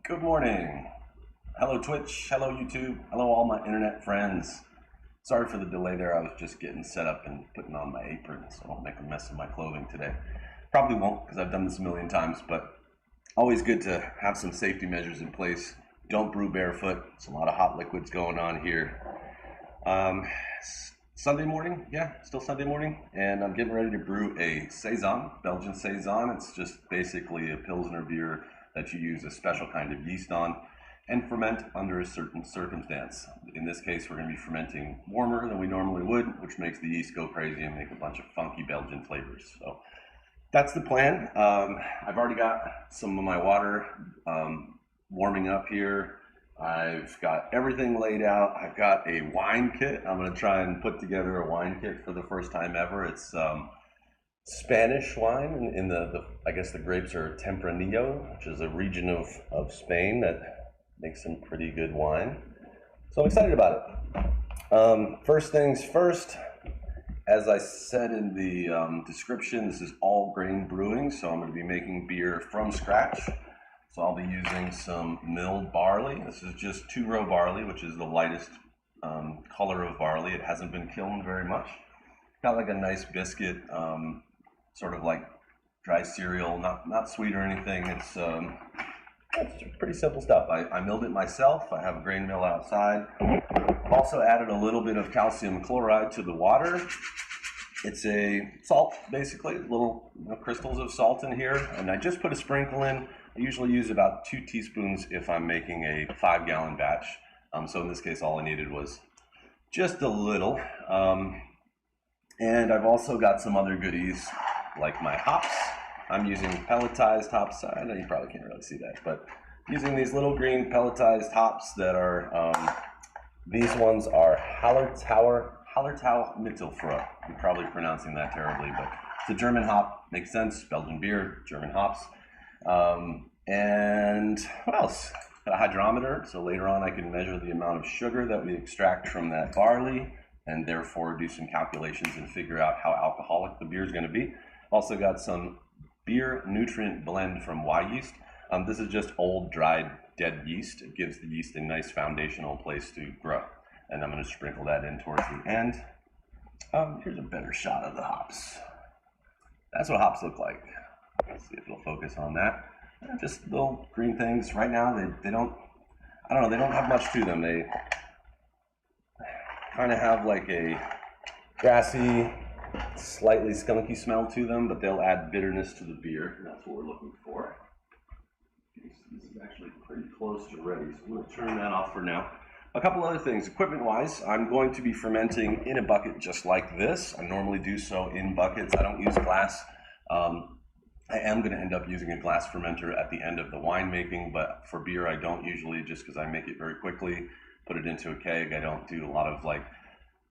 Good morning. Hello Twitch, hello YouTube, hello all my internet friends. Sorry for the delay there, I was just getting set up and putting on my apron so I don't make a mess of my clothing today. Probably won't because I've done this a million times, but always good to have some safety measures in place. Don't brew barefoot, there's a lot of hot liquids going on here. Sunday morning, yeah, still Sunday morning, and I'm getting ready to brew a Saison, Belgian Saison. It's just basically a Pilsner beer that you use a special kind of yeast on and ferment under a certain circumstance. In this case, we're going to be fermenting warmer than we normally would, which makes the yeast go crazy and make a bunch of funky Belgian flavors. So that's the plan. I've already got some of my water warming up here. I've got everything laid out. I've got a wine kit. I'm going to try and put together a wine kit for the first time ever. It's Spanish wine. I guess the grapes are Tempranillo, which is a region of Spain that makes some pretty good wine. So I'm excited about it. First things first, as I said in the description, this is all grain brewing, so I'm going to be making beer from scratch. So I'll be using some milled barley. This is just 2-row barley, which is the lightest color of barley. It hasn't been kilned very much. Got like a nice biscuit, sort of like dry cereal, not sweet or anything. It's pretty simple stuff. I milled it myself. I have a grain mill outside. Also added a little bit of calcium chloride to the water. It's a salt, basically, little crystals of salt in here, and I just put a sprinkle in. I usually use about 2 teaspoons if I'm making a 5-gallon batch. So in this case, all I needed was just a little. And I've also got some other goodies, like my hops. I'm using pelletized hops. I know you probably can't really see that, but using these little green pelletized hops that are, these ones are Hallertau Mittelfrucht. I'm probably pronouncing that terribly, but it's a German hop. Makes sense. Belgian beer, German hops. And what else? Got a hydrometer, so later on I can measure the amount of sugar that we extract from that barley and therefore do some calculations and figure out how alcoholic the beer is going to be. Also got some beer nutrient blend from Y yeast. This is just old, dried, dead yeast. It gives the yeast a nice foundational place to grow. And I'm going to sprinkle that in towards the end. Here's a better shot of the hops. That's what hops look like. Let's see if it'll focus on that. Just little green things. Right now, they don't, I don't know, they don't have much to them. They kind of have like a grassy, slightly skunky smell to them, but they'll add bitterness to the beer. And that's what we're looking for. This is actually pretty close to ready, so I'm going to turn that off for now. A couple other things, equipment-wise, I'm going to be fermenting in a bucket just like this. I normally do so in buckets. I don't use glass. I am going to end up using a glass fermenter at the end of the winemaking, but for beer I don't usually, just because I make it very quickly, put it into a keg. I don't do a lot of like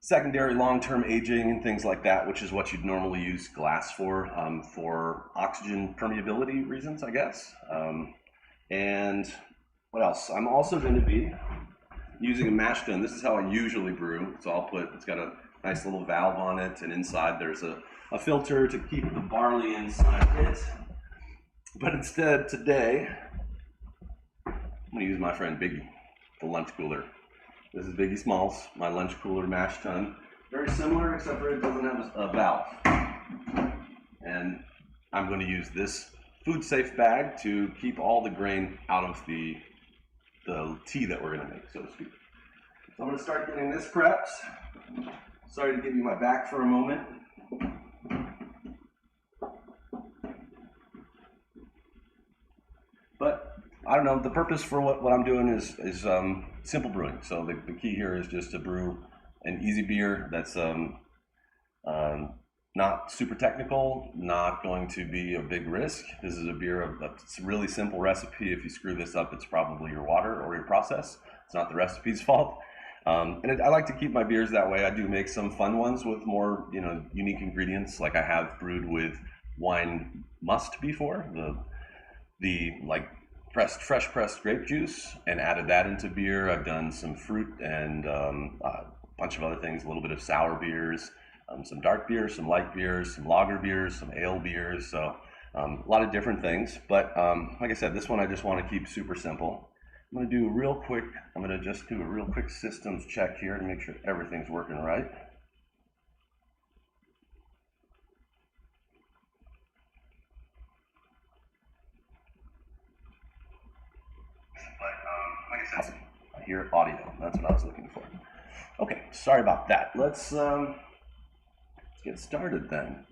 secondary long-term aging and things like that, which is what you'd normally use glass for oxygen permeability reasons, I guess. And what else? I'm also going to be using a mash tun. This is how I usually brew. So it's got a nice little valve on it, and inside there's a filter to keep the barley inside it. But instead, today, I'm going to use my friend Biggie, the lunch cooler. This is Biggie Smalls, my lunch cooler mash tun. Very similar, except for it doesn't have a valve. And I'm going to use this food-safe bag to keep all the grain out of the tea that we're going to make, so to speak. So I'm going to start getting this prepped. Sorry to give you my back for a moment. But I don't know, the purpose for what I'm doing is simple brewing. So the key here is just to brew an easy beer that's not super technical, not going to be a big risk. This is a beer that's a really simple recipe. If you screw this up, it's probably your water or your process. It's not the recipe's fault. I like to keep my beers that way. I do make some fun ones with more, unique ingredients. Like I have brewed with wine must before, the like fresh pressed grape juice, and added that into beer. I've done some fruit and a bunch of other things, a little bit of sour beers, some dark beers, some light beers, some lager beers, some ale beers. So A lot of different things, but like I said, this one I just want to keep super simple. I'm going to do a real quick, I'm going to just do a real quick systems check here to make sure everything's working right. Like I said, I hear audio. That's what I was looking for. Okay, sorry about that. Let's get started then.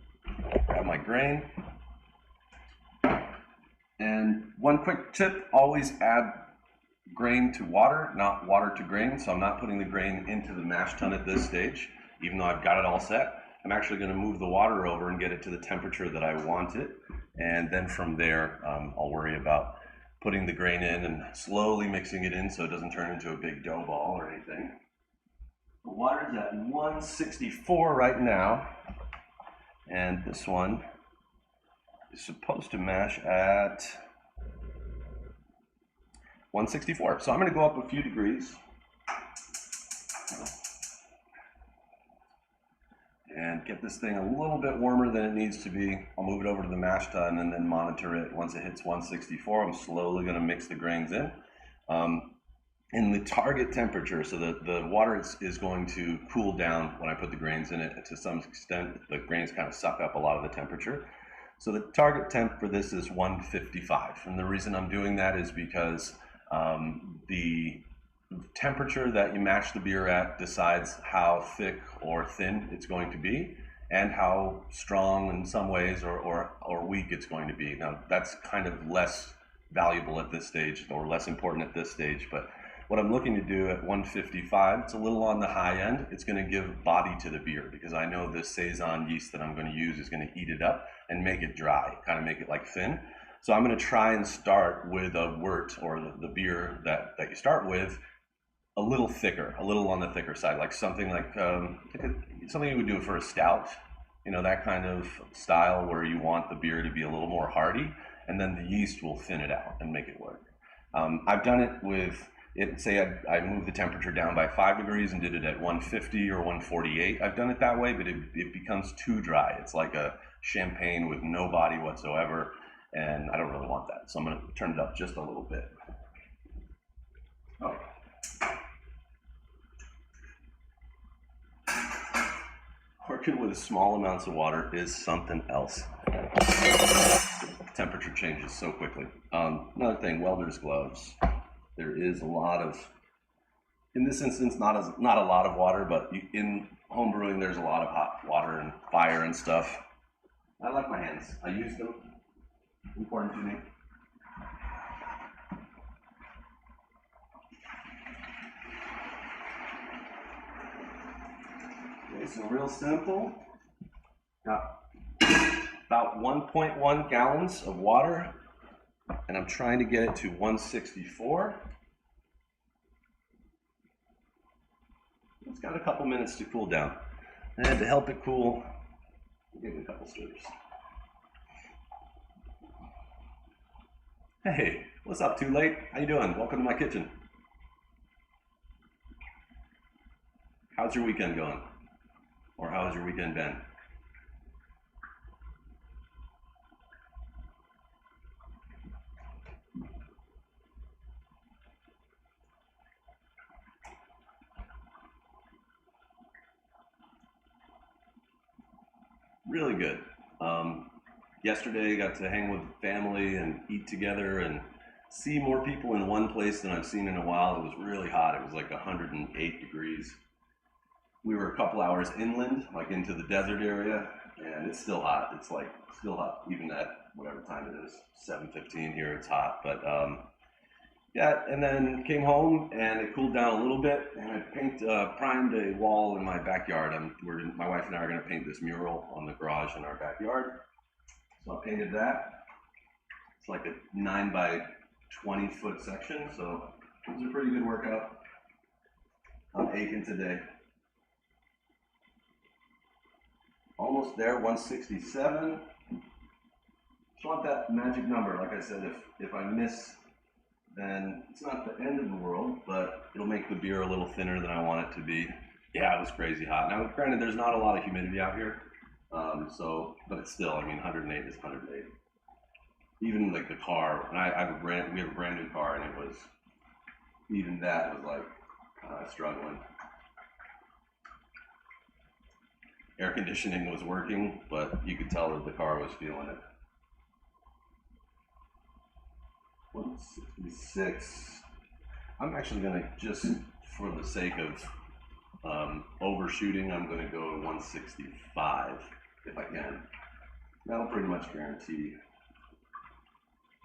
Grab my grain. And one quick tip, always add grain to water, not water to grain. So I'm not putting the grain into the mash tun at this stage, even though I've got it all set. I'm actually going to move the water over and get it to the temperature that I want it. And then from there, I'll worry about putting the grain in and slowly mixing it in so it doesn't turn into a big dough ball or anything. The water's at 164 right now. And this one is supposed to mash at 164. So I'm going to go up a few degrees and get this thing a little bit warmer than it needs to be. I'll move it over to the mash tun and then monitor it. Once it hits 164, I'm slowly going to mix the grains in the target temperature. So the water is going to cool down when I put the grains in it to some extent. The grains kind of suck up a lot of the temperature. So the target temp for this is 155. And the reason I'm doing that is because the temperature that you mash the beer at decides how thick or thin it's going to be and how strong in some ways or weak it's going to be. Now that's kind of less valuable at this stage or less important at this stage, but what I'm looking to do at 155, it's a little on the high end. It's going to give body to the beer because I know this Saison yeast that I'm going to use is going to eat it up and make it dry, kind of make it like thin. So I'm going to try and start with a wort or the beer that you start with a little thicker, a little on the thicker side, like something like something you would do for a stout, you know, that kind of style where you want the beer to be a little more hearty, and then the yeast will thin it out and make it work. I've done it with say I moved the temperature down by 5 degrees and did it at 150 or 148. I've done it that way, but it becomes too dry. It's like a champagne with no body whatsoever, and I don't really want that. So I'm going to turn it up just a little bit. Okay. Working with small amounts of water is something else. Temperature changes so quickly. Another thing, welder's gloves. There is a lot of, in this instance, not a lot of water, but in home brewing, there's a lot of hot water and fire and stuff. I like my hands. I use them. Important to me. Okay, so real simple. Got about 1.1 gallons of water, and I'm trying to get it to 164. It's got a couple minutes to cool down. And to help it cool, I'll give it a couple stirs. Hey, what's up, Too Late? How you doing? Welcome to my kitchen. How's your weekend going? Or how's your weekend been? Really good. Yesterday got to hang with family and eat together and see more people in one place than I've seen in a while. It was really hot. It was like 108 degrees. We were a couple hours inland, like into the desert area, and it's still hot. It's like still hot, even at whatever time it is, 7:15 here. It's hot, but yeah. And then came home and it cooled down a little bit, and I primed a wall in my backyard. My wife and I are going to paint this mural on the garage in our backyard. So I painted that. It's like a 9 by 20 foot section, so it was a pretty good workout. I'm aching today. Almost there, 167. Just want that magic number. Like I said, if I miss, then it's not the end of the world, but it'll make the beer a little thinner than I want it to be. Yeah, it was crazy hot. Now, granted, there's not a lot of humidity out here, but it's still, I mean, 108 is 108. even like the car, and we have a brand new car, and it was, even that was like struggling. Air conditioning was working, but you could tell that the car was feeling it. 166. I'm actually gonna, just for the sake of overshooting, I'm gonna go 165 if I can. That'll pretty much guarantee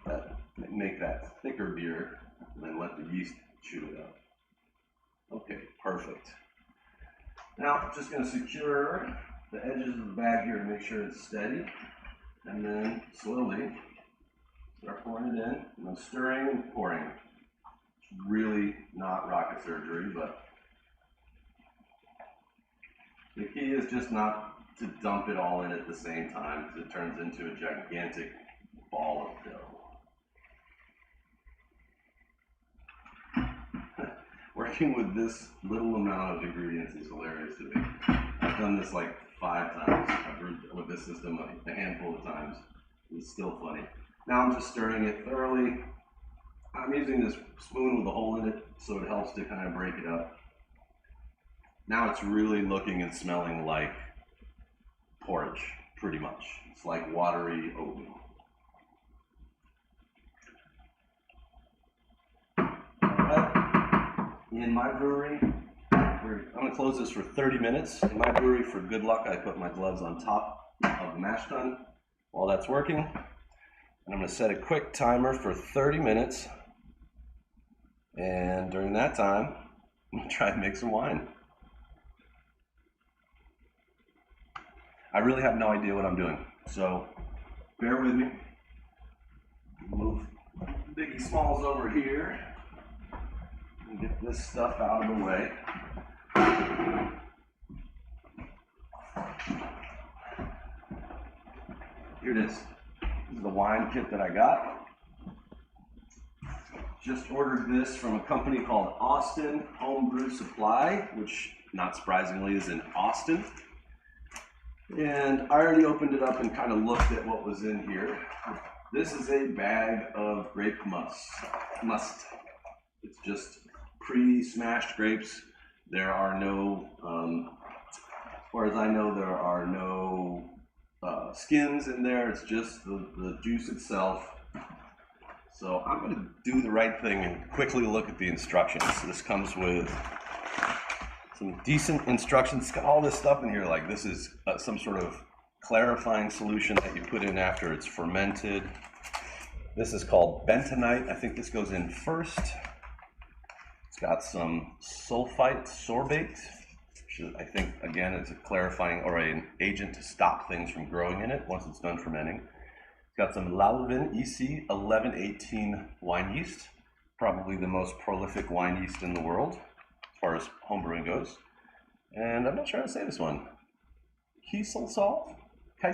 that, make that thicker beer, and then let the yeast chew it up. Okay, perfect. Now, I'm just going to secure the edges of the bag here to make sure it's steady, and then slowly start pouring it in, and I'm stirring and pouring. It's really not rocket surgery, but the key is just not to dump it all in at the same time, because it turns into a gigantic ball of dough. Working with this little amount of ingredients is hilarious to me. I've done this like 5 times. I've brewed with this system a handful of times. It's still funny. Now I'm just stirring it thoroughly. I'm using this spoon with a hole in it so it helps to kind of break it up. Now it's really looking and smelling like porridge, pretty much. It's like watery oatmeal. In my brewery, I'm going to close this for 30 minutes. In my brewery, for good luck, I put my gloves on top of the mash tun while that's working. And I'm going to set a quick timer for 30 minutes. And during that time, I'm going to try and make some wine. I really have no idea what I'm doing, so bear with me. Move Biggie Smalls over here. And get this stuff out of the way. Here it is. This is the wine kit that I got. Just ordered this from a company called Austin Homebrew Supply, which, not surprisingly, is in Austin. And I already opened it up and kind of looked at what was in here. This is a bag of grape must. It's just pre-smashed grapes. There are no, as far as I know, there are no skins in there. It's just the juice itself. So I'm going to do the right thing and quickly look at the instructions. This comes with some decent instructions. It's got all this stuff in here, like this is some sort of clarifying solution that you put in after it's fermented. This is called bentonite. I think this goes in first. It's got some sulfite sorbate, which is, I think, again, it's a clarifying or an agent to stop things from growing in it once it's done fermenting. It's got some Lalvin EC 1118 wine yeast, probably the most prolific wine yeast in the world as far as homebrewing goes. And I'm not sure how to say this one. Kieselsalz? I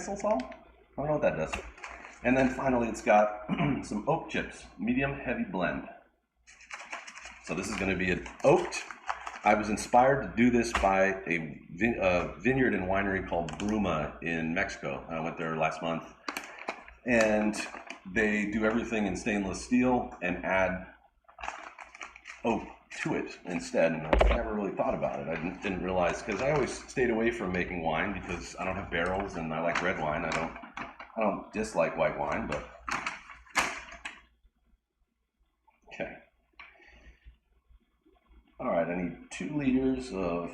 don't know what that does. And then finally, it's got some oak chips, medium heavy blend. So this is going to be an oaked. I was inspired to do this by a vineyard and winery called Bruma in Mexico. I went there last month. And they do everything in stainless steel and add oak to it instead. And I never really thought about it. I didn't realize, because I always stayed away from making wine because I don't have barrels and I like red wine. I don't dislike white wine, but okay. All right, I need 2 liters of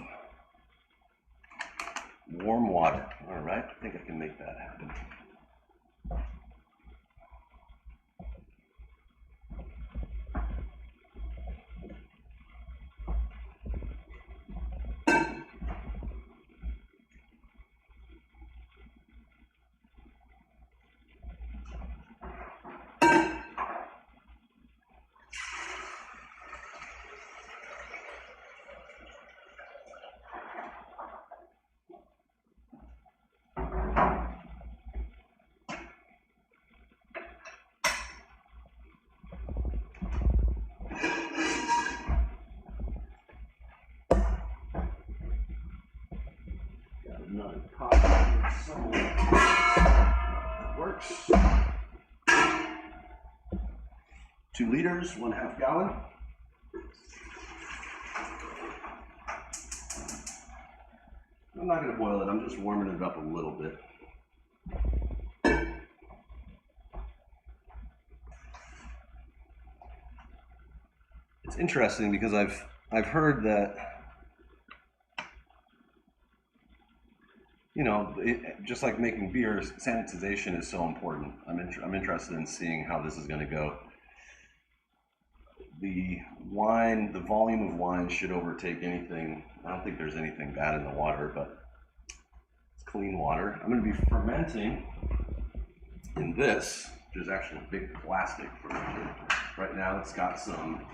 warm water. All right, I think I can make that happen. Another pot somewhere that works. 2 liters, 1/2 gallon. I'm not going to boil it, I'm just warming it up a little bit. It's interesting because I've heard that, you know, just like making beer, sanitization is so important. I'm interested in seeing how this is going to go. The wine, the volume of wine should overtake anything. I don't think there's anything bad in the water, but it's clean water. I'm going to be fermenting in this, which is actually a big plastic fermenter. Right now it's got some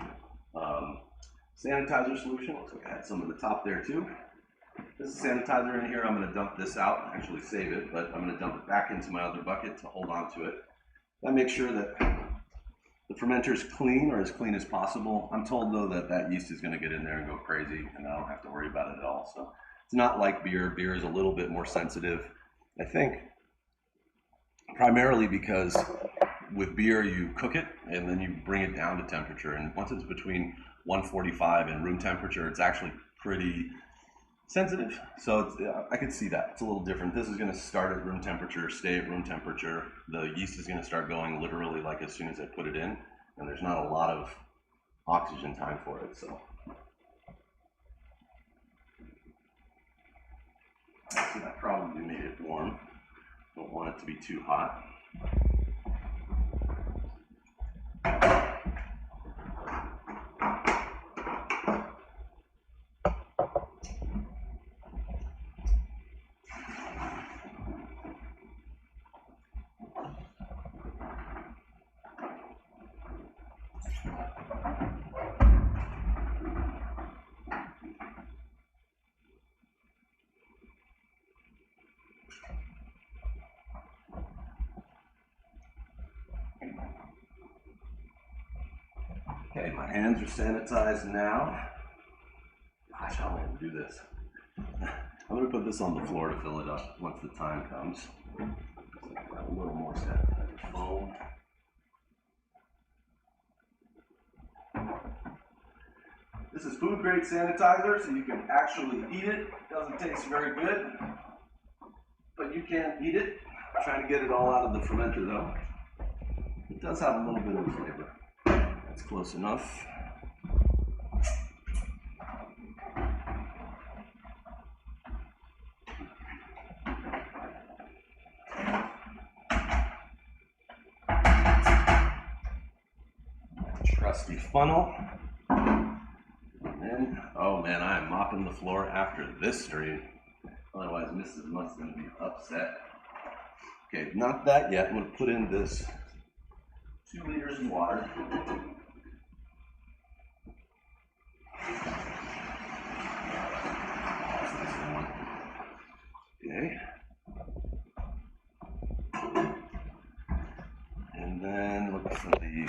sanitizer solution. Looks like I had some at the top there too. This is sanitizer in here. I'm going to dump this out, actually save it, but I'm going to dump it back into my other bucket to hold on to it. That makes sure that the fermenter is clean, or as clean as possible. I'm told though that that yeast is going to get in there and go crazy, and I don't have to worry about it at all. So it's not like beer. Beer is a little bit more sensitive, I think, primarily because with beer you cook it and then you bring it down to temperature, and once it's between 145 and room temperature, it's actually pretty sensitive. So it's, I could see that. It's a little different. This is going to start at room temperature, stay at room temperature. The yeast is going to start going literally like as soon as I put it in, and there's not a lot of oxygen time for it. So I see that probably made it warm. Don't want it to be too hot. Okay, my hands are sanitized now. Gosh, how am I going to do this? I'm going to put this on the floor to fill it up once the time comes. Got a little more sanitizer foam. This is food grade sanitizer, so you can actually eat it. It doesn't taste very good, but you can eat it. I'm trying to get it all out of the fermenter though. It does have a little bit of flavor. That's close enough. Trusty funnel. And then, oh man, I am mopping the floor after this stream. Otherwise, Mrs. Mutt's going to be upset. Okay, not that yet. I'm going to put in this 2 liters of water. Okay. And then look for the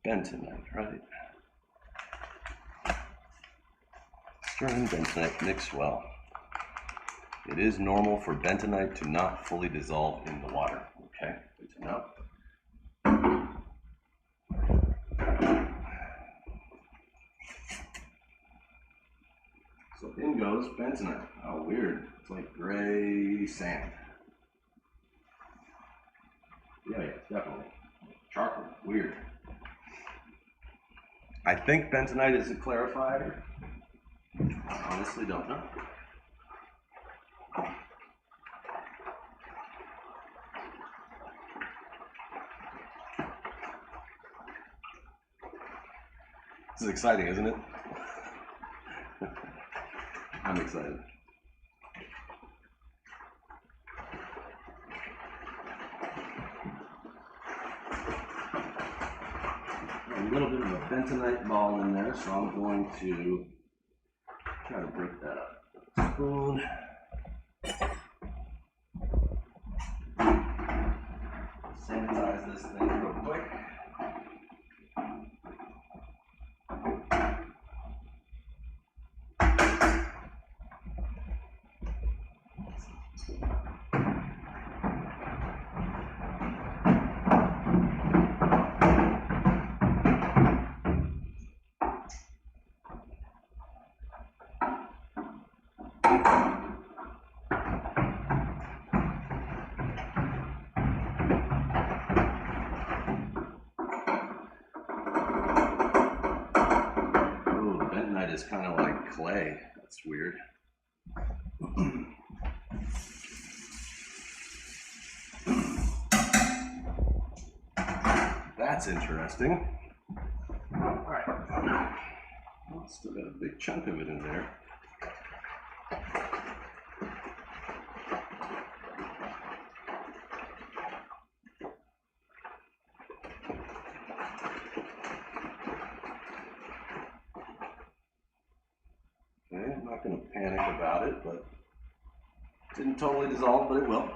bentonite, right? Stir in bentonite, mix well. It is normal for bentonite to not fully dissolve in the water. Okay, good to know. So in goes bentonite. Oh, weird. It's like gray sand. Yeah, definitely. Charcoal. Weird. I think bentonite is a clarifier. I honestly don't know. This is exciting, isn't it? I'm excited. A little bit of a bentonite ball in there, so I'm going to try to break that up with a spoon. Sanitize this thing real quick. is kind of like clay. That's weird. That's interesting. All right. Well, still got a big chunk of it in there. Okay, I'm not going to panic about it, but it didn't totally dissolve, but it will.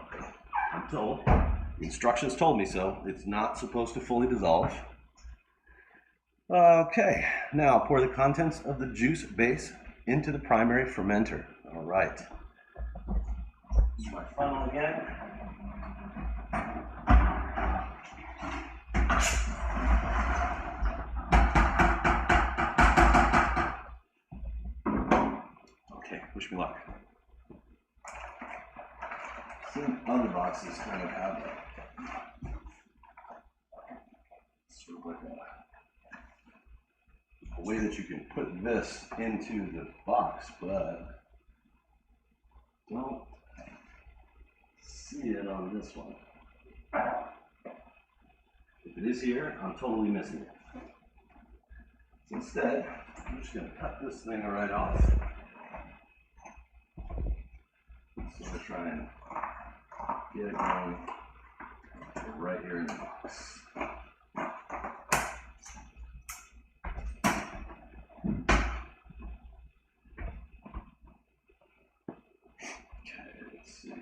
I'm told. The instructions told me so. It's not supposed to fully dissolve. Okay, now pour the contents of the juice base into the primary fermenter. All right. Use my funnel again. Okay, wish me luck. Some other boxes kind of have sort of like a way that you can put this into the box, but don't see it on this one. If it is here, I'm totally missing it. So instead, I'm just going to cut this thing right off. So I'll try and get it going right here in the box. Okay, let's see.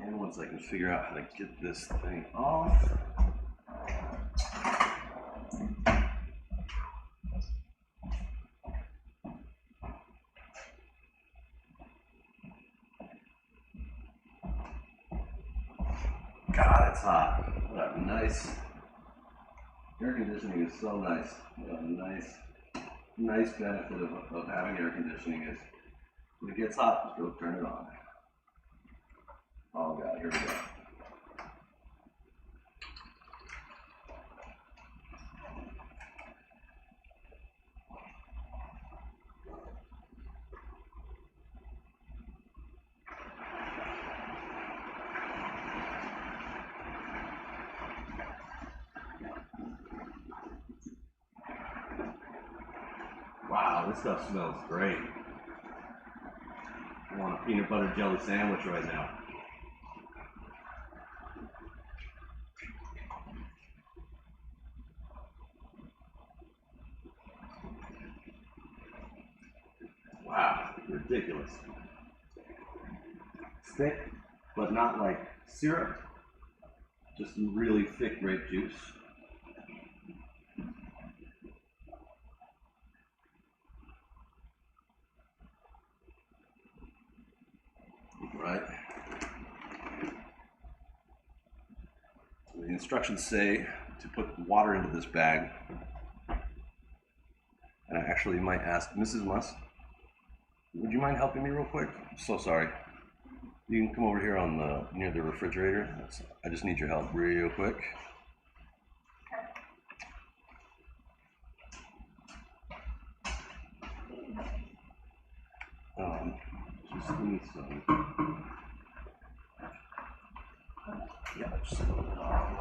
And once I can figure out how to get this thing off. God, it's hot. What a nice air conditioning is so nice. What a nice benefit of having air conditioning is when it gets hot, just go turn it on. Oh God, here we go. Wow, this stuff smells great. I want a peanut butter jelly sandwich right now. Wow, ridiculous. Thick, but not like syrup. Just really thick grape juice. Right. So the instructions say to put water into this bag. And I actually might ask Mrs. Musk, would you mind helping me real quick? I'm so sorry. You can come over here on the near the refrigerator. I just need your help real quick. Just need some. Yeah, just a little bit off.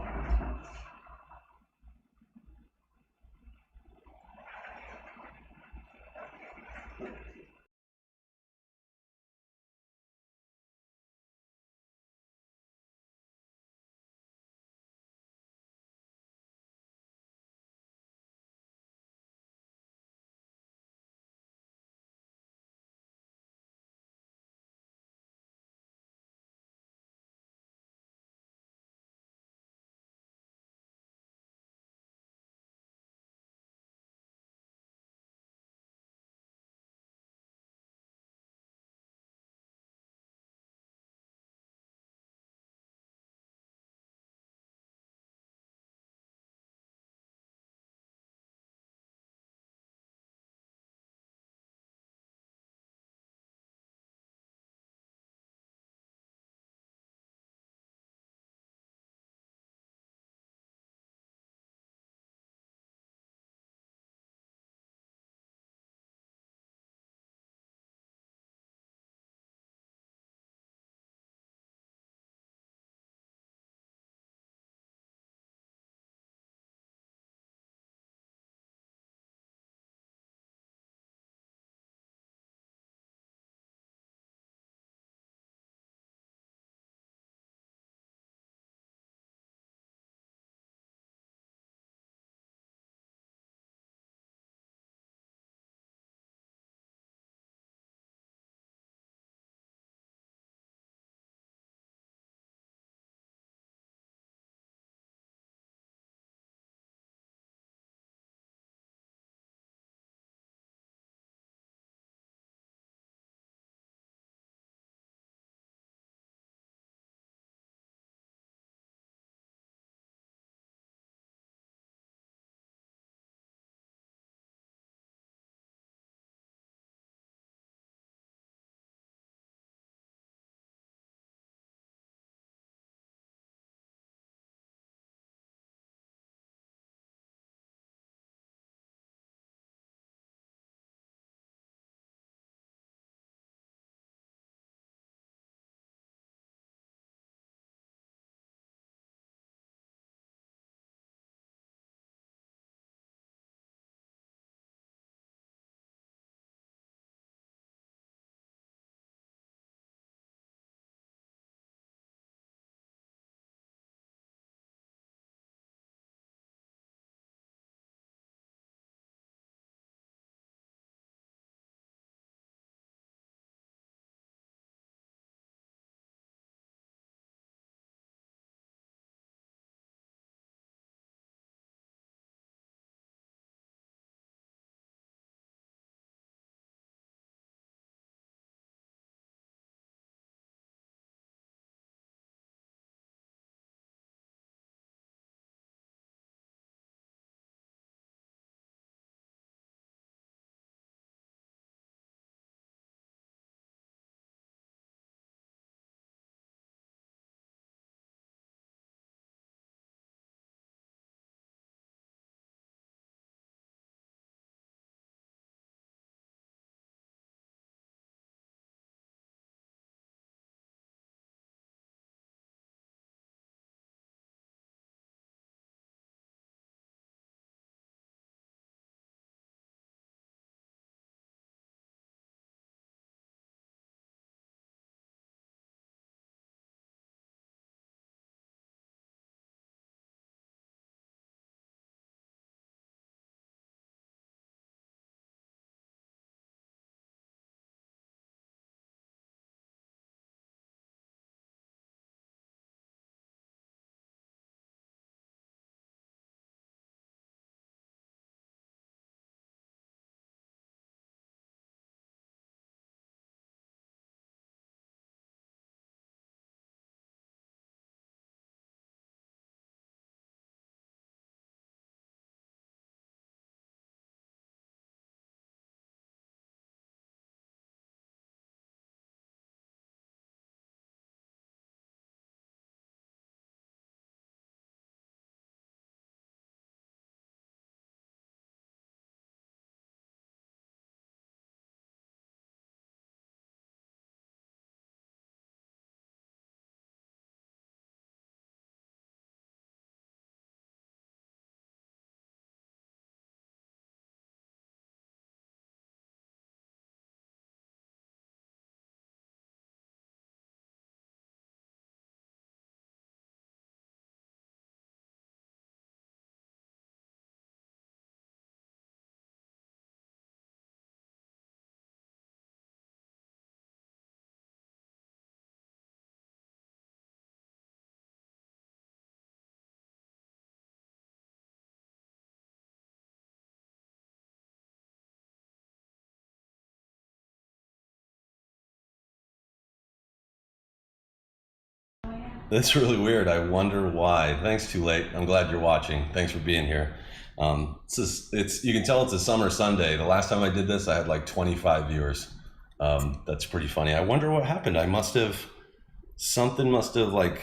That's really weird. I wonder why. Thanks, Too Late. I'm glad you're watching. Thanks for being here. You can tell it's a summer Sunday. The last time I did this, I had like 25 viewers. That's pretty funny. I wonder what happened. Something must have like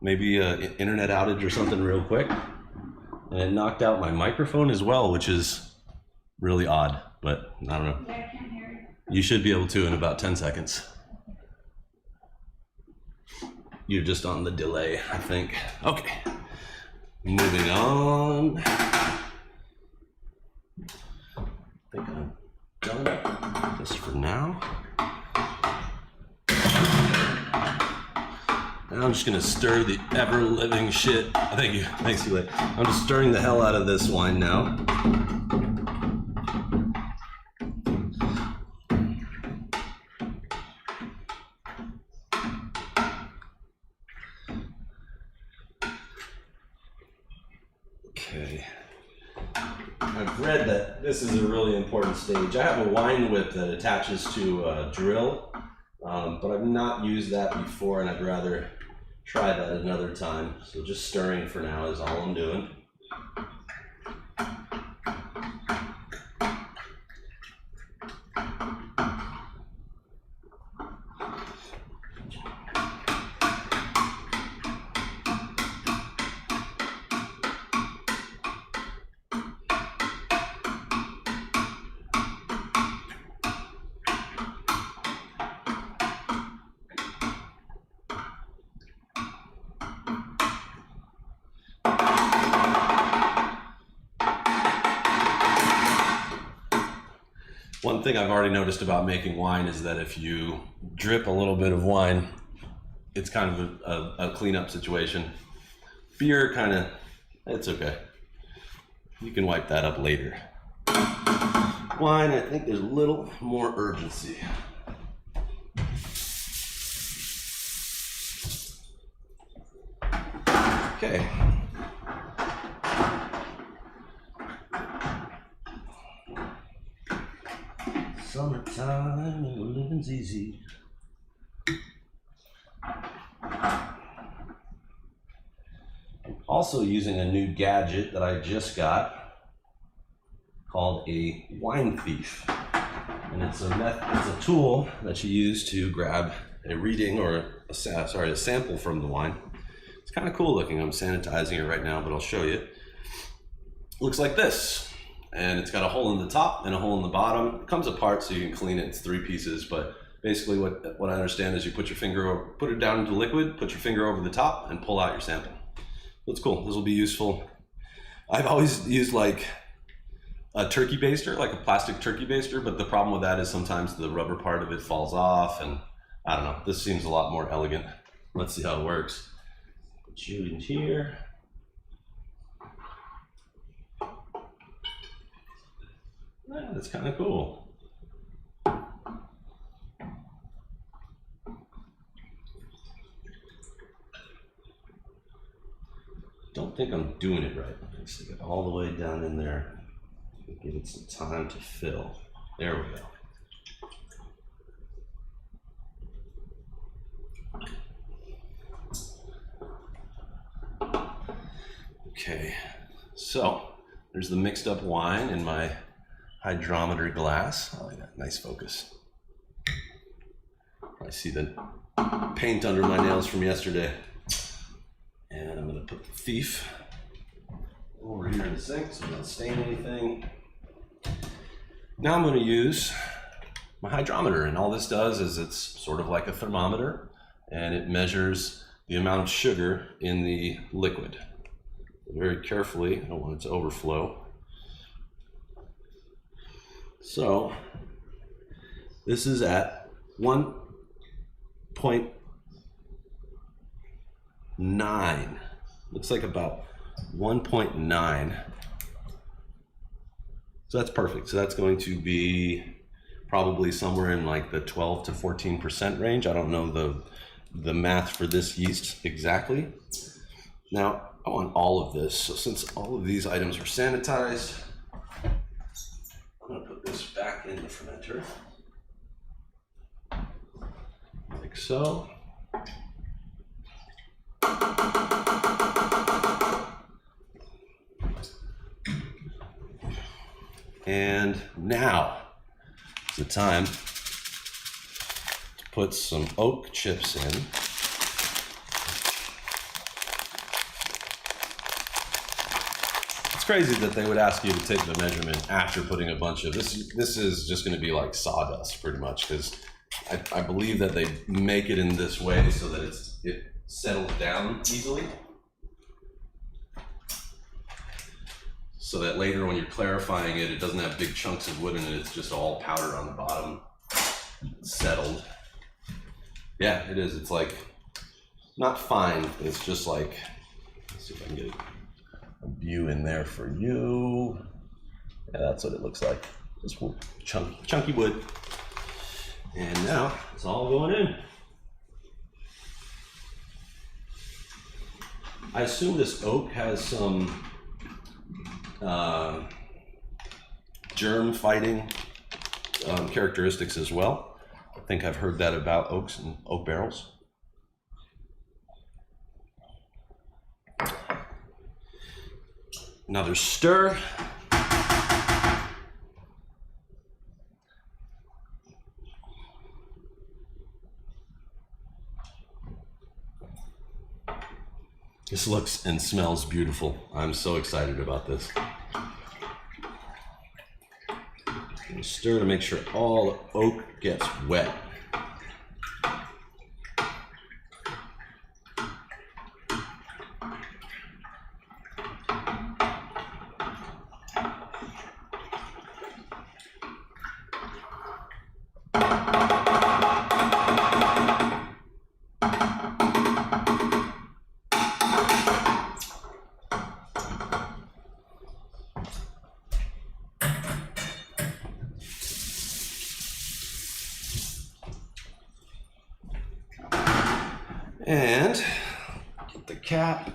maybe an internet outage or something real quick. And it knocked out my microphone as well, which is really odd, but I don't know. Yeah, I can't hear you. You should be able to in about 10 seconds. You're just on the delay, I think. Okay, moving on. I think I'm done just for now. And I'm just gonna stir the ever-living shit. Thank you, thanks, Too Late. I'm just stirring the hell out of this wine now. Okay. I've read that this is a really important stage. I have a wine whip that attaches to a drill, but I've not used that before, and I'd rather try that another time. So just stirring for now is all I'm doing. One thing I've already noticed about making wine is that if you drip a little bit of wine, it's kind of a cleanup situation. Beer it's okay. You can wipe that up later. Wine, I think there's a little more urgency. Okay. Summertime and living's easy. I'm also using a new gadget that I just got called a wine thief. And it's a tool that you use to grab a reading or a sample from the wine. It's kind of cool looking. I'm sanitizing it right now, but I'll show you. It looks like this. And it's got a hole in the top and a hole in the bottom. It comes apart so you can clean it. It's 3 pieces, but basically what I understand is you put it down into liquid, put your finger over the top, and pull out your sample. That's cool. This will be useful. I've always used like a turkey baster, like a plastic turkey baster, but the problem with that is sometimes the rubber part of it falls off, and I don't know. This seems a lot more elegant. Let's see how it works. Put you in here. Yeah, that's kind of cool. Don't think I'm doing it right. Let's stick it all the way down in there. Give it some time to fill. There we go. Okay, so there's the mixed up wine in my hydrometer glass. Oh yeah, nice focus. I see the paint under my nails from yesterday. And I'm gonna put the thief over here in the sink so I don't stain anything. Now I'm gonna use my hydrometer, and all this does is it's sort of like a thermometer, and it measures the amount of sugar in the liquid. Very carefully, I don't want it to overflow. So this is at 1.9. Looks like about 1.9. So that's perfect. So that's going to be probably somewhere in like the 12 to 14% range. I don't know the math for this yeast exactly. Now I want all of this. So since all of these items are sanitized, I'm going to put this back in the fermenter, like so. And now is the time to put some oak chips in. It's crazy that they would ask you to take the measurement after putting a bunch of this. This is just going to be like sawdust pretty much, because I believe that they make it in this way so that it settles down easily. So that later when you're clarifying it, it doesn't have big chunks of wood in it, it's just all powder on the bottom, settled. Yeah, it is, it's like, not fine, it's just like, let's see if I can get a view in there for you. Yeah, that's what it looks like, just chunky wood. And now, it's all going in. I assume this oak has some germ fighting characteristics as well. I think I've heard that about oaks and oak barrels. Another stir. This looks and smells beautiful. I'm so excited about this. Stir to make sure all the oak gets wet. And get the cap.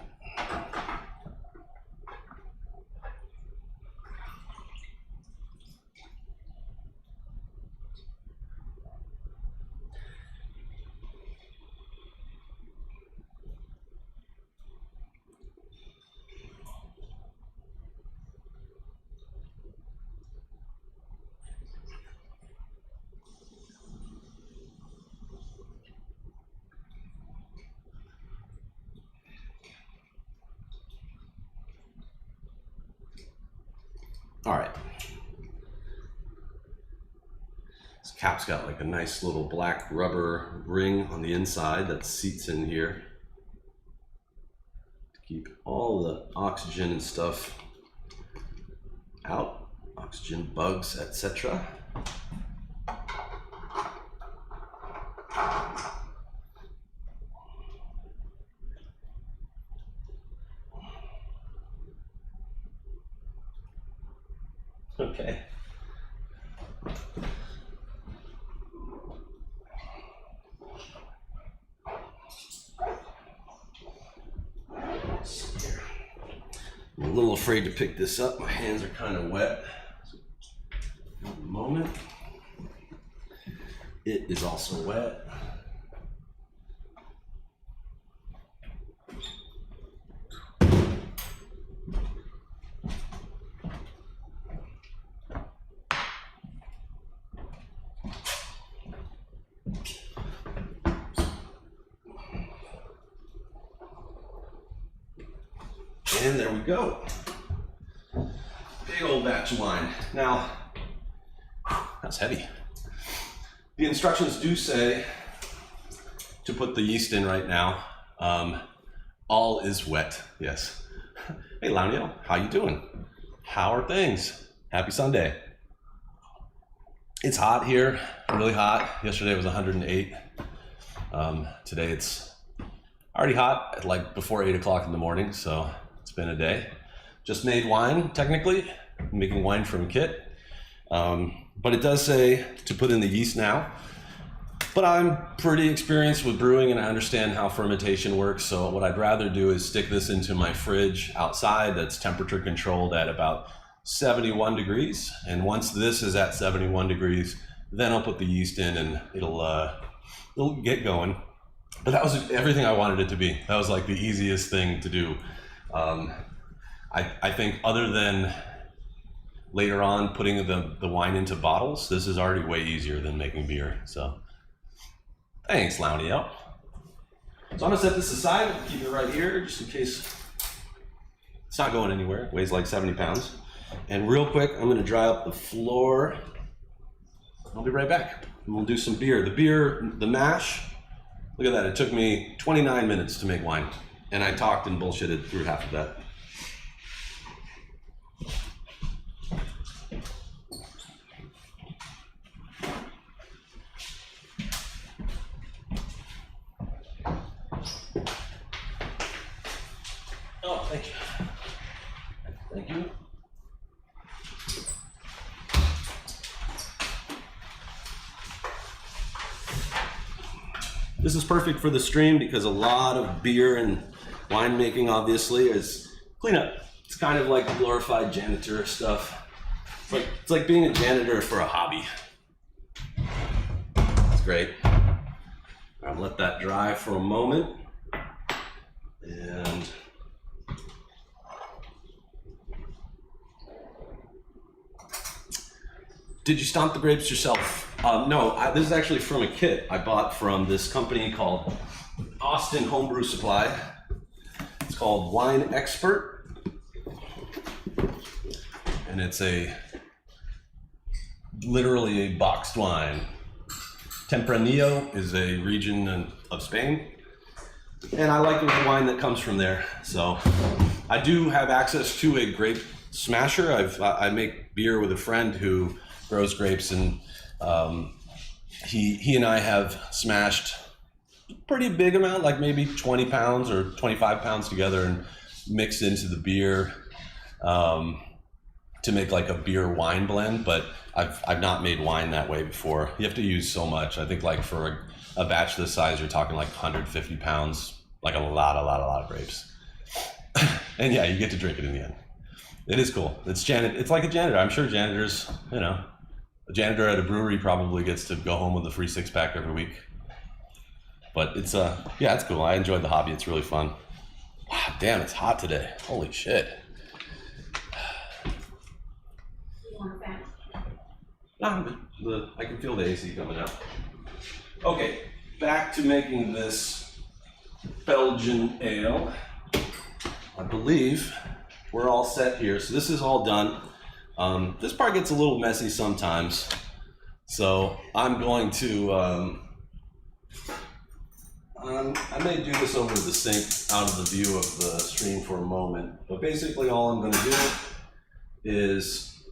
All right. This cap's got like a nice little black rubber ring on the inside that seats in here to keep all the oxygen and stuff out, oxygen, bugs, etc. Okay. I'm a little afraid to pick this up. My hands are kind of wet. At the moment, it is also wet. And there we go. Big old batch of wine. Now, that's heavy. The instructions do say to put the yeast in right now. All is wet, yes. Hey, Launio, how you doing? How are things? Happy Sunday. It's hot here, really hot. Yesterday it was 108. Today it's already hot at like before 8 o'clock in the morning, so it's been a day. Just made wine, technically. I'm making wine from kit. But it does say to put in the yeast now. But I'm pretty experienced with brewing and I understand how fermentation works. So what I'd rather do is stick this into my fridge outside that's temperature controlled at about 71 degrees. And once this is at 71 degrees, then I'll put the yeast in and it'll get going. But that was everything I wanted it to be. That was like the easiest thing to do. I think other than later on putting the wine into bottles, this is already way easier than making beer. So thanks, Launio. So I'm gonna set this aside, keep it right here, just in case it's not going anywhere. It weighs like 70 pounds. And real quick, I'm gonna dry up the floor. I'll be right back. And we'll do some beer. The mash, look at that. It took me 29 minutes to make wine. And I talked and bullshitted through half of that. Oh, thank you. Thank you. This is perfect for the stream because a lot of beer and winemaking obviously is cleanup. It's kind of like glorified janitor stuff. It's like being a janitor for a hobby. It's great. I'll let that dry for a moment. And did you stomp the grapes yourself? No, this is actually from a kit I bought from this company called Austin Homebrew Supply. It's called Wine Expert. And it's literally a boxed wine. Tempranillo is a region of Spain. And I like the wine that comes from there. So I do have access to a grape smasher. I make beer with a friend who grows grapes, and he and I have smashed a pretty big amount, like maybe 20 pounds or 25 pounds together, and mixed into the beer to make like a beer wine blend. But I've not made wine that way before. You have to use so much. I think like for a batch this size, you're talking like 150 pounds, like a lot of grapes. And yeah, you get to drink it in the end. It is cool. It's like a janitor. I'm sure janitors, a janitor at a brewery probably gets to go home with a free 6-pack every week. But it's yeah, it's cool. I enjoyed the hobby. It's really fun. Wow, damn, it's hot today. Holy shit. You want a fan? No, I can feel the AC coming out. Okay, back to making this Belgian ale. I believe we're all set here. So this is all done. This part gets a little messy sometimes. So I'm going to, I may do this over the sink out of the view of the stream for a moment. But basically all I'm going to do is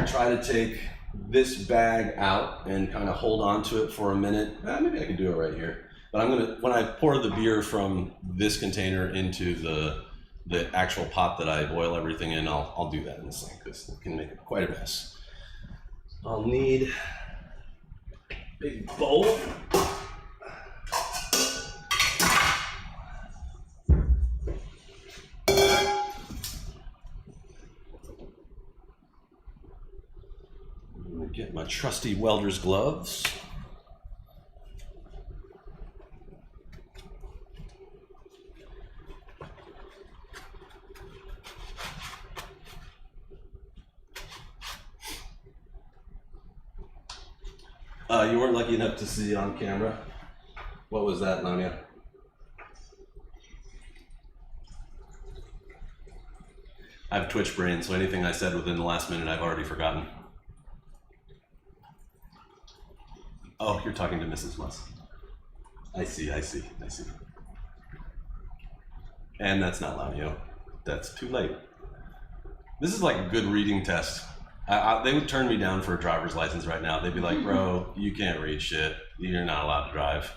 try to take this bag out and kind of hold on to it for a minute. Maybe I can do it right here. But I'm gonna, when I pour the beer from this container into the actual pot that I boil everything in, I'll do that in the sink because it can make it quite a mess. I'll need a big bowl. I'm gonna get my trusty welder's gloves. You weren't lucky enough to see on camera. What was that, Lamia? I have Twitch brain, so anything I said within the last minute I've already forgotten. Oh, you're talking to Mrs. Musk. I see. And that's not Lamio. That's too late. This is like a good reading test. They would turn me down for a driver's license right now. They'd be like, bro, you can't read shit. You're not allowed to drive.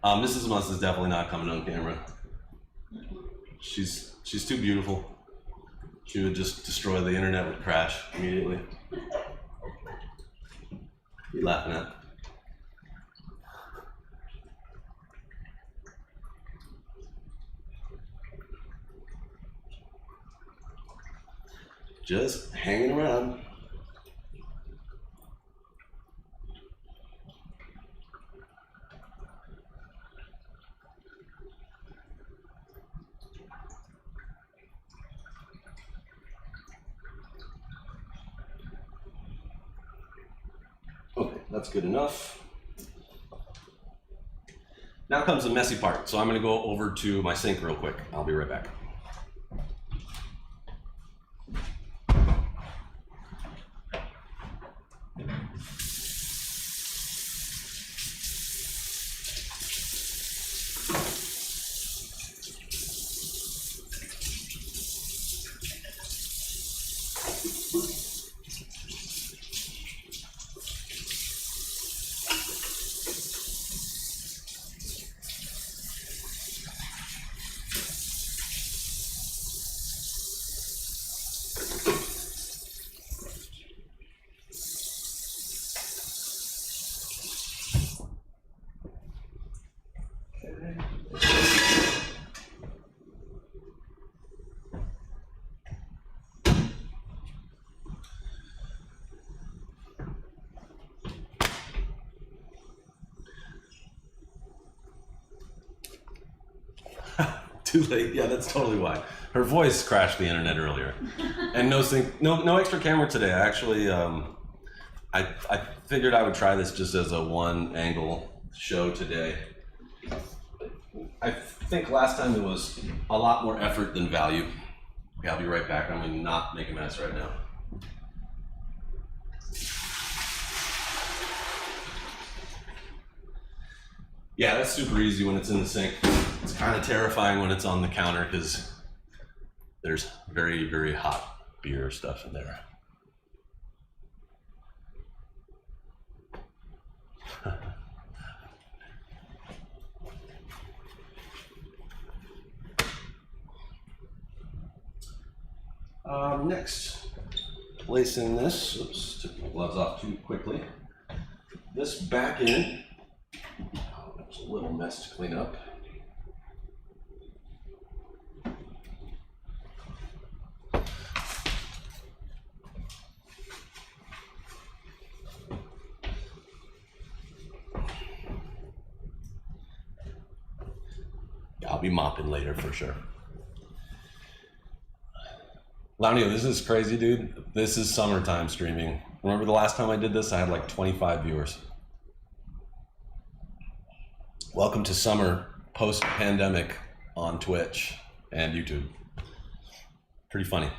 Mrs. Musk is definitely not coming on camera. She's too beautiful. She would just destroy the internet, would crash immediately. What are you laughing at? Just hanging around. That's good enough. Now comes the messy part. So I'm gonna go over to my sink real quick. I'll be right back. Too late. Yeah, that's totally why. Her voice crashed the internet earlier, and no sync, no extra camera today. I actually, I figured I would try this just as a one-angle show today. I think last time it was a lot more effort than value. Okay, I'll be right back. I'm gonna not make a mess right now. Yeah, that's super easy when it's in the sink. It's kind of terrifying when it's on the counter because there's very, very hot beer stuff in there. Next, placing this, oops, took my gloves off too quickly. This back in, oh, there's a little mess to clean up. I'll be mopping later for sure. Launio, this is crazy, dude. This is summertime streaming. Remember the last time I did this? I had like 25 viewers. Welcome to summer post-pandemic on Twitch and YouTube. Pretty funny.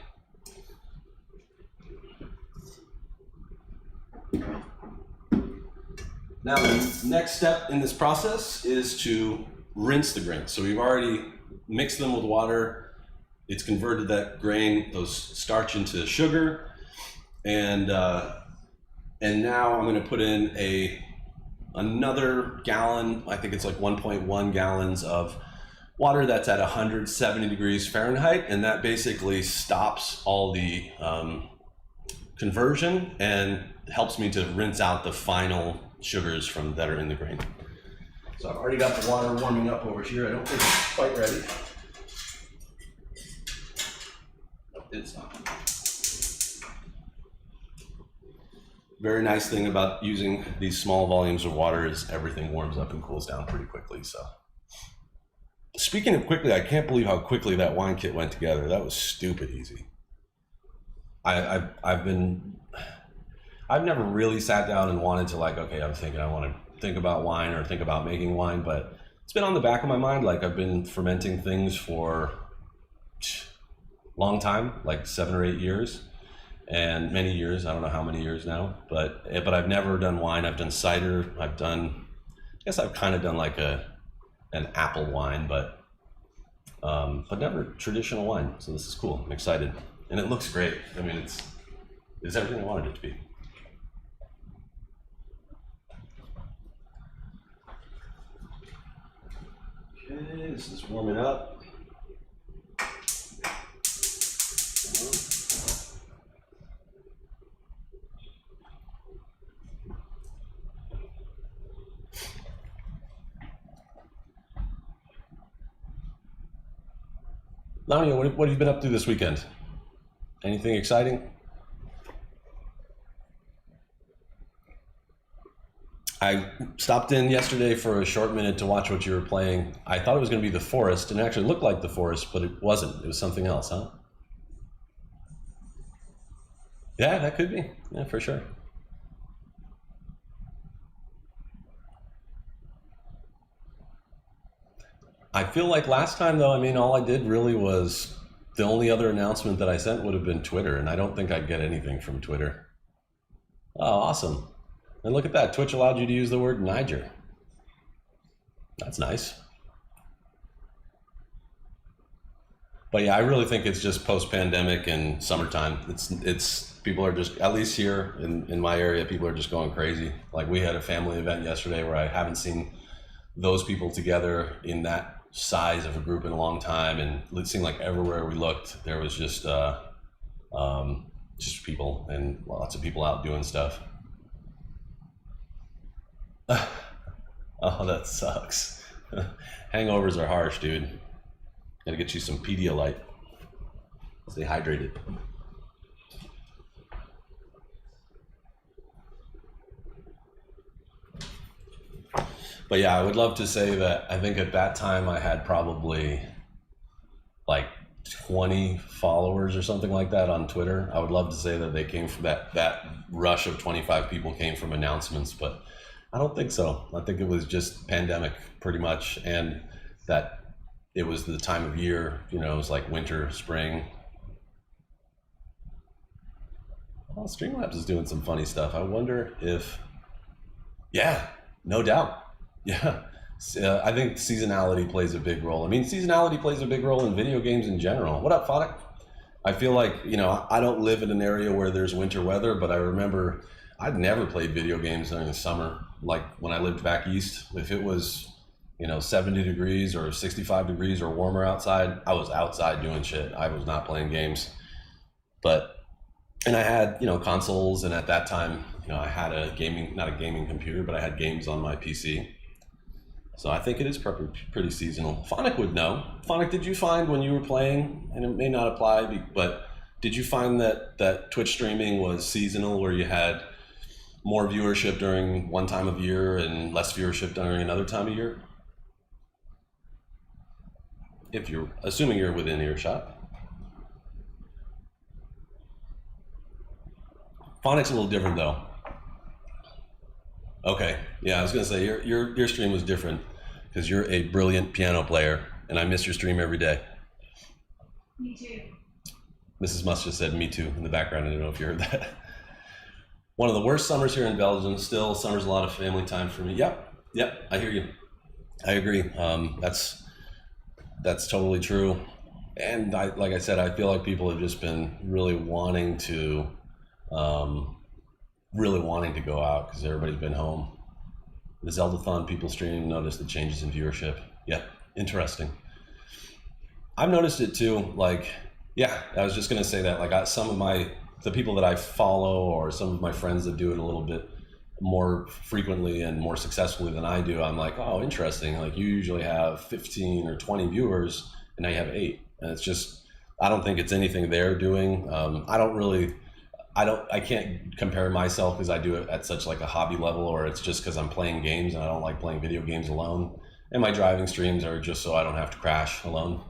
Now the next step in this process is to rinse the grains. So we've already mixed them with water. It's converted that grain, those starch into sugar, and now I'm going to put in another gallon. I think it's like 1.1 gallons of water that's at 170 degrees Fahrenheit, and that basically stops all the conversion and helps me to rinse out the final sugars that are in the grain. So I've already got the water warming up over here. I don't think it's quite ready. It's not. Very nice thing about using these small volumes of water is everything warms up and cools down pretty quickly. So, speaking of quickly, I can't believe how quickly that wine kit went together. That was stupid easy. I've never really sat down and wanted to like, okay, I'm thinking I want to think about wine or think about making wine, but it's been on the back of my mind. Like I've been fermenting things for long time, like 7 or 8 years, and many years. I don't know how many years now, but I've never done wine. I've done cider. I guess I've kind of done like an apple wine, but never traditional wine. So this is cool. I'm excited, and it looks great. I mean, it's everything I wanted it to be. Okay, this is warming up. Launio, what have you been up to this weekend? Anything exciting? I stopped in yesterday for a short minute to watch what you were playing. I thought it was going to be The Forest, and it actually looked like The Forest, but it wasn't. It was something else, huh? Yeah, that could be. Yeah, for sure. I feel like last time though, I mean, all I did really was the only other announcement that I sent would have been Twitter, and I don't think I'd get anything from Twitter. Oh, awesome. And look at that. Twitch allowed you to use the word Niger. That's nice. But yeah, I really think it's just post-pandemic and summertime. It's people are just, at least here in my area, people are just going crazy. Like we had a family event yesterday where I haven't seen those people together in that size of a group in a long time, and it seemed like everywhere we looked there was just people and lots of people out doing stuff. Oh, that sucks. Hangovers are harsh, dude. Gotta get you some Pedialyte. Stay hydrated. But yeah, I would love to say that I think at that time I had probably like 20 followers or something like that on Twitter. I would love to say that they came from that rush of 25 people came from announcements, but I don't think so. I think it was just pandemic pretty much, and that it was the time of year, you know, it was like winter, spring. Well, Streamlabs is doing some funny stuff. I wonder if, yeah, no doubt. Yeah. I think seasonality plays a big role. I mean, seasonality plays a big role in video games in general. What up, Foddick? I feel like, you know, I don't live in an area where there's winter weather, but I remember I'd never played video games during the summer. Like when I lived back east, if it was, you know, 70 degrees or 65 degrees or warmer outside, I was outside doing shit. I was not playing games. But, and I had, you know, consoles, and at that time, you know, I had a gaming, not a gaming computer, but I had games on my PC. So I think it is pretty seasonal. Phonic would know. Phonic, did you find when you were playing, and it may not apply, but did you find that Twitch streaming was seasonal, where you had more viewership during one time of year and less viewership during another time of year? If you're assuming you're within earshot. Phonic's a little different though. Okay, yeah, I was gonna say your stream was different because you're a brilliant piano player, and I miss your stream every day. Me too. Mrs. Must just said "me too" in the background. I don't know if you heard that. One of the worst summers here in Belgium. Still, summer's a lot of family time for me. Yep, I hear you. I agree. That's totally true. And like I said, I feel like people have just been really wanting to go out because everybody's been home. The Zeldathon people streaming, notice the changes in viewership. Yeah, interesting. I've noticed it too. Like, yeah, I was just gonna say that. Like, some of the people that I follow, or some of my friends that do it a little bit more frequently and more successfully than I do, I'm like, oh, interesting. Like, you usually have 15 or 20 viewers, and now you have 8, and it's just, I don't think it's anything they're doing. I can't compare myself because I do it at such like a hobby level, or it's just because I'm playing games and I don't like playing video games alone. And my driving streams are just so I don't have to crash alone.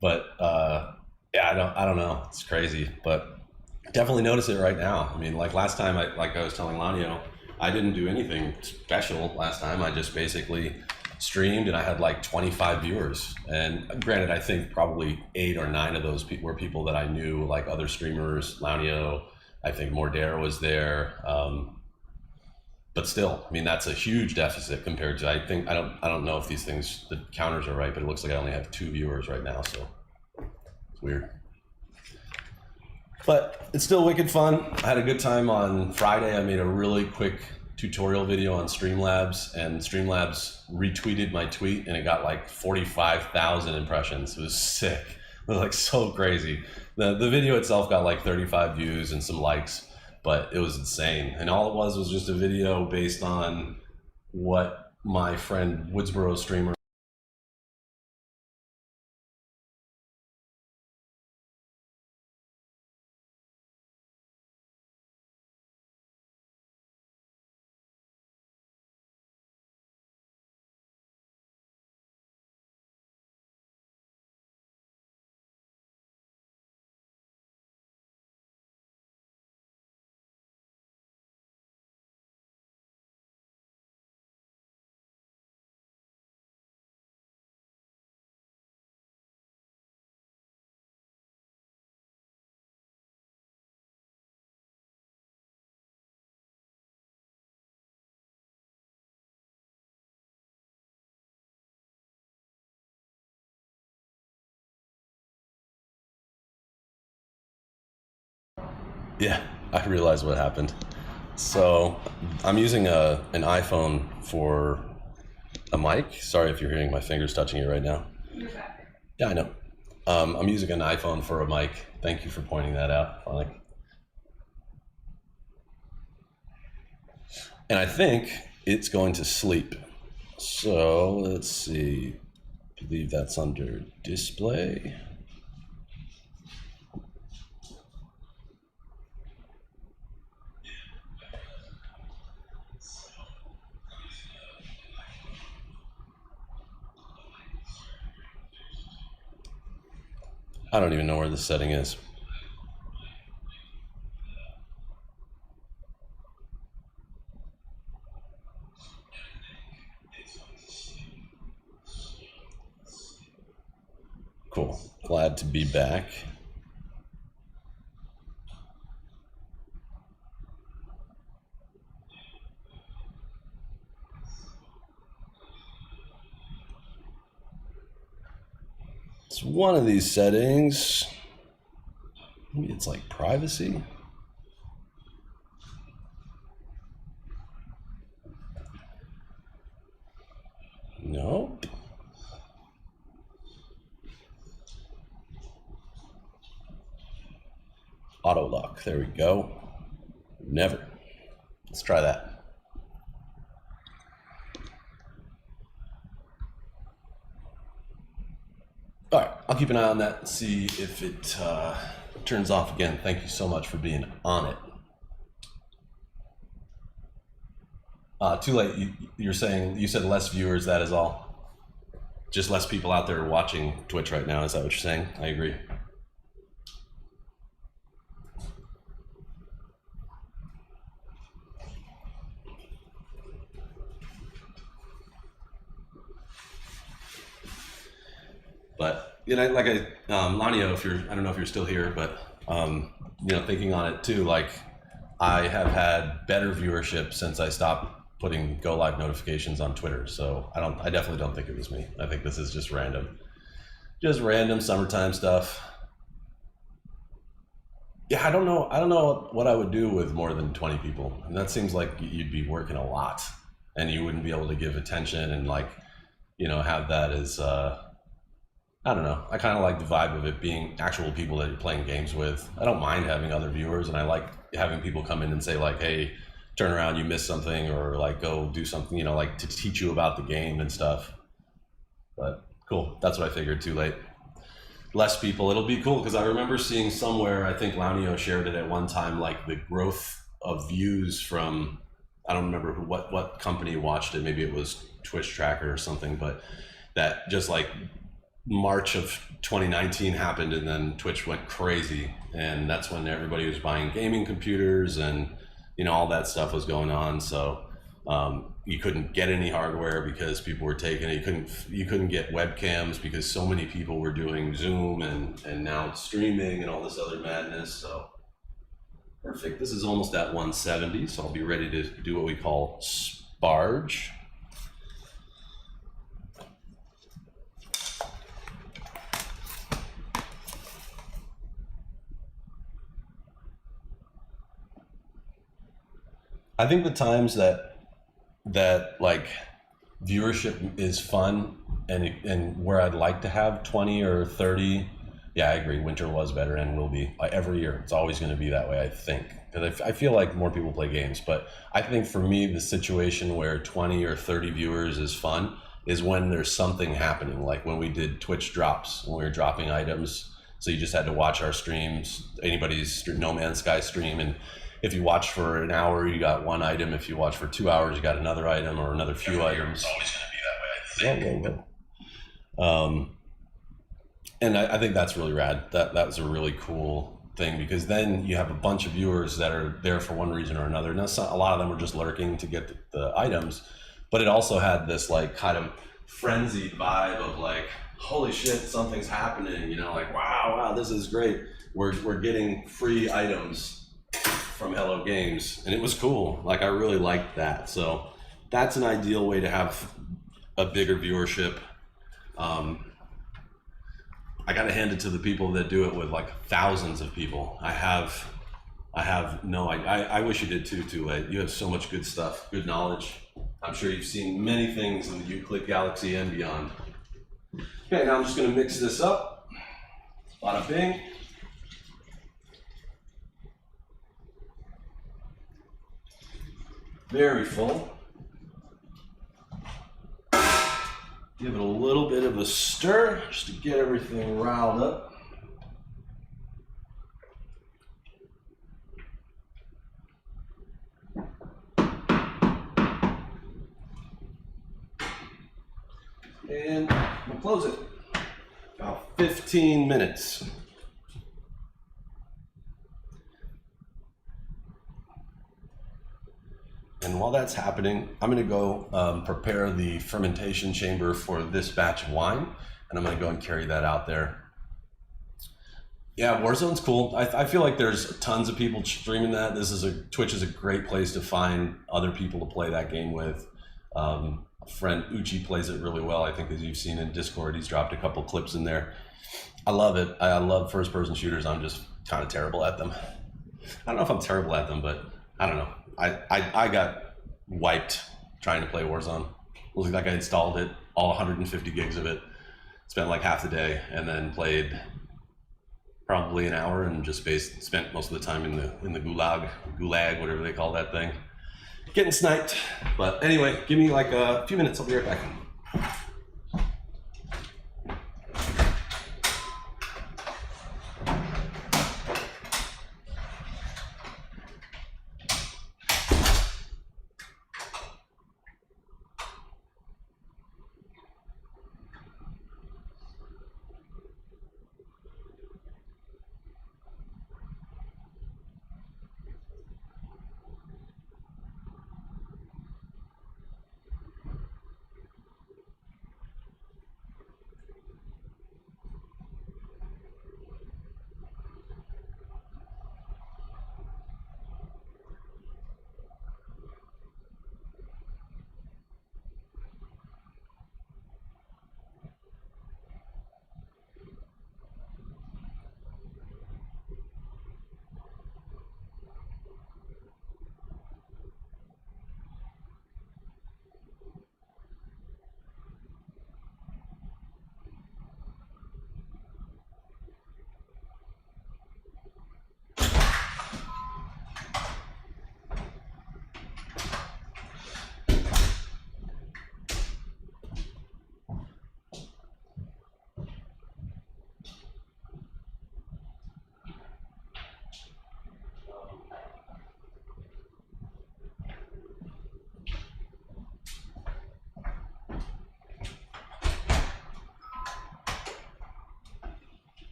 But yeah, I don't know. It's crazy, but definitely notice it right now. I mean, like last time, like I was telling Lanio, I didn't do anything special last time. I just basically streamed, and I had like 25 viewers. And granted, I think probably 8 or 9 of those were people that I knew, like other streamers, Lanio. I think Mordare was there, but still, I mean, that's a huge deficit compared to. I don't know if these things, the counters are right, but it looks like I only have 2 viewers right now, so it's weird. But it's still wicked fun. I had a good time on Friday. I made a really quick tutorial video on Streamlabs, and Streamlabs retweeted my tweet, and it got like 45,000 impressions. It was sick. It was like so crazy. The video itself got like 35 views and some likes, but it was insane. And all it was just a video based on what my friend Woodsboro streamer Yeah, I realized what happened. So I'm using an iPhone for a mic. Sorry if you're hearing my fingers touching it right now. You're back. Yeah, I know. I'm using an iPhone for a mic. Thank you for pointing that out, Phonic. And I think it's going to sleep. So let's see. I believe that's under display. I don't even know where this setting is. Cool. Glad to be back. It's one of these settings. Maybe it's like privacy. No. Auto lock. There we go. Never. Let's try that. All right, I'll keep an eye on that and see if it turns off again. Thank you so much for being on it. Too late. You're saying, you said less viewers, that is all? Just less people out there watching Twitch right now, is that what you're saying? I agree. But you know, like Lanio, I don't know if you're still here, but you know, thinking on it too, like I have had better viewership since I stopped putting go live notifications on Twitter. So I definitely don't think it was me. I think this is just random summertime stuff. Yeah, I don't know what I would do with more than 20 people, and that seems like you'd be working a lot, and you wouldn't be able to give attention and like, you know, have that as I don't know. I kind of like the vibe of it being actual people that you're playing games with. I don't mind having other viewers, and I like having people come in and say like, hey, turn around, you missed something, or like go do something, you know, like to teach you about the game and stuff. But cool, that's what I figured. Too late. Less people, it'll be cool, because I remember seeing somewhere, I think Launio shared it at one time, like the growth of views from, I don't remember what company watched it, maybe it was Twitch Tracker or something, but that just like March of 2019 happened, and then Twitch went crazy, and that's when everybody was buying gaming computers, and you know, all that stuff was going on. So you couldn't get any hardware because people were taking it. You couldn't get webcams because so many people were doing Zoom and now streaming and all this other madness. So perfect. This is almost at 170, so I'll be ready to do what we call sparge. I think the times that like viewership is fun and where I'd like to have 20 or 30, yeah, I agree. Winter was better and will be every year. It's always going to be that way, I think, because I feel like more people play games. But I think for me, the situation where 20 or 30 viewers is fun is when there's something happening, like when we did Twitch drops, when we were dropping items. So you just had to watch our streams, anybody's No Man's Sky stream, and if you watch for an hour, you got one item. If you watch for 2 hours, you got another item or another few items. It's always going to be that way, I think. Whoa. And I think that's really rad. That was a really cool thing, because then you have a bunch of viewers that are there for one reason or another. Now, a lot of them were just lurking to get the items, but it also had this like kind of frenzied vibe of like, holy shit, something's happening. You know, like wow, this is great. We're getting free items from Hello Games, and it was cool. Like I really liked that. So that's an ideal way to have a bigger viewership. I gotta hand it to the people that do it with like thousands of people. I have I have no idea. I wish you did too, Too Late. You have so much good stuff, good knowledge. I'm sure you've seen many things in the Euclid galaxy and beyond. Okay, now I'm just going to mix this up. Bada bing. Very full. Give it a little bit of a stir just to get everything riled up. And we'll close it. About 15 minutes. And while that's happening, I'm going to go prepare the fermentation chamber for this batch of wine, and I'm going to go and carry that out there. Yeah, Warzone's cool. I feel like there's tons of people streaming that. Twitch is a great place to find other people to play that game with. A friend Uchi plays it really well. I think, as you've seen in Discord, he's dropped a couple clips in there. I love it. I love first-person shooters. I'm just kind of terrible at them. I don't know if I'm terrible at them, but I don't know. I got wiped trying to play Warzone. It was like I installed it, all 150 gigs of it, spent like half the day, and then played probably an hour and just spent most of the time in the gulag, whatever they call that thing, getting sniped. But anyway, give me like a few minutes. I'll be right back.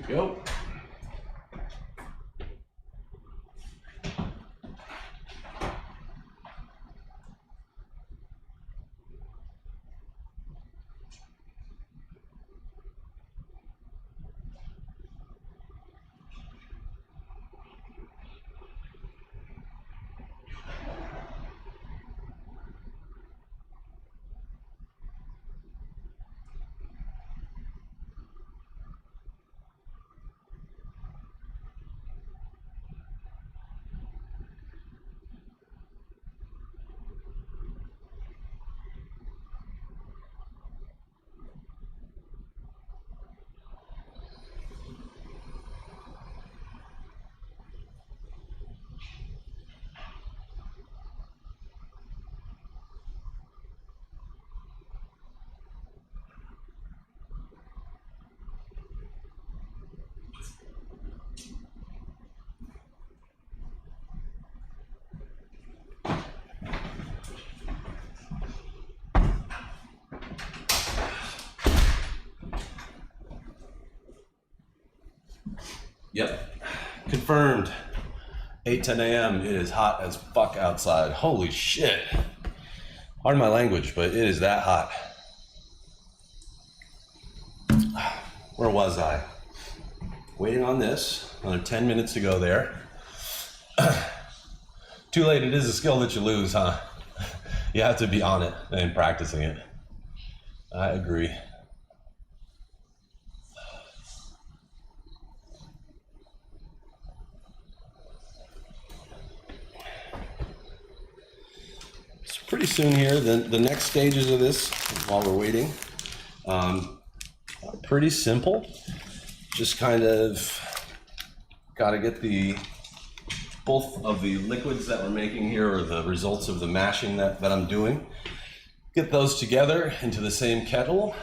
Go. Yep, confirmed. 8:10 a.m. It is hot as fuck outside. Holy shit. Pardon my language, but it is that hot. Where was I? Waiting on this. Another 10 minutes to go there. Too late. It is a skill that you lose, huh? You have to be on it and practicing it. I agree. So pretty soon here, the next stages of this, while we're waiting, are pretty simple. Just kind of got to get both of the liquids that we're making here, or the results of the mashing that I'm doing, get those together into the same kettle,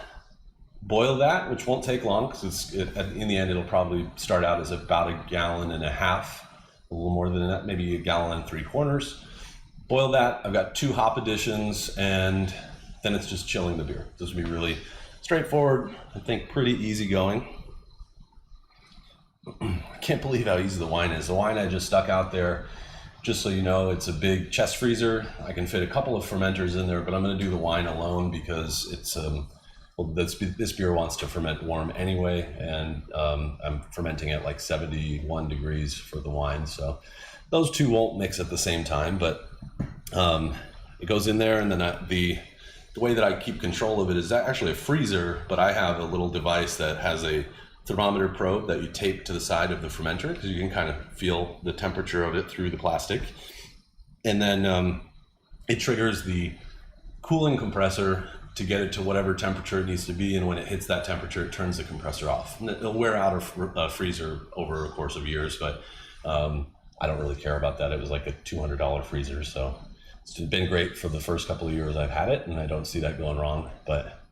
boil that, which won't take long because in the end it'll probably start out as about 1.5 gallons, a little more than that, maybe 1.75 gallons. Boil that. I've got 2 hop additions, and then it's just chilling the beer. This will be really straightforward, I think pretty easy going. I can't believe how easy the wine is. The wine I just stuck out there, just so you know, it's a big chest freezer. I can fit a couple of fermenters in there, but I'm going to do the wine alone because it's well, this beer wants to ferment warm anyway, and I'm fermenting at like 71 degrees for the wine, so those two won't mix at the same time, but it goes in there, and then the way that I keep control of it is actually a freezer, but I have a little device that has a thermometer probe that you tape to the side of the fermenter, because you can kind of feel the temperature of it through the plastic. And then it triggers the cooling compressor to get it to whatever temperature it needs to be, and when it hits that temperature, it turns the compressor off. And it'll wear out a freezer over a course of years, but I don't really care about that. It was like a $200 freezer, so it's been great for the first couple of years I've had it, and I don't see that going wrong, but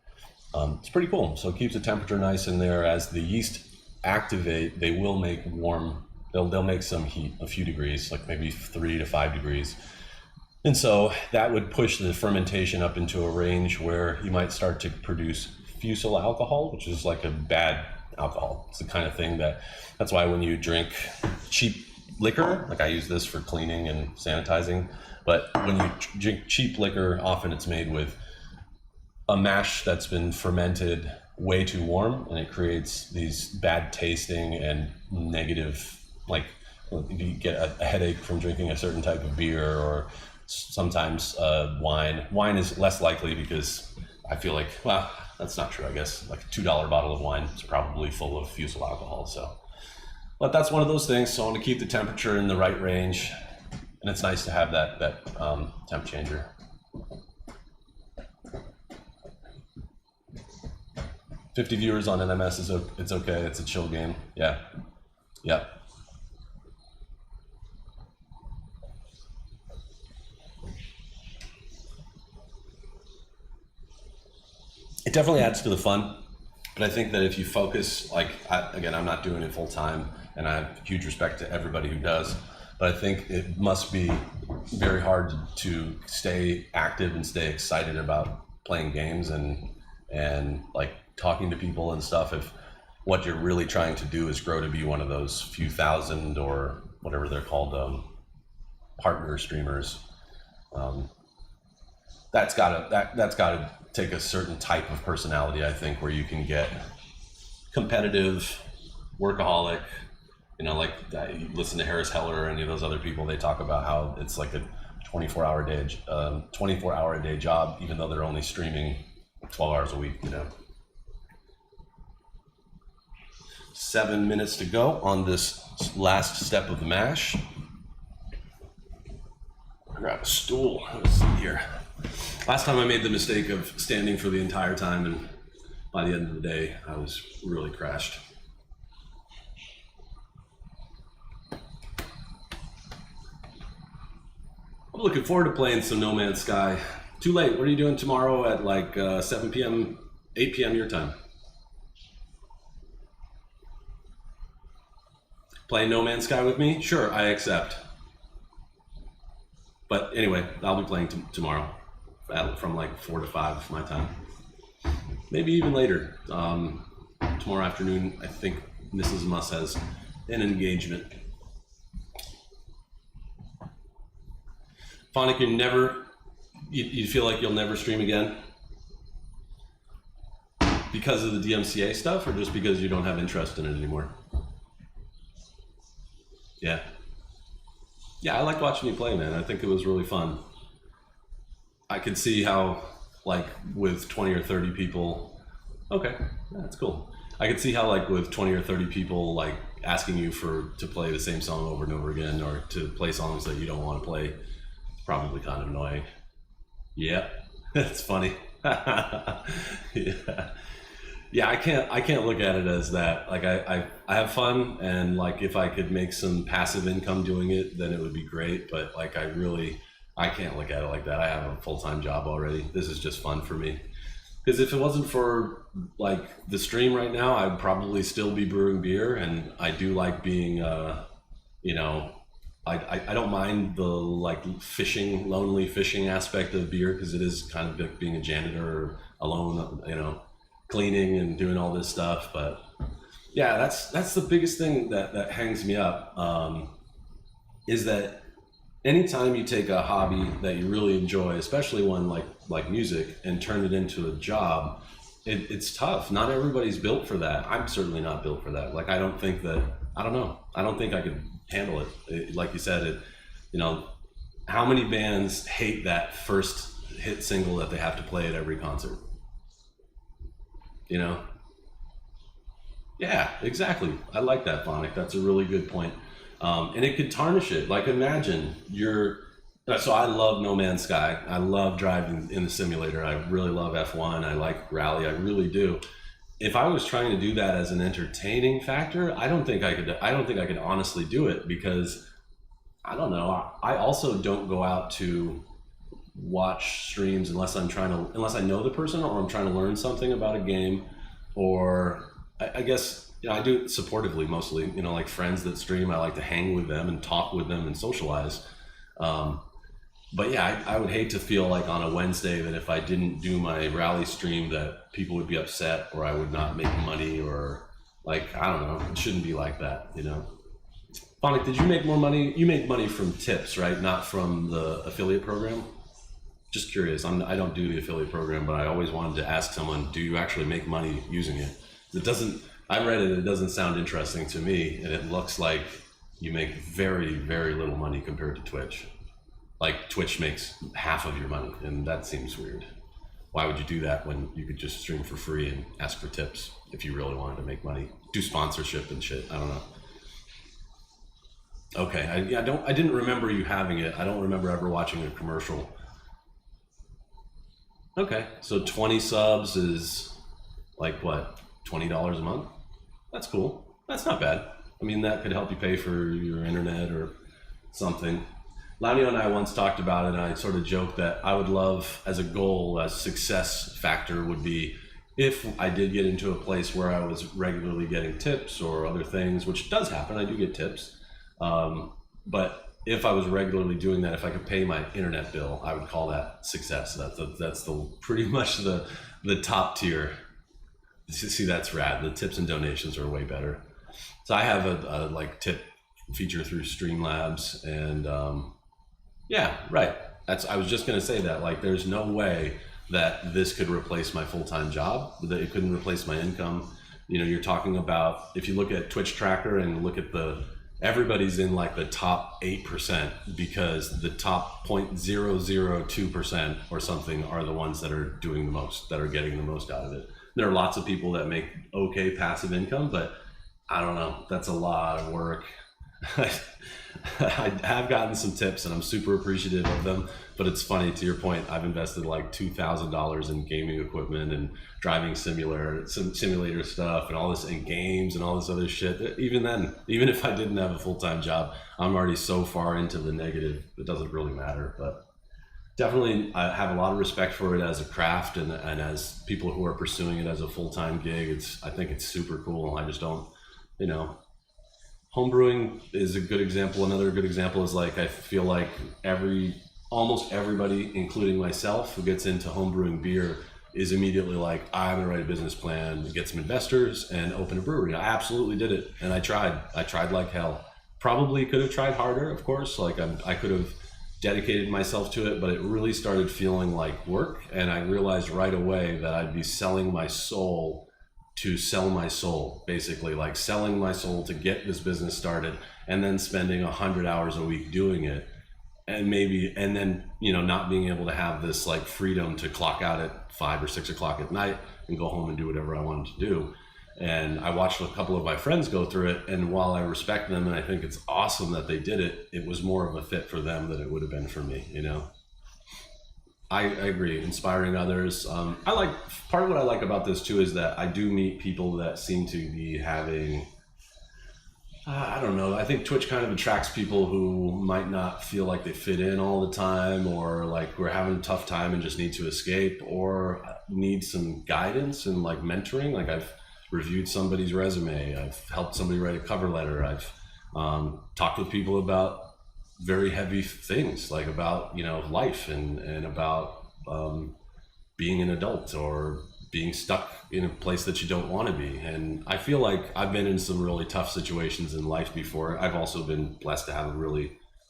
it's pretty cool. So it keeps the temperature nice in there. As the yeast activate, they will make warm, they'll make some heat, a few degrees, like maybe 3 to 5 degrees. And so that would push the fermentation up into a range where you might start to produce fusel alcohol, which is like a bad alcohol. It's the kind of thing that's why when you drink cheap liquor, like I use this for cleaning and sanitizing, but when you drink cheap liquor, often it's made with a mash that's been fermented way too warm, and it creates these bad tasting and negative, like if you get a headache from drinking a certain type of beer, or sometimes wine is less likely, because I feel like, well, that's not true, I guess. Like a $2 bottle of wine is probably full of fusel alcohol. So, but that's one of those things. So I want to keep the temperature in the right range, and it's nice to have that temp changer. 50 viewers on NMS it's okay. It's a chill game. Yeah. Yep. It definitely adds to the fun, but I think that if you focus, like, again, I'm not doing it full time, and I have huge respect to everybody who does, but I think it must be very hard to stay active and stay excited about playing games and like talking to people and stuff, if what you're really trying to do is grow to be one of those few thousand, or whatever they're called, partner streamers. That's gotta take a certain type of personality, I think, where you can get competitive, workaholic, like you listen to Harris Heller or any of those other people, they talk about how it's like a 24-hour a day job, even though they're only streaming 12 hours a week, 7 minutes to go on this last step of the mash. Grab a stool. Let's see here. Last time I made the mistake of standing for the entire time, and by the end of the day, I was really crashed. I'm looking forward to playing some No Man's Sky. Too late. What are you doing tomorrow at like 7 p.m., 8 p.m. your time? Playing No Man's Sky with me? Sure, I accept. But anyway, I'll be playing tomorrow from like 4 to 5 my time. Maybe even later. Tomorrow afternoon, I think Mrs. Muss has an engagement. Phonic, you feel like you'll never stream again? Because of the DMCA stuff, or just because you don't have interest in it anymore? Yeah. Yeah, I liked watching you play, man. I think it was really fun. I could see how like with 20 or 30 people. Okay, that's cool. I could see how like with 20 or 30 people like asking you to play the same song over and over again, or to play songs that you don't want to play. It's probably kind of annoying. Yeah, that's funny. Yeah. Yeah, I can't look at it as that. Like I have fun, and like if I could make some passive income doing it, then it would be great. But like I can't look at it like that. I have a full-time job already. This is just fun for me. Because if it wasn't for like the stream right now, I'd probably still be brewing beer, and I do like being, you know, I don't mind the like lonely fishing aspect of beer, because it is kind of like being a janitor alone, you know, cleaning and doing all this stuff. But yeah, that's the biggest thing that hangs me up, is that anytime you take a hobby that you really enjoy, especially one like music, and turn it into a job, it's tough. Not everybody's built for that. I'm certainly not built for that. Like I don't think I could handle it. Like you said, you know, how many bands hate that first hit single that they have to play at every concert? You know? Yeah, exactly. I like that, Phonic. That's a really good point. And it could tarnish it. Like imagine so I love No Man's Sky. I love driving in the simulator. I really love F1. I like rally. I really do. If I was trying to do that as an entertaining factor, I don't think I could honestly do it, because I don't know. I also don't go out to watch streams unless I know the person, or I'm trying to learn something about a game, or I guess, you know, I do it supportively mostly, you know, like friends that stream, I like to hang with them and talk with them and socialize. But yeah, I would hate to feel like on a Wednesday that if I didn't do my rally stream that people would be upset, or I would not make money, or like, I don't know, it shouldn't be like that, you know. Phonic, did you make more money? You make money from tips, right? Not from the affiliate program? Just curious. I don't do the affiliate program, but I always wanted to ask someone, do you actually make money using it? I read it, it doesn't sound interesting to me, and it looks like you make very, very little money compared to Twitch. Like Twitch makes half of your money, and that seems weird. Why would you do that when you could just stream for free and ask for tips if you really wanted to make money? Do sponsorship and shit, I don't know. Okay, I didn't remember you having it. I don't remember ever watching a commercial. Okay, so 20 subs is like what, $20 a month? That's cool. That's not bad. I mean, that could help you pay for your internet or something. Lanio and I once talked about it, and I sort of joked that I would love, as a goal, as success factor would be, if I did get into a place where I was regularly getting tips or other things, which does happen, I do get tips. But if I was regularly doing that, if I could pay my internet bill, I would call that success. That's the pretty much the top tier. See, that's rad. The tips and donations are way better. So I have a like tip feature through Streamlabs, and yeah, right. I was just gonna say that, like, there's no way that this could replace my full-time job, that it couldn't replace my income. You know, you're talking about, if you look at Twitch Tracker and look at everybody's in like the top 8%, because the top 0.002% or something are the ones that are doing the most, that are getting the most out of it. There are lots of people that make okay passive income, but I don't know, that's a lot of work. I have gotten some tips and I'm super appreciative of them, but it's funny, to your point, I've invested like $2,000 in gaming equipment and driving simulator stuff and all this, and games and all this other shit. Even then, even if I didn't have a full-time job, I'm already so far into the negative, it doesn't really matter. But definitely, I have a lot of respect for it as a craft, and as people who are pursuing it as a full-time gig. I think it's super cool. I just don't, you know, homebrewing is a good example. Another good example is, like, I feel like almost everybody, including myself, who gets into homebrewing beer is immediately like, I'm gonna write a business plan, get some investors, and open a brewery. I absolutely did it, and I tried like hell. Probably could have tried harder, of course. Like, I could have dedicated myself to it, but it really started feeling like work, and I realized right away that I'd be selling my soul to sell my soul, basically, like selling my soul to get this business started, and then spending 100 hours a week doing it. and then, you know, not being able to have this like freedom to clock out at 5 or 6 o'clock at night and go home and do whatever I wanted to do. And I watched a couple of my friends go through it, and while I respect them and I think it's awesome that they did it, it was more of a fit for them than it would have been for me, you know. I agree, inspiring others. I like, part of what I like about this too is that I do meet people that seem to be having, I don't know, I think Twitch kind of attracts people who might not feel like they fit in all the time, or like we're having a tough time and just need to escape, or need some guidance and like mentoring. Like I've reviewed somebody's resume, I've helped somebody write a cover letter, I've talked with people about very heavy things, like about, you know, life and about being an adult or being stuck in a place that you don't want to be. And I feel like I've been in some really tough situations in life before. I've also been blessed to have a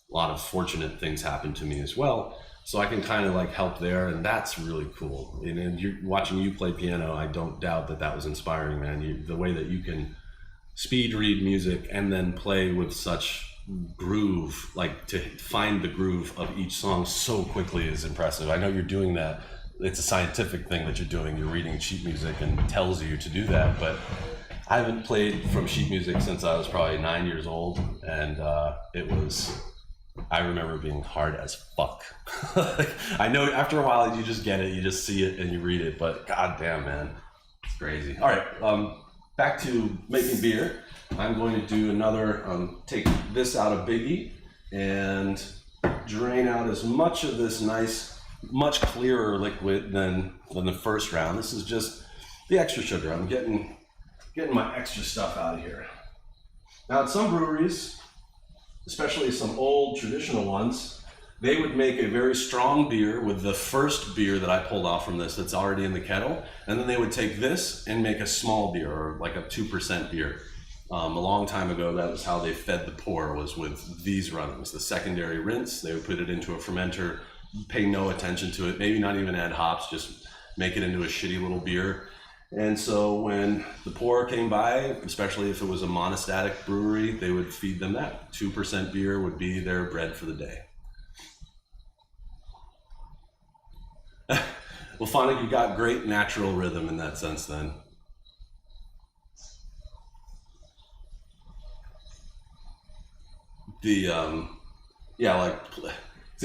lot of fortunate things happen to me as well. So I can kind of like help there, and that's really cool. And you're watching you play piano, I don't doubt that that was inspiring, man. The way that you can speed read music and then play with such groove, like to find the groove of each song so quickly is impressive. I know you're doing that. It's a scientific thing that you're doing. You're reading sheet music and it tells you to do that, but I haven't played from sheet music since I was probably 9 years old, and I remember being hard as fuck. I know after a while you just get it, you just see it and you read it, but goddamn, man, it's crazy. All right, back to making beer. I'm going to do another, take this out of Biggie and drain out as much of this nice, much clearer liquid than the first round. This is just the extra sugar. I'm getting my extra stuff out of here. Now at some breweries, especially some old traditional ones, they would make a very strong beer with the first beer that I pulled off from this that's already in the kettle, and then they would take this and make a small beer, or like a 2% beer. A long time ago, that was how they fed the poor, was with these runnings. The secondary rinse, they would put it into a fermenter, pay no attention to it, maybe not even add hops, just make it into a shitty little beer. And so when the poor came by, especially if it was a monastic brewery, they would feed them that. 2% beer would be their bread for the day. Well, finally, you got great natural rhythm in that sense then. See,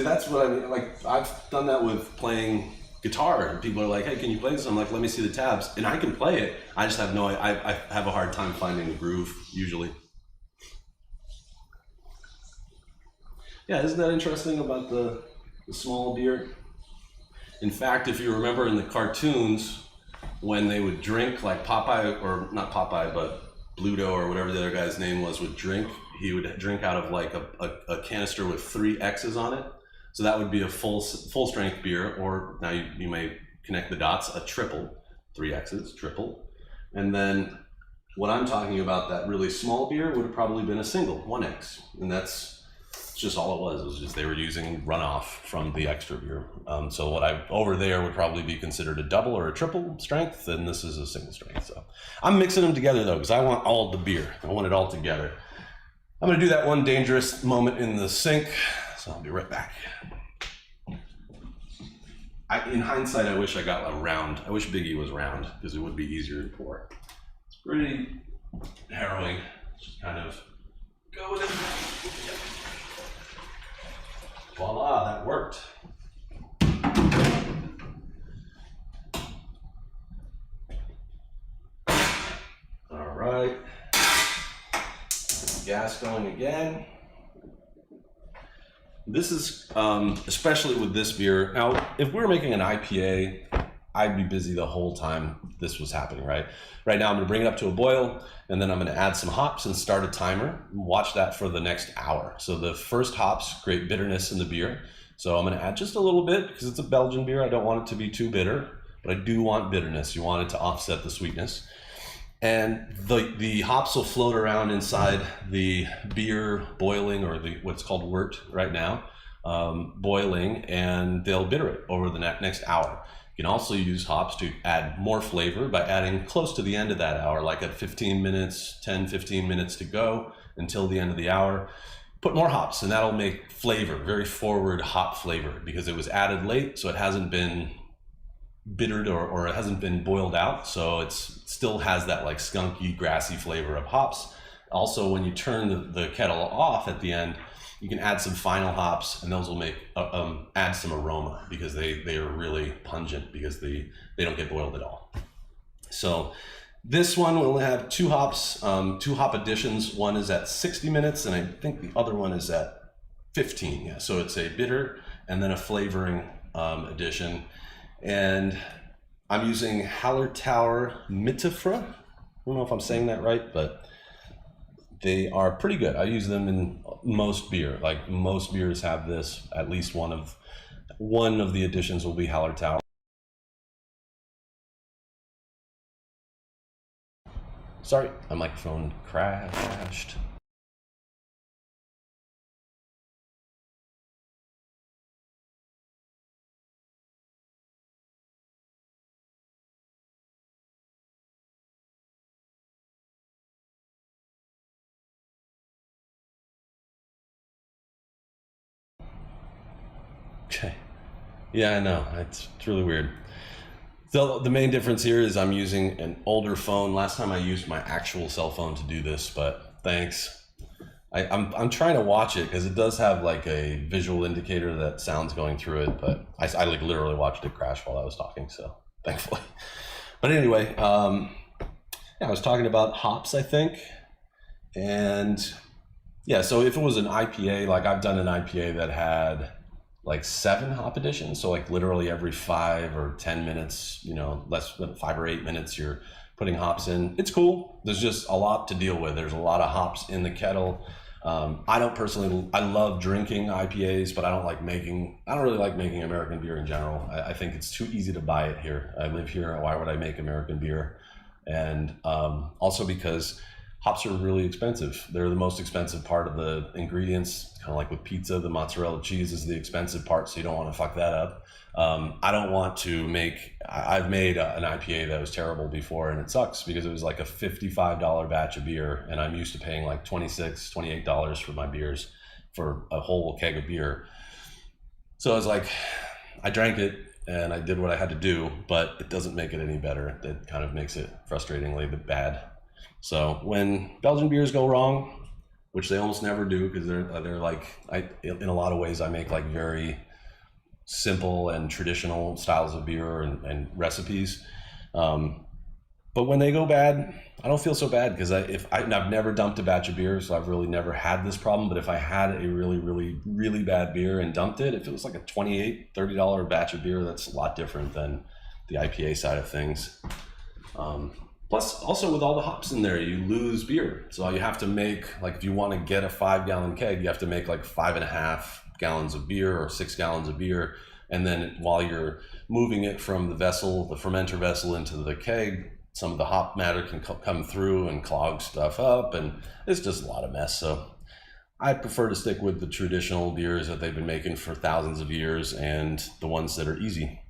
that's what I mean. Like, I've done that with playing guitar, and people are like, hey, can you play this? I'm like, let me see the tabs, and I can play it. I just have I have a hard time finding the groove usually. Yeah, isn't that interesting about the small beer? In fact, if you remember in the cartoons, when they would drink, like Popeye, or not Popeye, but Bluto or whatever the other guy's name was, would drink, he would drink out of like a canister with 3 X's on it. So that would be a full strength beer, or now you may connect the dots, a triple, 3 X's, triple. And then what I'm talking about, that really small beer, would have probably been a single, 1X. And that's just all it was. It was just they were using runoff from the extra beer. So what over there would probably be considered a double or a triple strength, and this is a single strength. So I'm mixing them together though, because I want all of the beer. I want it all together. I'm gonna do that one dangerous moment in the sink, so I'll be right back. In hindsight, I wish I got a round. I wish Biggie was round, because it would be easier to pour. It's pretty harrowing. Just kind of go with it. Voila, that worked. All right. Gas going again. This is, especially with this beer. Now, if we were making an IPA, I'd be busy the whole time this was happening, right? Right now, I'm gonna bring it up to a boil, and then I'm gonna add some hops and start a timer. Watch that for the next hour. So the first hops create bitterness in the beer. So I'm gonna add just a little bit, because it's a Belgian beer. I don't want it to be too bitter, but I do want bitterness. You want it to offset the sweetness. And the hops will float around inside the beer boiling, or what's called wort right now, boiling, and they'll bitter it over the next hour. You can also use hops to add more flavor by adding close to the end of that hour, like at 15 minutes, 10, 15 minutes to go until the end of the hour. put more hops, and that'll make flavor, very forward hop flavor, because it was added late, so it hasn't been bittered or it hasn't been boiled out, so it still has that like skunky, grassy flavor of hops. Also, when you turn the kettle off at the end, you can add some final hops, and those will make add some aroma, because they are really pungent, because they don't get boiled at all. So this one will only have 2 hops, 2 hop additions. One is at 60 minutes, and I think the other one is at 15. Yeah, so it's a bitter and then a flavoring addition. And I'm using Hallertauer Mittelfrüh. I don't know if I'm saying that right, but they are pretty good. I use them in most beer. Like most beers have this. At least one of the additions will be Hallertauer. Sorry, my microphone crashed. Okay. Yeah, I know. It's really weird. So the main difference here is I'm using an older phone. Last time I used my actual cell phone to do this, but thanks. I'm trying to watch it because it does have like a visual indicator that sound's going through it, but I like literally watched it crash while I was talking, so thankfully. But anyway, yeah, I was talking about hops, I think. And yeah, so if it was an IPA, like I've done an IPA that had like 7 hop additions, so like literally every 5 or 10 minutes, you know, less than 5 or 8 minutes, you're putting hops in. It's cool. There's just a lot to deal with. There's a lot of hops in the kettle. I don't personally, I love drinking IPAs, but I don't really like making American beer in general. I think it's too easy to buy it here. I live here. Why would I make American beer? And also because hops are really expensive. They're the most expensive part of the ingredients, kind of like with pizza. The mozzarella cheese is the expensive part, so you don't want to fuck that up. I don't want to make, I've made an IPA that was terrible before, and it sucks because it was like a $55 batch of beer, and I'm used to paying like $26, $28 for my beers, for a whole keg of beer. So I was like, I drank it, and I did what I had to do, but it doesn't make it any better. It kind of makes it frustratingly bad. So when Belgian beers go wrong, which they almost never do, because they're like, in a lot of ways I make like very simple and traditional styles of beer and recipes. But when they go bad, I don't feel so bad, because I've never dumped a batch of beer, so I've really never had this problem. But if I had a really, really, really bad beer and dumped it, if it was like a $28, $30 batch of beer, that's a lot different than the IPA side of things. Plus, also with all the hops in there, you lose beer. So you have to make, like if you want to get a 5-gallon keg, you have to make like 5.5 gallons of beer or 6 gallons of beer. And then while you're moving it from the vessel, the fermenter vessel, into the keg, some of the hop matter can come through and clog stuff up, and it's just a lot of mess. So I prefer to stick with the traditional beers that they've been making for thousands of years, and the ones that are easy,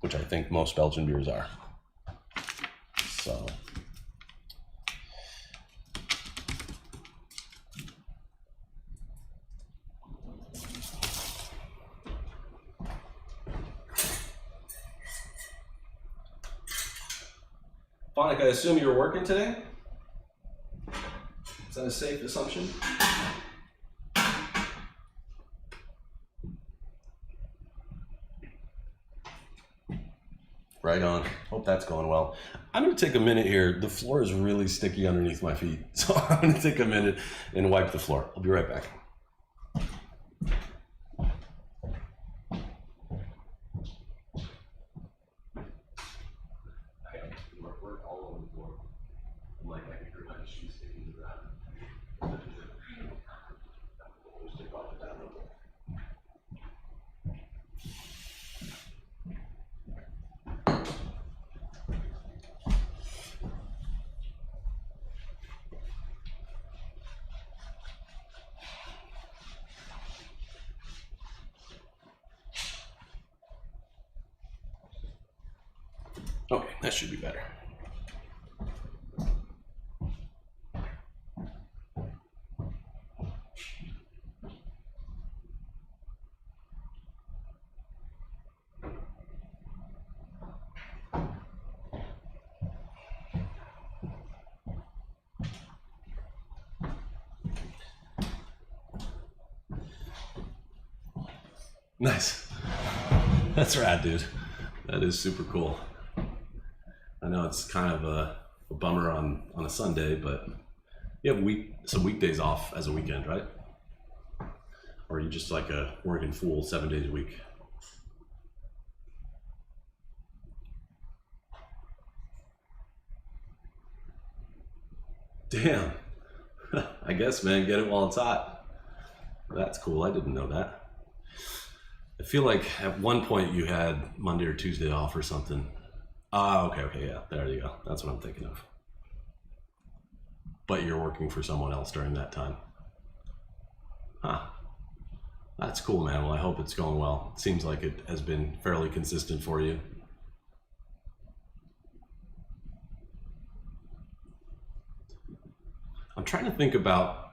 which I think most Belgian beers are. So Phonic, I assume you're working today? Is that a safe assumption? Right on. Hope that's going well. I'm going to take a minute here. The floor is really sticky underneath my feet, so I'm going to take a minute and wipe the floor. I'll be right back. We're all over the floor. I'm like, I can hear my shoes sticking to the ground. Just take off the down real quick. Okay, that should be better. Nice. That's rad, dude. That is super cool. I know it's kind of a bummer on a Sunday, but you have some weekdays off as a weekend, right? Or are you just like a working fool 7 days a week? Damn. I guess, man, get it while it's hot. That's cool. I didn't know that. I feel like at one point you had Monday or Tuesday off or something. Okay, yeah, there you go. That's what I'm thinking of. But you're working for someone else during that time. Huh. That's cool, man. Well, I hope it's going well. It seems like it has been fairly consistent for you. I'm trying to think about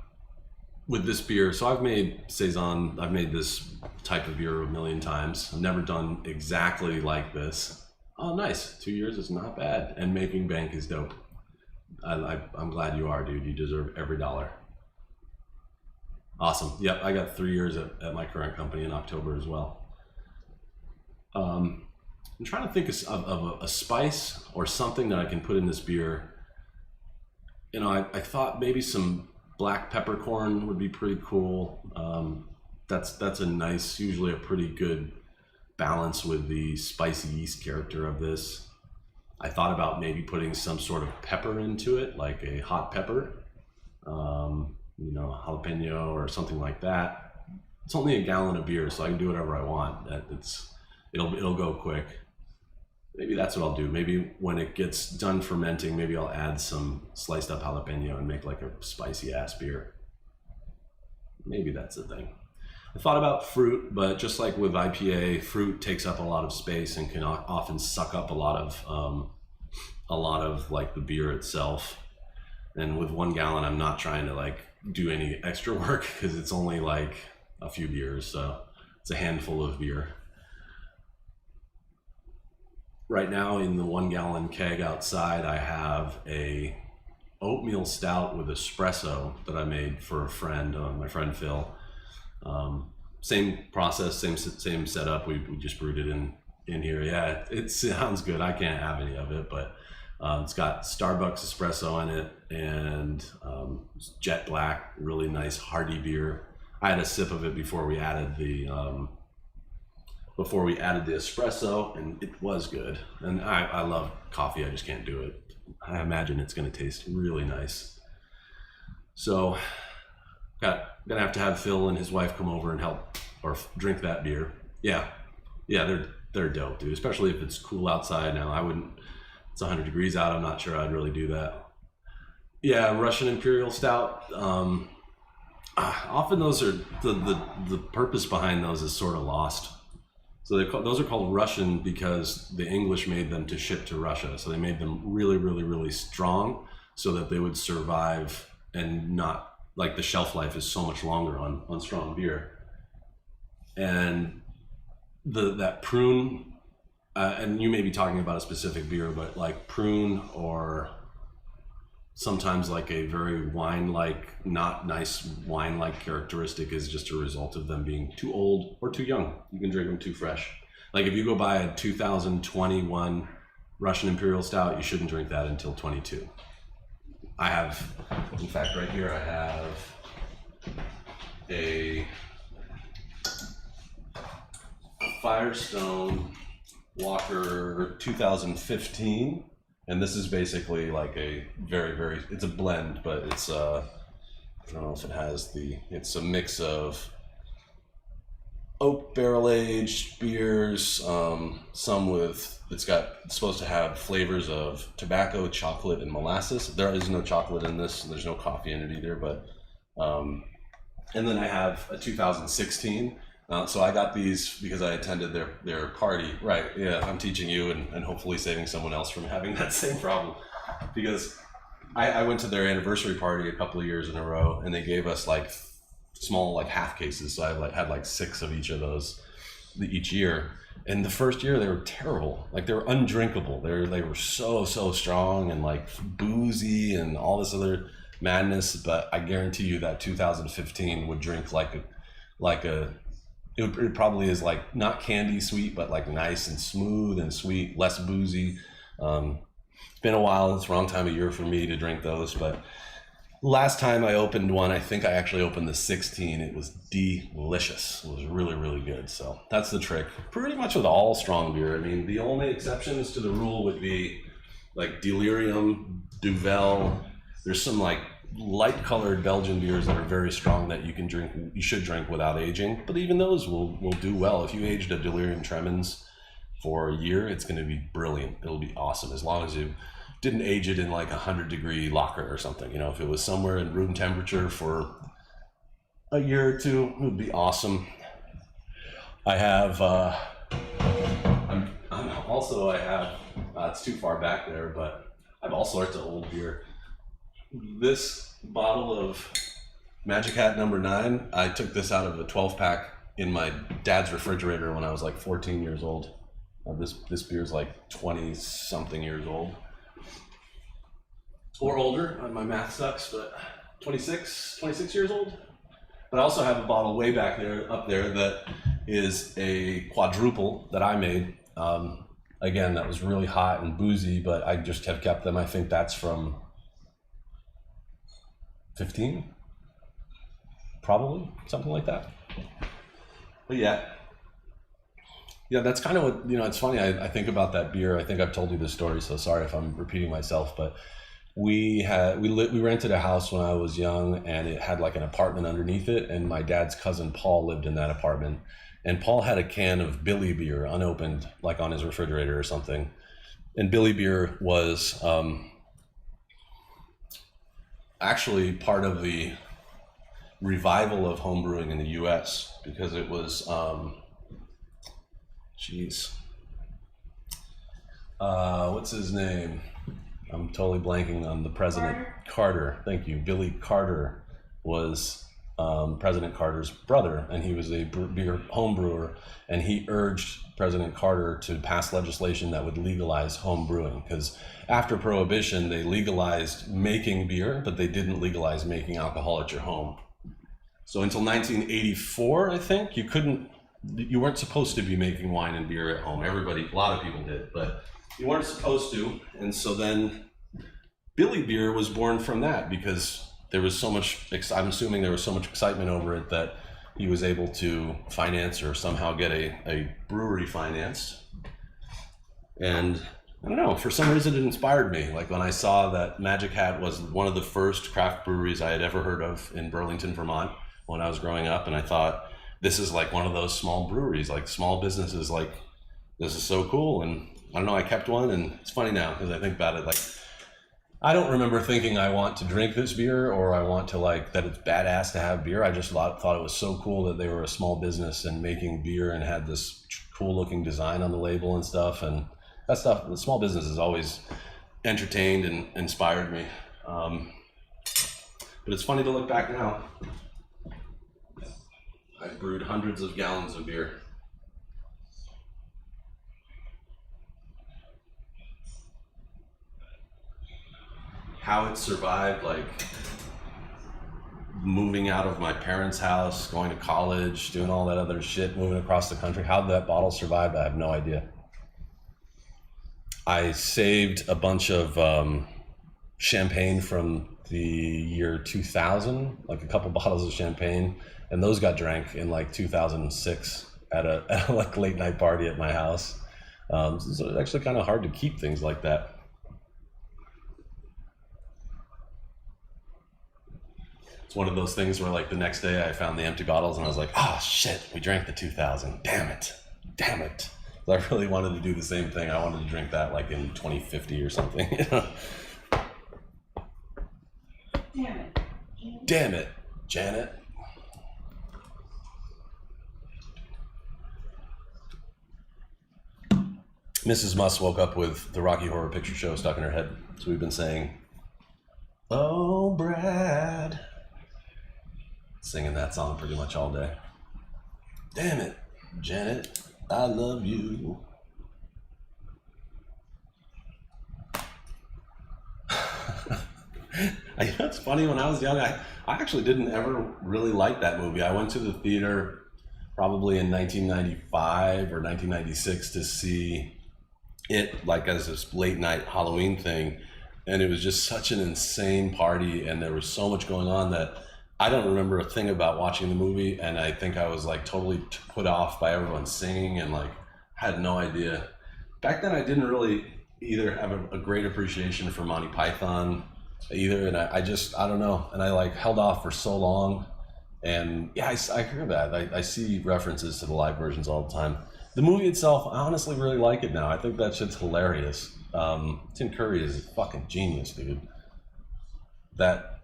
with this beer. So I've made Saison, I've made this type of beer a million times. I've never done exactly like this. Oh, nice. 2 years is not bad. And making bank is dope. I'm glad you are, dude. You deserve every dollar. Awesome. Yep, I got 3 years at my current company in October as well. I'm trying to think of a spice or something that I can put in this beer. You know, I thought maybe some black peppercorn would be pretty cool. That's a nice, usually a pretty good balance with the spicy yeast character of this. I thought about maybe putting some sort of pepper into it, like a hot pepper, you know, jalapeno or something like that. It's only a gallon of beer, so I can do whatever I want. It'll go quick. Maybe that's what I'll do. Maybe when it gets done fermenting, maybe I'll add some sliced up jalapeno and make like a spicy ass beer. Maybe that's the thing. I thought about fruit, but just like with IPA, fruit takes up a lot of space and can often suck up a lot of like the beer itself. And with 1 gallon, I'm not trying to like do any extra work because it's only like a few beers, so it's a handful of beer. Right now in the 1 gallon keg outside, I have a oatmeal stout with espresso that I made for a friend, my friend Phil. Same process, same setup. We just brewed it in here. Yeah, it sounds good. I can't have any of it, but it's got Starbucks espresso in it and jet black, really nice hearty beer. I had a sip of it before we added the espresso, and it was good. And I love coffee. I just can't do it. I imagine it's going to taste really nice. So gonna have to have Phil and his wife come over and help or drink that beer. Yeah, they're dope, dude. Especially if it's cool outside now. It's 100 degrees out. I'm not sure I'd really do that. Yeah, Russian Imperial Stout. Often those are the purpose behind those is sort of lost. So those are called Russian because the English made them to ship to Russia. So they made them really, really, really strong so that they would survive and not, like the shelf life is so much longer on strong beer. And that prune, and you may be talking about a specific beer, but like prune or sometimes like a very wine-like, not nice wine-like characteristic is just a result of them being too old or too young. You can drink them too fresh. Like if you go buy a 2021 Russian Imperial Stout, you shouldn't drink that until 22. I have, in fact, right here, I have a Firestone Walker 2015. And this is basically like a very, it's a blend, but it's, I don't know if it has it's a mix of oak barrel aged beers, some with, it's supposed to have flavors of tobacco, chocolate, and molasses. There is no chocolate in this, and there's no coffee in it either, but, and then I have a 2016. So I got these because I attended their party. Right, yeah, I'm teaching you and hopefully saving someone else from having that same problem. Because I went to their anniversary party a couple of years in a row, and they gave us like small like half cases. So I had like 6 of each of those each year. And the first year they were terrible. Like they were undrinkable. They were so strong and like boozy and all this other madness. But I guarantee you that 2015 would drink like a it probably is like not candy sweet, but like nice and smooth and sweet, less boozy. It's been a while. It's the wrong time of year for me to drink those, but last time I opened one, I think I actually opened the 16. It was delicious. It was really, really good. So that's the trick. Pretty much with all strong beer. I mean, the only exceptions to the rule would be like Delirium, Duvel. There's some like light colored Belgian beers that are very strong that you should drink without aging. But even those will do well. If you aged a Delirium Tremens for a year, it's going to be brilliant. It'll be awesome as long as you didn't age it in like 100-degree locker or something. You know, if it was somewhere in room temperature for a year or two, it would be awesome. I have, it's too far back there, but I have all sorts of old beer. This bottle of Magic Hat number 9, I took this out of a 12-pack in my dad's refrigerator when I was like 14 years old. This beer is like 20-something years old. Or older, my math sucks, but 26 years old. But I also have a bottle way back there, up there, that is a quadruple that I made. Again, that was really hot and boozy, but I just have kept them. I think that's from 15, probably, something like that. But yeah, that's kind of what, you know, it's funny, I think about that beer. I think I've told you this story, so sorry if I'm repeating myself, but we rented a house when I was young, and it had like an apartment underneath it, and my dad's cousin Paul lived in that apartment, and Paul had a can of Billy beer unopened, like on his refrigerator or something. And Billy beer was actually part of the revival of homebrewing in the US, because it was what's his name? I'm totally blanking on the president. Carter. Thank you. Billy Carter was President Carter's brother, and he was a beer home brewer, and he urged President Carter to pass legislation that would legalize home brewing, because after Prohibition, they legalized making beer, but they didn't legalize making alcohol at your home. So until 1984, I think, you weren't supposed to be making wine and beer at home. A lot of people did, but you weren't supposed to. And so then Billy beer was born from that, because there was so much, I'm assuming there was so much excitement over it that he was able to finance or somehow get a brewery financed. And I don't know, for some reason it inspired me. Like when I saw that Magic Hat was one of the first craft breweries I had ever heard of in Burlington, Vermont when I was growing up, and I thought, this is like one of those small breweries, like small businesses, like this is so cool. And I don't know, I kept one, and it's funny now because I think about it, like I don't remember thinking I want to drink this beer or I want to like that it's badass to have beer. I just thought it was so cool that they were a small business and making beer and had this cool looking design on the label and stuff. And that stuff, the small business has always entertained and inspired me. But it's funny to look back now. I've brewed hundreds of gallons of beer. How it survived, like moving out of my parents' house, going to college, doing all that other shit, moving across the country. How that bottle survived, I have no idea. I saved a bunch of champagne from the year 2000, like a couple bottles of champagne, and those got drank in like 2006 at a like late night party at my house. So it's actually kind of hard to keep things like that. It's one of those things where like the next day I found the empty bottles and I was like, oh shit, we drank the 2000, damn it. I really wanted to do the same thing. I wanted to drink that like in 2050 or something. Damn it, Janet. Mrs. Musk woke up with the Rocky Horror Picture Show stuck in her head. So we've been saying, oh, Brad. Singing that song pretty much all day. Damn it, Janet, I love you. It's funny, when I was young, I actually didn't ever really like that movie. I went to the theater probably in 1995 or 1996 to see it like as this late night Halloween thing. And it was just such an insane party, and there was so much going on that I don't remember a thing about watching the movie, and I think I was like totally put off by everyone singing and like had no idea. Back then I didn't really either have a great appreciation for Monty Python either, and I don't know, and I like held off for so long. And yeah, I hear that. I see references to the live versions all the time. The movie itself, I honestly really like it now. I think that shit's hilarious. Tim Curry is a fucking genius, dude. That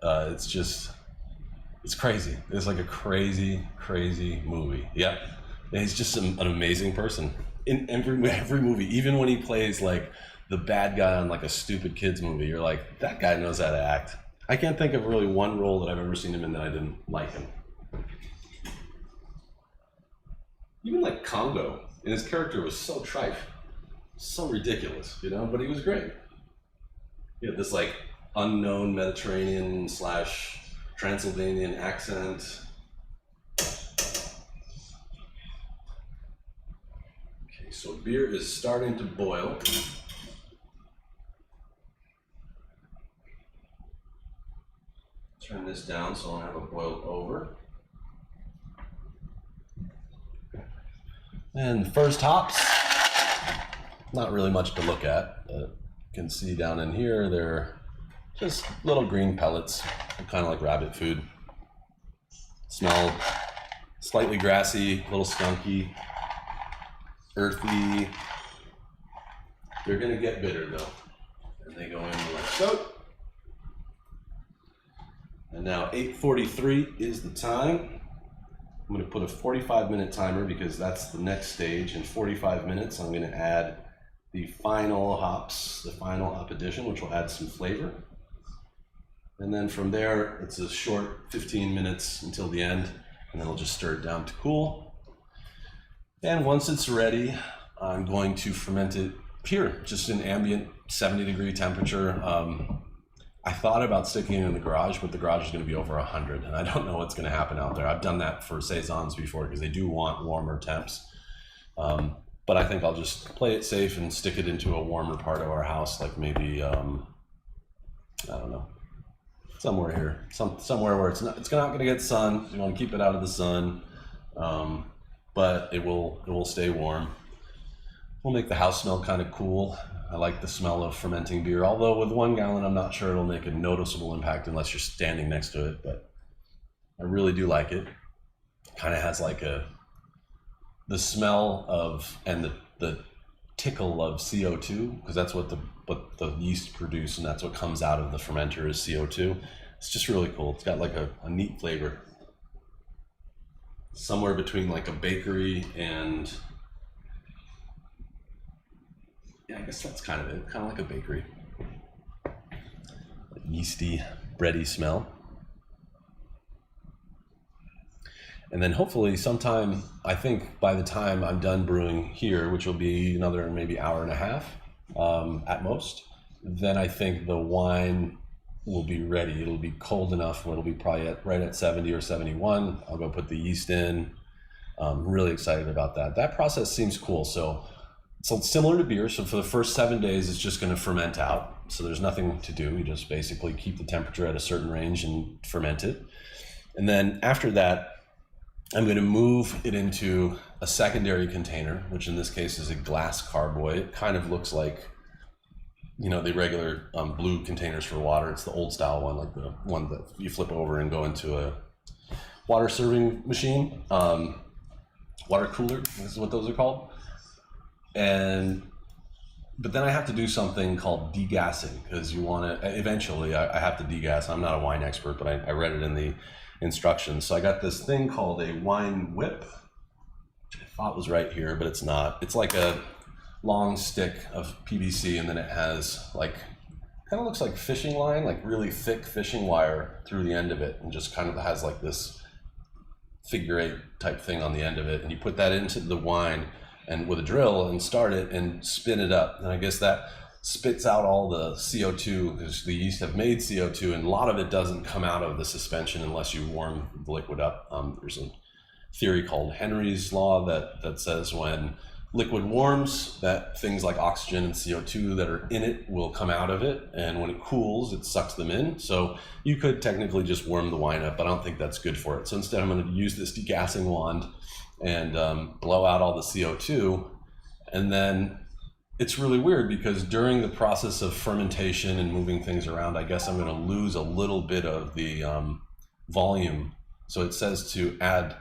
it's crazy. It's like a crazy movie. Yep. And he's just an amazing person in every movie. Even when he plays like the bad guy on like a stupid kids movie, you're like, that guy knows how to act. I can't think of really one role that I've ever seen him in that I didn't like him. Even like Congo, and his character was so trite, so ridiculous, you know, but he was great. He had this like unknown Mediterranean / Transylvanian accent. Okay, so beer is starting to boil. Turn this down so I don't have it boiled over. And the first hops, not really much to look at. You can see down in here, they're just little green pellets, kind of like rabbit food. Smell slightly grassy, a little skunky, earthy. They're gonna get bitter though. And they go in like so. And now 8:43 is the time. I'm going to put a 45-minute timer because that's the next stage. In 45 minutes, I'm going to add the final hops, the final hop addition, which will add some flavor. And then from there, it's a short 15 minutes until the end, and then I'll just stir it down to cool. And once it's ready, I'm going to ferment it here, just in ambient 70-degree temperature. I thought about sticking it in the garage, but the garage is going to be over 100, and I don't know what's going to happen out there. I've done that for saisons before because they do want warmer temps. But I think I'll just play it safe and stick it into a warmer part of our house, like maybe, I don't know, somewhere here, somewhere where it's not going to get sun. You want to keep it out of the sun, but it will stay warm. We'll make the house smell kind of cool. I like the smell of fermenting beer, although with 1 gallon, I'm not sure it'll make a noticeable impact unless you're standing next to it, but I really do like it. Kind of has like the smell of, and the tickle of CO2, because that's what the yeast produce, and that's what comes out of the fermenter is CO2. It's just really cool. It's got like a neat flavor. Somewhere between like a bakery and, yeah, I guess that's kind of it. Kind of like a bakery. Yeasty, bready smell. And then hopefully sometime, I think by the time I'm done brewing here, which will be another maybe hour and a half at most, then I think the wine will be ready. It'll be cold enough where it'll be probably right at 70 or 71. I'll go put the yeast in. I'm really excited about that. That process seems cool. So it's similar to beer. So for the first 7 days, it's just going to ferment out. So there's nothing to do. You just basically keep the temperature at a certain range and ferment it. And then after that, I'm going to move it into a secondary container, which in this case is a glass carboy. It kind of looks like, you know, the regular blue containers for water. It's the old style one, like the one that you flip over and go into a water serving machine. Water cooler is what those are called. But then I have to do something called degassing, because you want to, eventually I have to degas. I'm not a wine expert, but I read it in the instructions. So I got this thing called a wine whip, which I thought was right here, but it's not. It's like a long stick of PVC, and then it has like, kind of looks like fishing line, like really thick fishing wire through the end of it, and just kind of has like this figure 8 type thing on the end of it. And you put that into the wine and with a drill and start it and spin it up. And I guess that spits out all the CO2, because the yeast have made CO2, and a lot of it doesn't come out of the suspension unless you warm the liquid up. There's theory called Henry's law that says when liquid warms, that things like oxygen and CO2 that are in it will come out of it, and when it cools, it sucks them in. So you could technically just warm the wine up, but I don't think that's good for it. So instead, I'm going to use this degassing wand and blow out all the CO2, and then it's really weird because during the process of fermentation and moving things around, I guess I'm going to lose a little bit of the volume. So it says to add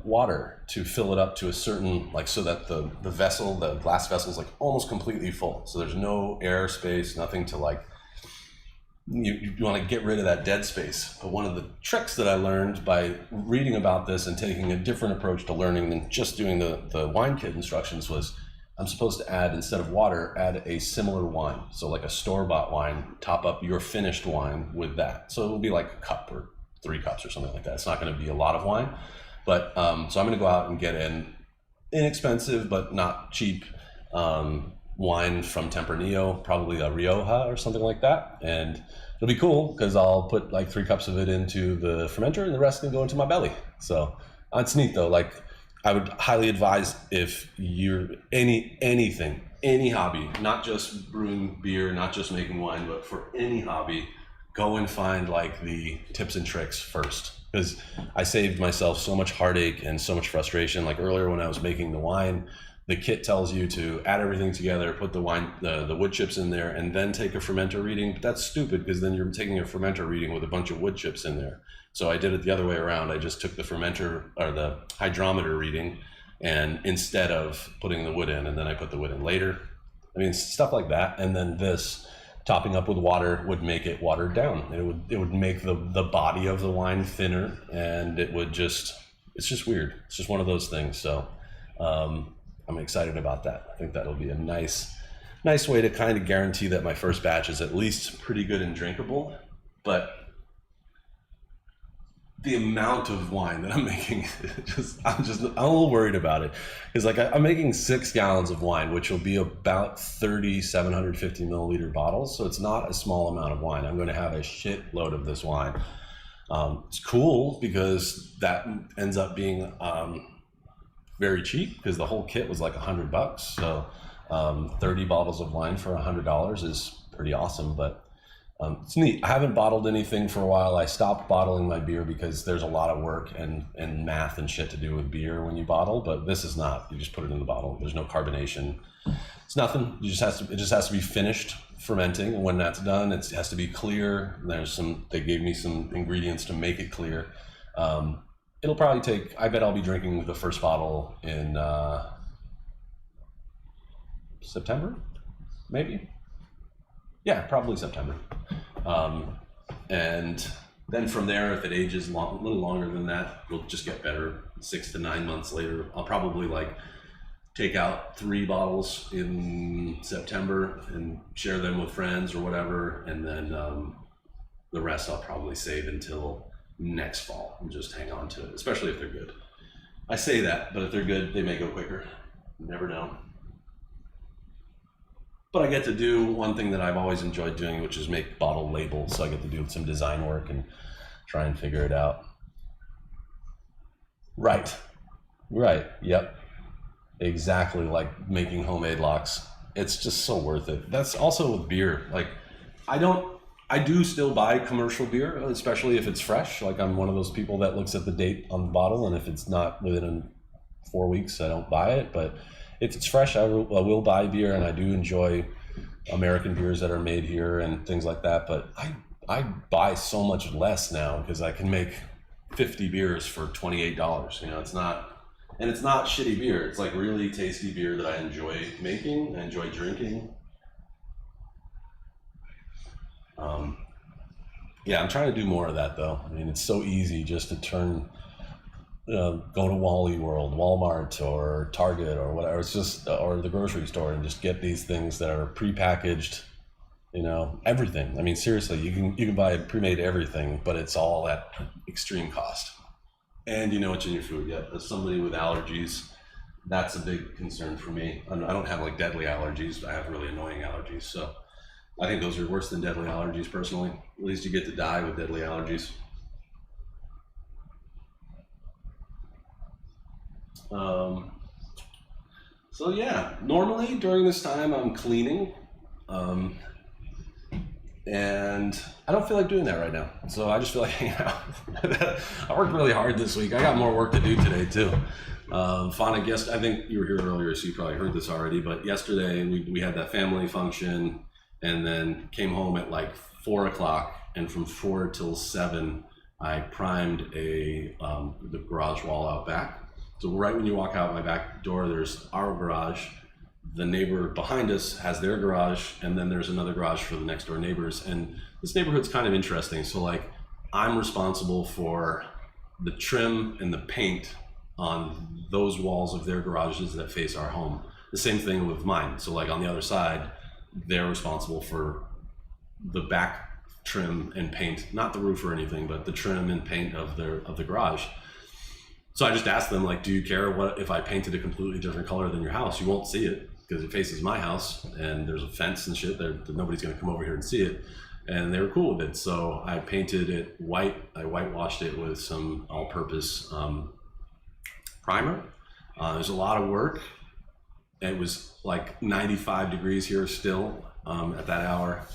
water to fill it up to a certain, like, so that the vessel, the glass vessel, is like almost completely full. So there's no air space, nothing to like, you want to get rid of that dead space. But one of the tricks that I learned by reading about this and taking a different approach to learning than just doing the wine kit instructions was I'm supposed to add, instead of water, add a similar wine. So like a store-bought wine, top up your finished wine with that. So it'll be like a cup or 3 cups or something like that. It's not going to be a lot of wine. But so I'm going to go out and get an inexpensive but not cheap wine from Tempranillo, probably a Rioja or something like that. And it'll be cool because I'll put like 3 cups of it into the fermenter and the rest can go into my belly. So it's neat though. Like, I would highly advise, if you're any hobby, not just brewing beer, not just making wine, but for any hobby, go and find like the tips and tricks first. Because I saved myself so much heartache and so much frustration. Like earlier when I was making the wine, the kit tells you to add everything together, put the wine, the wood chips in there, and then take a fermenter reading. But that's stupid because then you're taking a fermenter reading with a bunch of wood chips in there. So I did it the other way around. I just took the fermenter or the hydrometer reading, and instead of putting the wood in, and then I put the wood in later. I mean, stuff like that. And then this topping up with water would make it watered down. It would make the body of the wine thinner, and it's just weird. It's just one of those things. So I'm excited about that. I think that'll be a nice way to kind of guarantee that my first batch is at least pretty good and drinkable. But the amount of wine that I'm making, I'm a little worried about it. Because like I'm making 6 gallons of wine, which will be about 30 750 milliliter bottles. So it's not a small amount of wine. I'm going to have a shitload of this wine. It's cool because that ends up being very cheap because the whole kit was like $100. So 30 bottles of wine for $100 is pretty awesome. But it's neat. I haven't bottled anything for a while. I stopped bottling my beer because there's a lot of work and math and shit to do with beer when you bottle, but this is not. You just put it in the bottle. There's no carbonation. It's nothing. It just has to be finished fermenting, and when that's done, it has to be clear. They gave me some ingredients to make it clear. It'll probably take, I bet I'll be drinking the first bottle in September, maybe. Yeah, probably September. And then from there, if it ages a little longer than that, it'll just get better. 6 to 9 months later, I'll probably like take out 3 bottles in September and share them with friends or whatever. And then the rest I'll probably save until next fall and just hang on to it, especially if they're good. I say that, but if they're good, they may go quicker. You never know. But I get to do one thing that I've always enjoyed doing, which is make bottle labels. So I get to do some design work and try and figure it out. Right. Yep. Exactly like making homemade locks. It's just so worth it. That's also with beer. Like I do still buy commercial beer, especially if it's fresh. Like I'm one of those people that looks at the date on the bottle, and if it's not within 4 weeks, I don't buy it. But if it's fresh, I will buy beer, and I do enjoy American beers that are made here and things like that. But I buy so much less now because I can make 50 beers for $28. You know, it's not shitty beer. It's like really tasty beer that I enjoy making, I enjoy drinking. Yeah, I'm trying to do more of that though. I mean, it's so easy just to go to Wally World, Walmart, or Target, or whatever. It's just, or the grocery store, and just get these things that are prepackaged. You know, everything. I mean, seriously, you can buy pre-made everything, but it's all at extreme cost. And you know what's in your food. Yet, as somebody with allergies, that's a big concern for me. I don't have like deadly allergies, but I have really annoying allergies. So I think those are worse than deadly allergies personally. At least you get to die with deadly allergies. So yeah, normally during this time I'm cleaning, and I don't feel like doing that right now. So I just feel like hanging out. I worked really hard this week. I got more work to do today too. Fauna guest, I think you were here earlier, so you probably heard this already, but yesterday we had that family function and then came home at like 4 o'clock, and from 4 till 7, I primed the garage wall out back. So right when you walk out my back door, there's our garage. The neighbor behind us has their garage, and then there's another garage for the next door neighbors. And this neighborhood's kind of interesting. So like, I'm responsible for the trim and the paint on those walls of their garages that face our home. The same thing with mine. So like on the other side, they're responsible for the back trim and paint, not the roof or anything, but the trim and paint of the garage. So I just asked them, like, do you care what if I painted a completely different color than your house? You won't see it because it faces my house and there's a fence and shit there. Nobody's going to come over here and see it. And they were cool with it. So I painted it white. I whitewashed it with some all-purpose primer. There's a lot of work. It was like 95 degrees here still at that hour.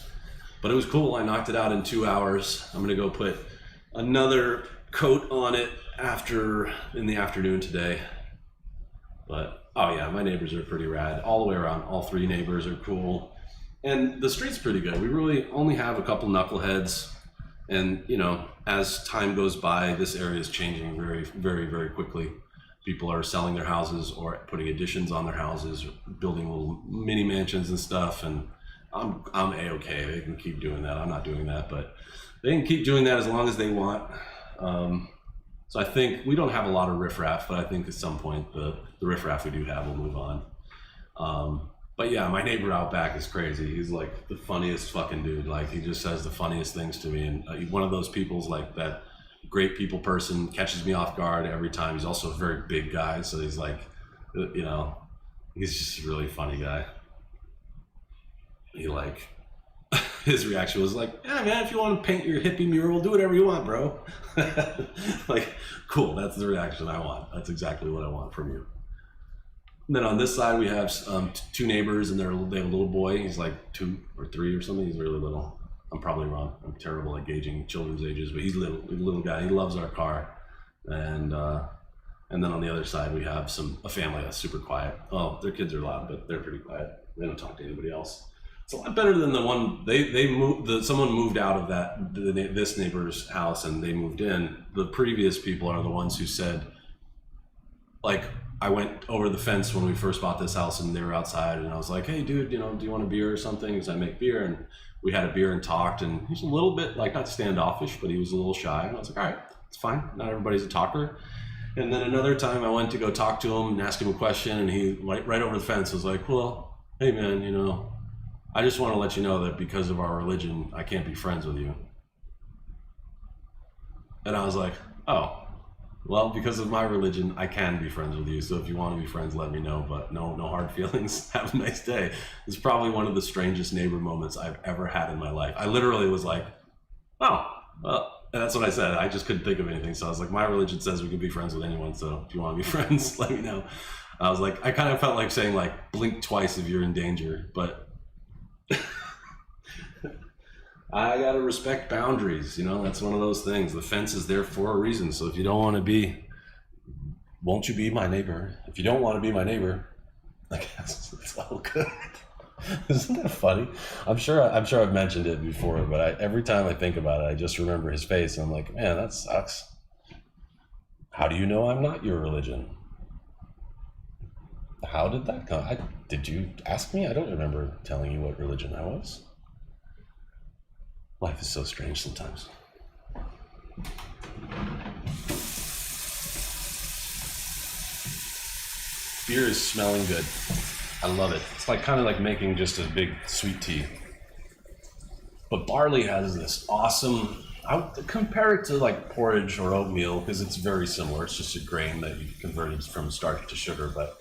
But it was cool. I knocked it out in 2 hours. I'm going to go put another coat on it in the afternoon today. But oh yeah, my neighbors are pretty rad all the way around. All 3 neighbors are cool, and the street's pretty good. We really only have a couple knuckleheads, and you know, as time goes by, this area is changing very, very, very quickly. People are selling their houses or putting additions on their houses, building little mini mansions and stuff, and I'm a-okay. They can keep doing that. I'm not doing that, but they can keep doing that as long as they want. So I think we don't have a lot of riffraff, but I think at some point the riffraff we do have will move on. But yeah, my neighbor out back is crazy. He's like the funniest fucking dude. Like he just says the funniest things to me. And one of those people's like that great people person, catches me off guard every time. He's also a very big guy. So he's like, you know, he's just a really funny guy. He like, his reaction was like, yeah, man, if you want to paint your hippie mural, do whatever you want, bro. Like, cool, that's the reaction I want. That's exactly what I want from you. And then on this side, we have 2 neighbors, and they have a little boy. He's like 2 or 3 or something. He's really little. I'm probably wrong. I'm terrible at gauging children's ages, but he's a little guy. He loves our car. And then on the other side, we have a family that's super quiet. Oh, their kids are loud, but they're pretty quiet. They don't talk to anybody else. It's a lot better than the one they moved. Someone moved out of this neighbor's house and they moved in. The previous people are the ones who said, like, I went over the fence when we first bought this house and they were outside and I was like, hey dude, you know, do you want a beer or something? Because I make beer, and we had a beer and talked, and he's a little bit like not standoffish, but he was a little shy, and I was like, all right, it's fine. Not everybody's a talker. And then another time I went to go talk to him and ask him a question, and he right over the fence was like, well, hey man, you know, I just want to let you know that because of our religion, I can't be friends with you. And I was like, oh, well, because of my religion, I can be friends with you. So if you want to be friends, let me know, but no hard feelings. Have a nice day. It's probably one of the strangest neighbor moments I've ever had in my life. I literally was like, oh, well, and that's what I said. I just couldn't think of anything. So I was like, my religion says we can be friends with anyone. So if you want to be friends, let me know. I was like, I kind of felt like saying like, blink twice if you're in danger, but I gotta respect boundaries, you know. That's one of those things. The fence is there for a reason. So if you don't want to be, won't you be my neighbor? If you don't want to be my neighbor, I guess it's all good. Isn't that funny? I'm sure I've mentioned it before, but every time I think about it, I just remember his face, and I'm like, man, that sucks. How do you know I'm not your religion? How did that come? Did you ask me? I don't remember telling you what religion I was. Life is so strange sometimes. Beer is smelling good. I love it. It's like kind of like making just a big sweet tea. But barley has this awesome, I would compare it to like porridge or oatmeal because it's very similar. It's just a grain that you converted from starch to sugar, but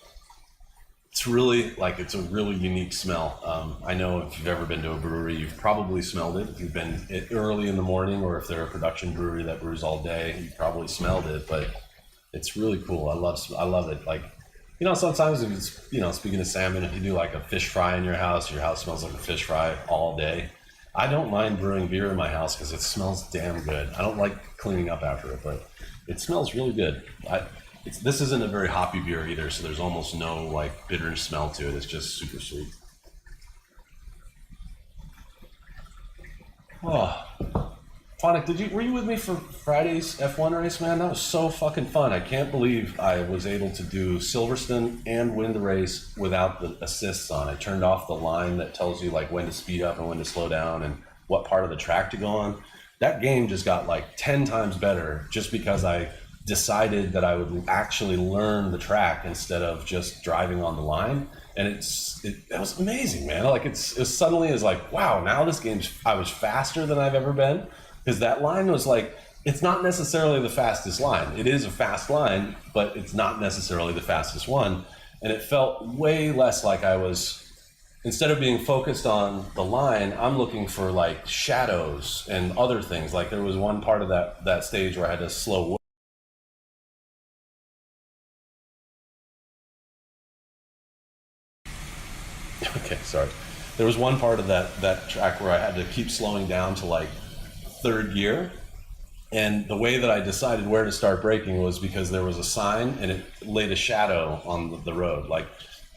it's really like, it's a really unique smell. I know if you've ever been to a brewery, you've probably smelled it. If you've been early in the morning, or if they're a production brewery that brews all day, you probably smelled it. But It's really cool. I love it. Like, you know, sometimes if it's, you know, speaking of salmon, if you do like a fish fry in your house smells like a fish fry all day. I don't mind brewing beer in my house because it smells damn good. I don't like cleaning up after it, but it smells really good. This isn't a very hoppy beer either, so there's almost no like bitter smell to it. It's just super sweet. Oh, Phonic, were you with me for Friday's F1 race, man? That was so fucking fun. I can't believe I was able to do Silverstone and win the race without the assists on. I turned off the line that tells you like when to speed up and when to slow down and what part of the track to go on. That game just got like 10 times better just because I decided that I would actually learn the track instead of just driving on the line. And it was amazing, man. Like it suddenly is like, wow, now this I was faster than I've ever been. Because that line was like, it's not necessarily the fastest line. It is a fast line, but it's not necessarily the fastest one. And it felt way less like I was, instead of being focused on the line, I'm looking for like shadows and other things. Like there was one part of that stage where I had to slow. Okay, sorry. There was one part of that track where I had to keep slowing down to like third gear, and the way that I decided where to start braking was because there was a sign and it laid a shadow on the road. Like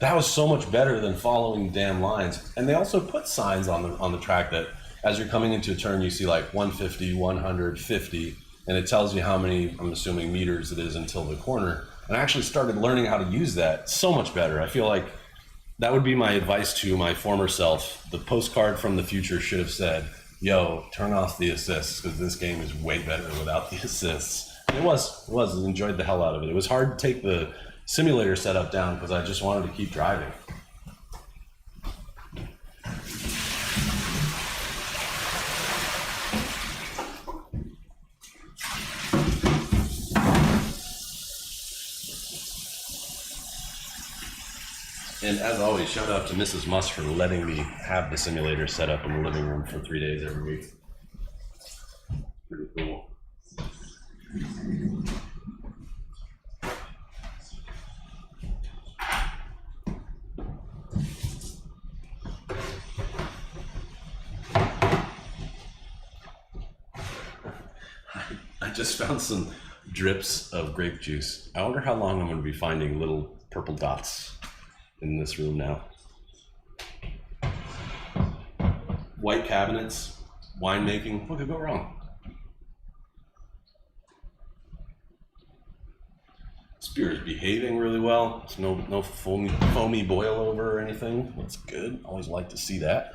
that was so much better than following damn lines. And they also put signs on the track that as you're coming into a turn you see like 150, 150, and it tells you how many, I'm assuming, meters it is until the corner. And I actually started learning how to use that so much better. I feel like that would be my advice to my former self. The postcard from the future should have said, yo, turn off the assists because this game is way better without the assists. And it was. I enjoyed the hell out of it. It was hard to take the simulator setup down because I just wanted to keep driving. And as always, shout out to Mrs. Musk for letting me have the simulator set up in the living room for 3 days every week. Pretty cool. I just found some drips of grape juice. I wonder how long I'm going to be finding little purple dots in this room now. White cabinets, winemaking, what could go wrong? This beer is behaving really well. It's no foamy boil over or anything. That's good. Always like to see that.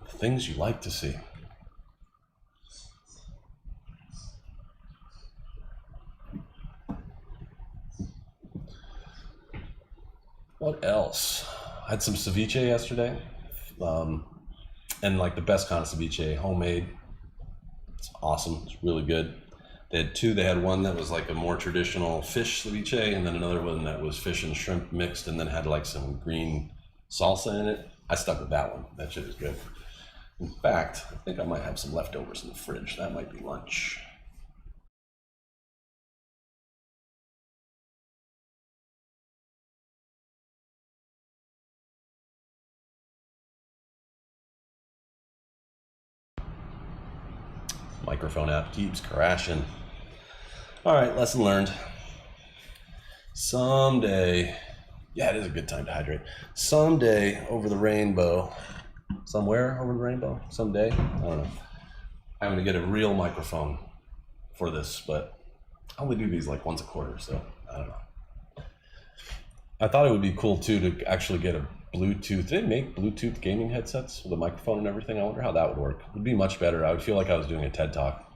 Things you like to see. What else? I had some ceviche yesterday, and like the best kind of ceviche, homemade. It's awesome. It's really good. They had two. They had one that was like a more traditional fish ceviche, and then another one that was fish and shrimp mixed, and then had like some green salsa in it. I stuck with that one. That shit is good. In fact, I think I might have some leftovers in the fridge. That might be lunch. Microphone app keeps crashing. All right, lesson learned. Someday, yeah, it is a good time to hydrate. Someday over the rainbow, somewhere over the rainbow, someday, I don't know. I'm gonna get a real microphone for this, but I only do these like once a quarter, so I don't know. I thought it would be cool too to actually get a Bluetooth. Did they make Bluetooth gaming headsets with a microphone and everything? I wonder how that would work. It would be much better. I would feel like I was doing a TED Talk,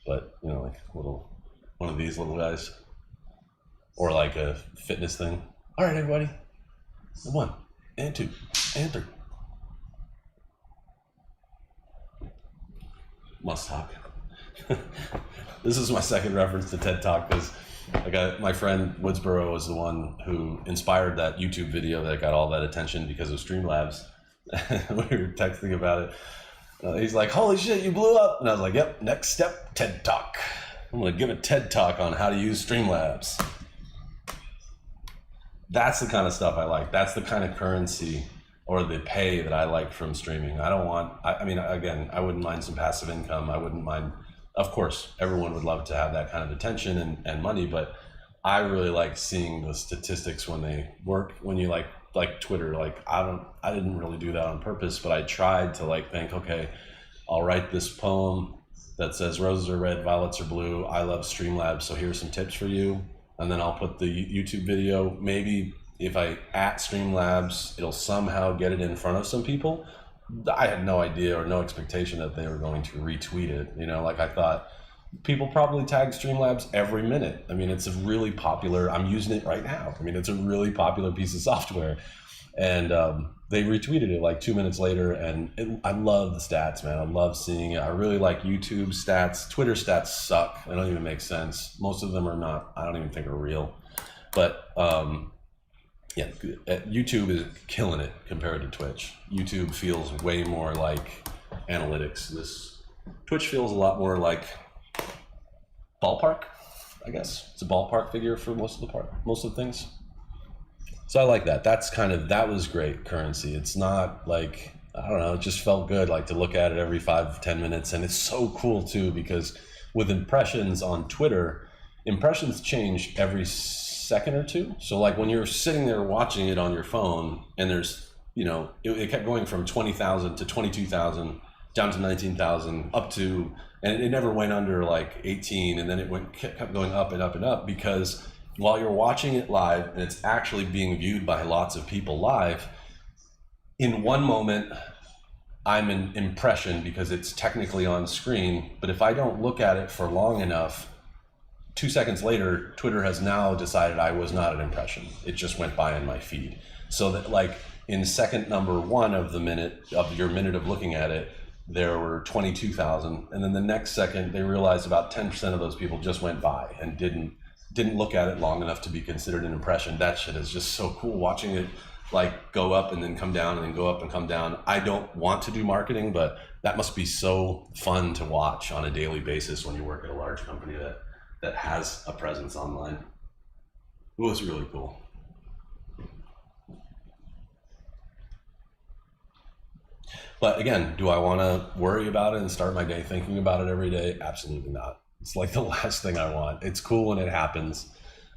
but you know, like one of these little guys, or like a fitness thing. All right, everybody, 1 and 2 and 3. Must talk. This is my second reference to TED Talk because my friend Woodsboro was the one who inspired that YouTube video that got all that attention because of Streamlabs. We were texting about it. He's like, holy shit, you blew up. And I was like, yep, next step, TED Talk. I'm gonna give a TED talk on how to use Streamlabs. That's the kind of stuff I like. That's the kind of currency or the pay that I like from streaming. I don't want, I mean, again, I wouldn't mind some passive income. I wouldn't mind, of course, everyone would love to have that kind of attention and money, but I really like seeing the statistics when they work, when you like Twitter, like I didn't really do that on purpose, but I tried to like think, okay, I'll write this poem that says roses are red, violets are blue. I love Streamlabs, so here's some tips for you. And then I'll put the YouTube video. Maybe if I at Streamlabs, it'll somehow get it in front of some people. I had no idea or no expectation that they were going to retweet it. You know, like I thought people probably tag Streamlabs every minute. I mean, it's a really popular, I'm using it right now. I mean, it's a really popular piece of software. And they retweeted it like 2 minutes later, and I love the stats, man. I love seeing it. I really like YouTube stats. Twitter stats suck. They don't even make sense. Most of them are not, I don't even think are real. But yeah, YouTube is killing it compared to Twitch. YouTube feels way more like analytics. Twitch feels a lot more like ballpark, I guess. It's a ballpark figure for most of the things. So I like that. That was great currency. It's not like, I don't know, it just felt good like to look at it every 5-10 minutes. And it's so cool too, because with impressions on Twitter, impressions change every second or two. So like when you're sitting there watching it on your phone and there's, you know, it kept going from 20,000 to 22,000 down to 19,000 up to, and it never went under like 18. And then it kept going up and up and up, because while you're watching it live and it's actually being viewed by lots of people live, in one moment, I'm an impression because it's technically on screen, but if I don't look at it for long enough, 2 seconds later, Twitter has now decided I was not an impression. It just went by in my feed. So that like in second number 1 of your minute of looking at it, there were 22,000. And then the next second, they realized about 10% of those people just went by and didn't look at it long enough to be considered an impression. That shit is just so cool, watching it like go up and then come down and then go up and come down. I don't want to do marketing, but that must be so fun to watch on a daily basis when you work at a large company that has a presence online. It was really cool. But again, do I want to worry about it and start my day thinking about it every day? Absolutely not. It's like the last thing I want. It's cool when it happens.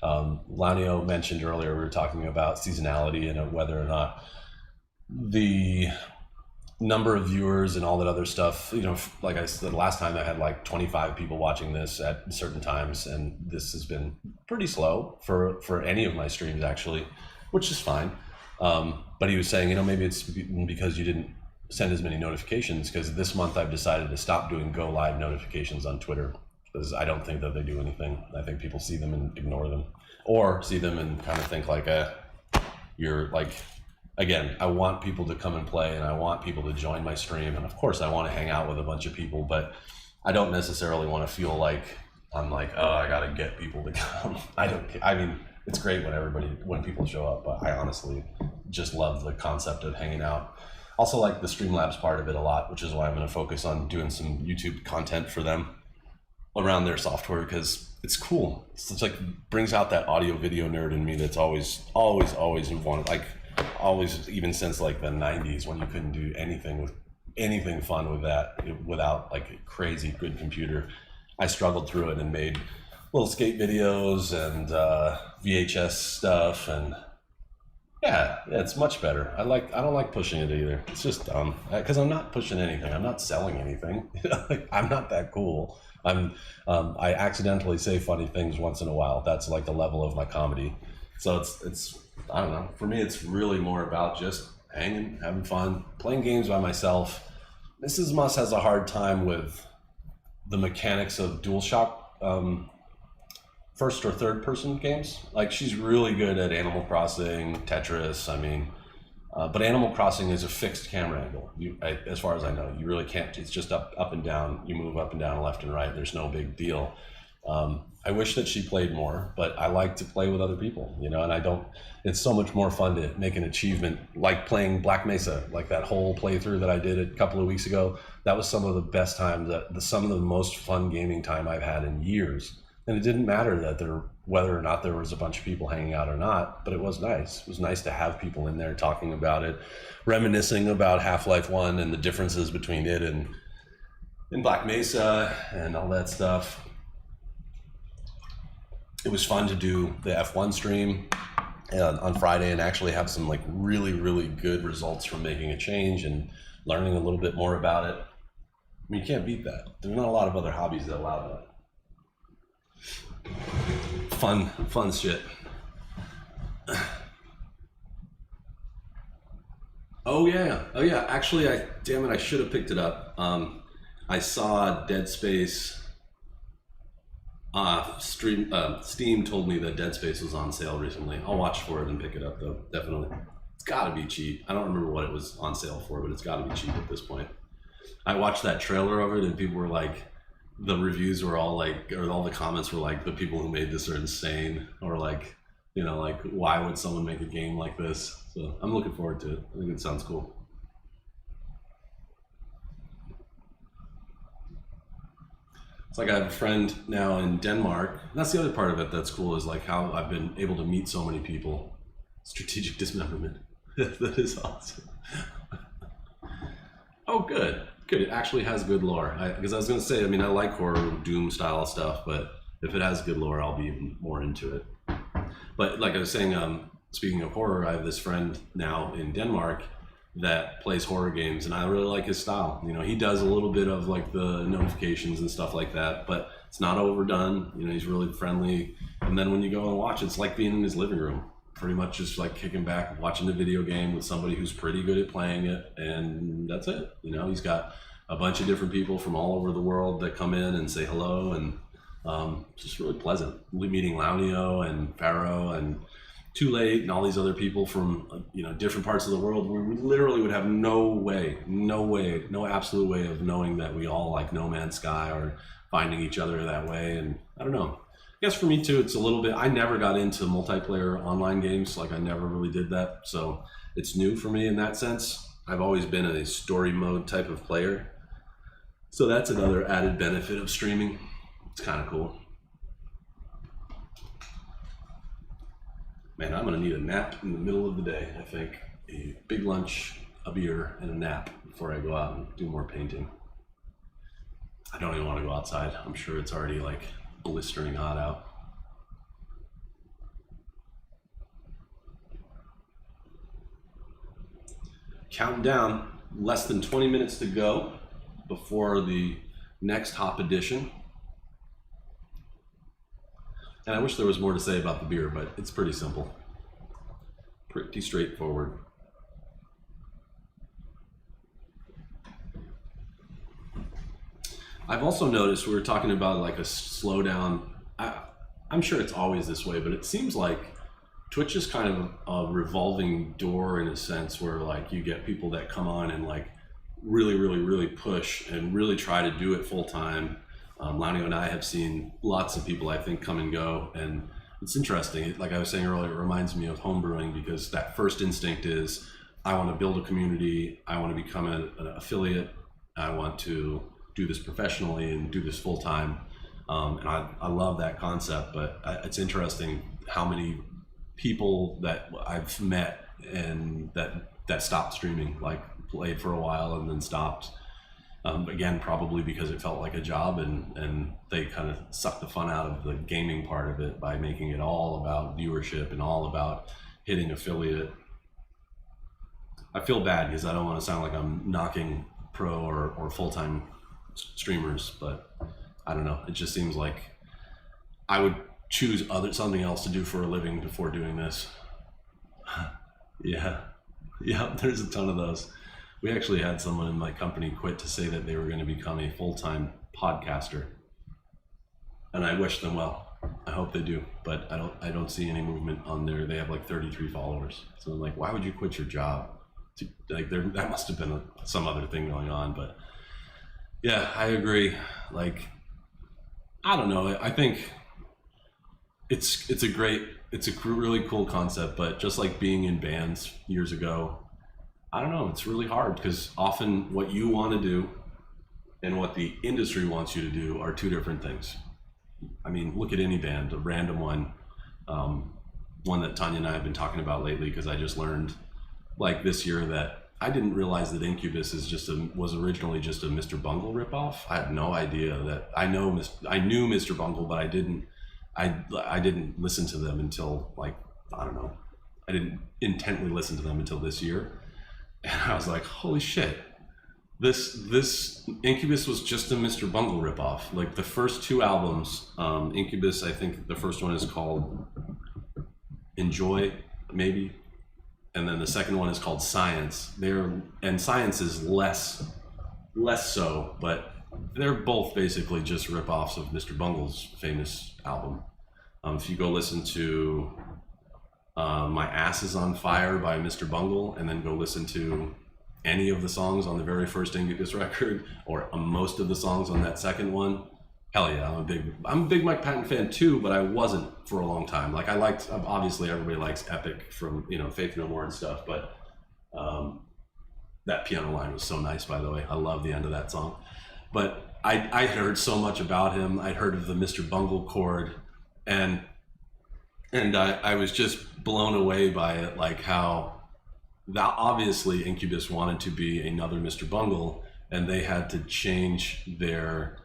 Lanio mentioned earlier, we were talking about seasonality and whether or not the number of viewers and all that other stuff, you know, like I said, last time I had like 25 people watching this at certain times, and this has been pretty slow for any of my streams actually, which is fine. But he was saying, you know, maybe it's because you didn't send as many notifications, because this month I've decided to stop doing go live notifications on Twitter, because I don't think that they do anything. I think people see them and ignore them, or see them and kind of think like, you're like, again, I want people to come and play, and I want people to join my stream, and of course I want to hang out with a bunch of people, but I don't necessarily want to feel like I'm like, oh, I got to get people to come. I mean, it's great when people show up, but I honestly just love the concept of hanging out. Also like the Streamlabs part of it a lot, which is why I'm going to focus on doing some YouTube content for them around their software, because it's cool. It's like brings out that audio video nerd in me that's always wanted, like always, even since like the 90s when you couldn't do anything fun with that without like a crazy good computer. I struggled through it and made little skate videos and VHS stuff, and yeah, it's much better. I don't like pushing it either. It's just dumb, because I'm not pushing anything. I'm not selling anything. Like, I'm not that cool. I accidentally say funny things once in a while. That's like the level of my comedy. So it's I don't know. For me, it's really more about just hanging, having fun, playing games by myself. Mrs. Muss has a hard time with the mechanics of DualShock first or third person games. Like, she's really good at Animal Crossing, Tetris. I mean, but Animal Crossing is a fixed camera angle. As far as I know, you really can't. It's just up and down. You move up and down, left and right. There's no big deal. I wish that she played more, but I like to play with other people, you know, and it's so much more fun to make an achievement, like playing Black Mesa, like that whole playthrough that I did a couple of weeks ago. That was some of the best times, some of the most fun gaming time I've had in years. And it didn't matter whether or not there was a bunch of people hanging out or not, but it was nice. It was nice to have people in there talking about it, reminiscing about Half-Life 1 and the differences between it and Black Mesa and all that stuff. It was fun to do the F1 stream on Friday and actually have some like really, really good results from making a change and learning a little bit more about it. I mean, you can't beat that. There's not a lot of other hobbies that allow that. Fun shit. Oh yeah. Actually, I should have picked it up. I saw Dead Space. Steam told me that Dead Space was on sale recently. I'll watch for it and pick it up though, definitely. It's gotta be cheap. I don't remember what it was on sale for, but it's gotta be cheap at this point. I watched that trailer of it and people were like, the reviews were all like, or all the comments were like, the people who made this are insane, or like, you know, like, why would someone make a game like this? So I'm looking forward to it. I think it sounds cool. It's like I have a friend now in Denmark. That's the other part of it that's cool, is like how I've been able to meet so many people. Strategic dismemberment. That is awesome. Oh, good. Good. It actually has good lore. Because I was going to say, I mean, I like horror, Doom style stuff, but if it has good lore, I'll be even more into it. But like I was saying, speaking of horror, I have this friend now in Denmark that plays horror games, and I really like his style. You know, he does a little bit of like the notifications and stuff like that, but it's not overdone. You know, he's really friendly. And then when you go and watch, it's like being in his living room, pretty much just like kicking back, watching the video game with somebody who's pretty good at playing it, and that's it. You know, he's got a bunch of different people from all over the world that come in and say hello, and just really pleasant. Meeting Launio and Pharaoh and Too Late and all these other people from you know, different parts of the world. We literally would have no absolute way of knowing that we all like No Man's Sky or finding each other that way. And I don't know, I guess for me too, it's a little bit, I never got into multiplayer online games. Like I never really did that, so it's new for me in that sense. I've always been a story mode type of player, so that's another added benefit of streaming. It's kind of cool. Man, I'm gonna need a nap in the middle of the day. I think a big lunch, a beer, and a nap before I go out and do more painting. I don't even want to go outside. I'm sure it's already like blistering hot out. Counting down, less than 20 minutes to go before the next hop edition. And I wish there was more to say about the beer, but it's pretty simple. Pretty straightforward. I've also noticed, we were talking about like a slowdown. I'm sure it's always this way, but it seems like Twitch is kind of a revolving door in a sense, where like you get people that come on and like really push and really try to do it full time. Launio and I have seen lots of people, I think, come and go, and it's interesting. Like I was saying earlier, it reminds me of homebrewing, because that first instinct is, I want to build a community, I want to become an affiliate, I want to do this professionally and do this full time, and I love that concept. But it's interesting how many people that I've met and that stopped streaming, like played for a while and then stopped. Again, probably because it felt like a job, and they kind of sucked the fun out of the gaming part of it by making it all about viewership and all about hitting affiliate. I feel bad because I don't want to sound like I'm knocking pro or full-time streamers, but I don't know. It just seems like I would choose something else to do for a living before doing this. Yeah, there's a ton of those. We actually had someone in my company quit to say that they were going to become a full-time podcaster, and I wish them well. I hope they do, but I don't see any movement on there. They have like 33 followers, so I'm like, why would you quit your job? Like that must have been some other thing going on. But yeah, I agree. Like I don't know. I think it's a really cool concept, but just like being in bands years ago, I don't know. It's really hard because often what you want to do and what the industry wants you to do are two different things. I mean, look at any band, a random one, one that Tanya and I have been talking about lately, because I just learned like this year that I didn't realize that Incubus was originally just a Mr. Bungle ripoff. I had no idea that I knew Mr. Bungle, but I didn't listen to them until like, I don't know. I didn't intently listen to them until this year. And I was like, holy shit. This Incubus was just a Mr. Bungle ripoff. Like the first two albums, Incubus, I think the first one is called Enjoy, maybe. And then the second one is called Science. And Science is less so, but they're both basically just ripoffs of Mr. Bungle's famous album. If you go listen to My Ass Is on Fire by Mr. Bungle, and then go listen to any of the songs on the very first Incubus record, or most of the songs on that second one, hell yeah, I'm a big Mike Patton fan too, but I wasn't for a long time. Like I liked, obviously everybody likes Epic from, Faith No More and stuff, but that piano line was so nice, by the way. I love the end of that song. But I heard so much about him. I'd heard of the Mr. Bungle chord, and I was just blown away by it, like how that obviously Incubus wanted to be another Mr. Bungle, and they had to change their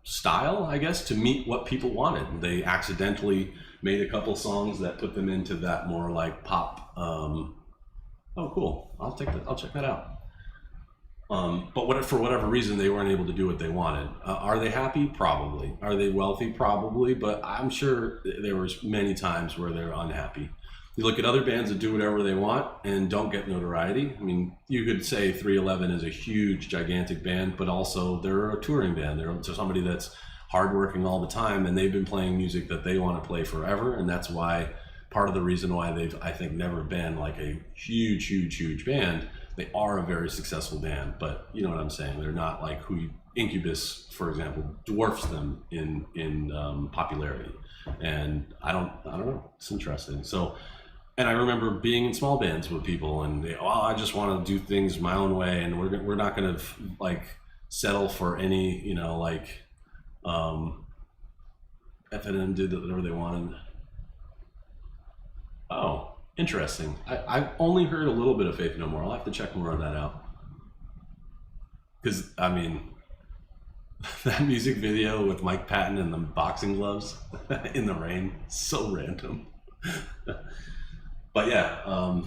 style, I guess, to meet what people wanted. They accidentally made a couple songs that put them into that more like pop. Oh, cool! I'll check that out. But for whatever reason, they weren't able to do what they wanted. Are they happy? Probably. Are they wealthy? Probably. But I'm sure there was many times where they're unhappy. You look at other bands that do whatever they want and don't get notoriety. I mean, you could say 311 is a huge, gigantic band, but also they're a touring band. They're somebody that's hardworking all the time, and they've been playing music that they want to play forever. And that's why part of the reason why they've, I think, never been like a huge band. They are a very successful band, but you know what I'm saying. They're not like who Incubus, for example, dwarfs them in popularity. And I don't know. It's interesting. So. And I remember being in small bands with people, and I just want to do things my own way, and we're not going to like settle for any, FNM did whatever they wanted. Oh, interesting. I've only heard a little bit of Faith No More. I'll have to check more of that out. Because, I mean, that music video with Mike Patton and the boxing gloves in the rain, so random. But yeah, I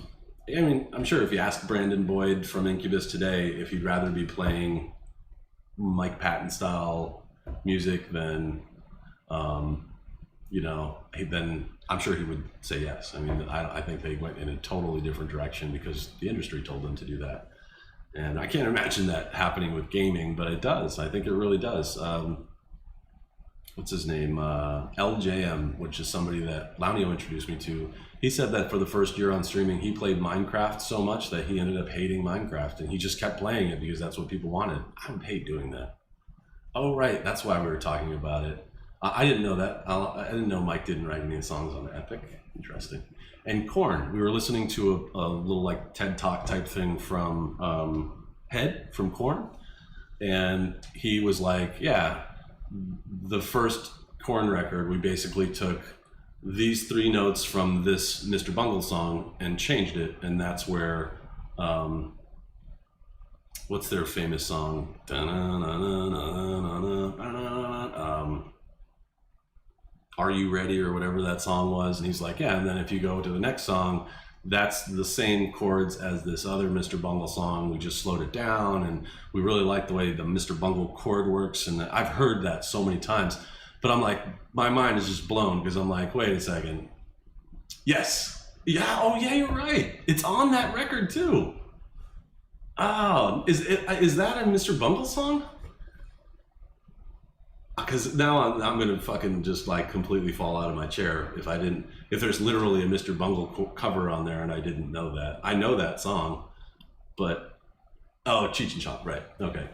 mean, I'm sure if you ask Brandon Boyd from Incubus today if he'd rather be playing Mike Patton style music than, then I'm sure he would say yes. I mean, I think they went in a totally different direction because the industry told them to do that. And I can't imagine that happening with gaming, but it does. I think it really does. What's his name? LJM, which is somebody that Launio introduced me to. He said that for the first year on streaming, he played Minecraft so much that he ended up hating Minecraft, and he just kept playing it because that's what people wanted. I would hate doing that. Oh, right. That's why we were talking about it. I didn't know that. I didn't know Mike didn't write any songs on Epic. Interesting. And Korn. We were listening to a little like TED Talk type thing from Head from Korn. And he was like, yeah, the first Korn record, we basically took these three notes from this Mr. Bungle song and changed it, and that's where what's their famous song? Are You Ready, or whatever that song was. And he's like, yeah, and then if you go to the next song, that's the same chords as this other Mr. Bungle song. We just slowed it down, and we really like the way the Mr. Bungle chord works. And I've heard that so many times, but I'm like, my mind is just blown because I'm like, wait a second. Yes. Yeah. Oh yeah, you're right. It's on that record too. Oh, is that a Mr. Bungle song? Because now I'm gonna fucking just like completely fall out of my chair if there's literally a Mr. Bungle cover on there and I didn't know that. I know that song, but Cheech and Chong, right? Okay.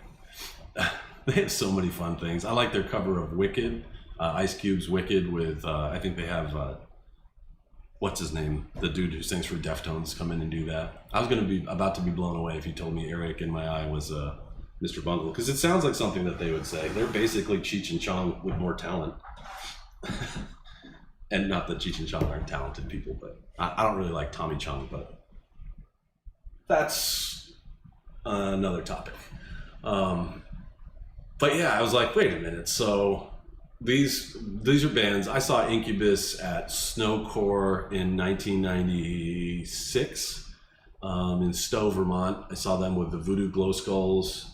They have so many fun things. I like their cover of Wicked, Ice Cube's Wicked with, I think they have, what's his name? The dude who sings for Deftones come in and do that. I was going to be about to be blown away if you told me Eric in My Eye was Mr. Bungle, because it sounds like something that they would say. They're basically Cheech and Chong with more talent. And not that Cheech and Chong aren't talented people, but I don't really like Tommy Chong, but that's another topic. But yeah, I was like, wait a minute. So these are bands. I saw Incubus at Snowcore in 1996 in Stowe, Vermont. I saw them with the Voodoo Glow Skulls.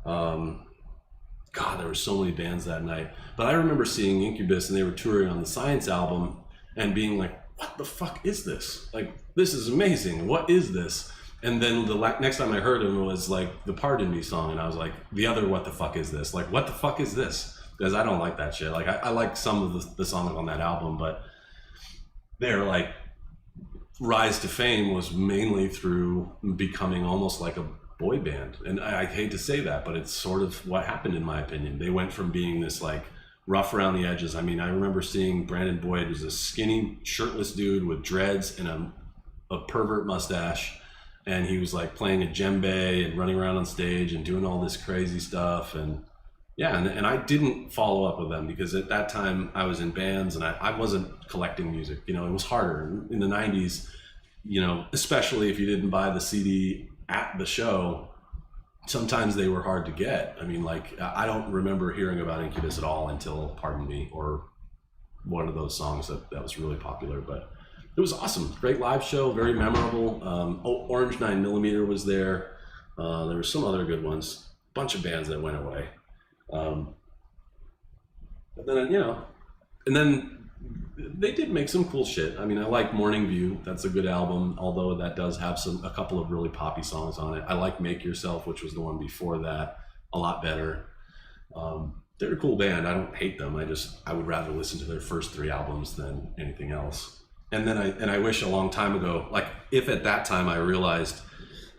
God, there were so many bands that night. But I remember seeing Incubus and they were touring on the Science album and being like, what the fuck is this? Like, this is amazing. What is this? And then the next time I heard him was like the Pardon Me song. And I was like, the other what the fuck is this? Like, what the fuck is this? Because I don't like that shit. Like, I like some of the songs on that album, but they're like, rise to fame was mainly through becoming almost like a boy band. And I hate to say that, but it's sort of what happened in my opinion. They went from being this like rough around the edges. I mean, I remember seeing Brandon Boyd was a skinny, shirtless dude with dreads and a pervert mustache. And he was like playing a djembe and running around on stage and doing all this crazy stuff. And yeah, and I didn't follow up with them because at that time I was in bands and I wasn't collecting music. You know, it was harder in the 90s, you know, especially if you didn't buy the CD at the show, sometimes they were hard to get. I mean, like, I don't remember hearing about Incubus at all until Pardon Me or one of those songs that was really popular, but it was awesome. Great live show, very memorable. Orange 9mm was there. There were some other good ones, bunch of bands that went away. But then, you know, and then they did make some cool shit. I mean, I like Morning View. That's a good album, although that does have a couple of really poppy songs on it. I like Make Yourself, which was the one before that, a lot better. They're a cool band. I don't hate them. I would rather listen to their first 3 albums than anything else. And then I wish a long time ago, like if at that time I realized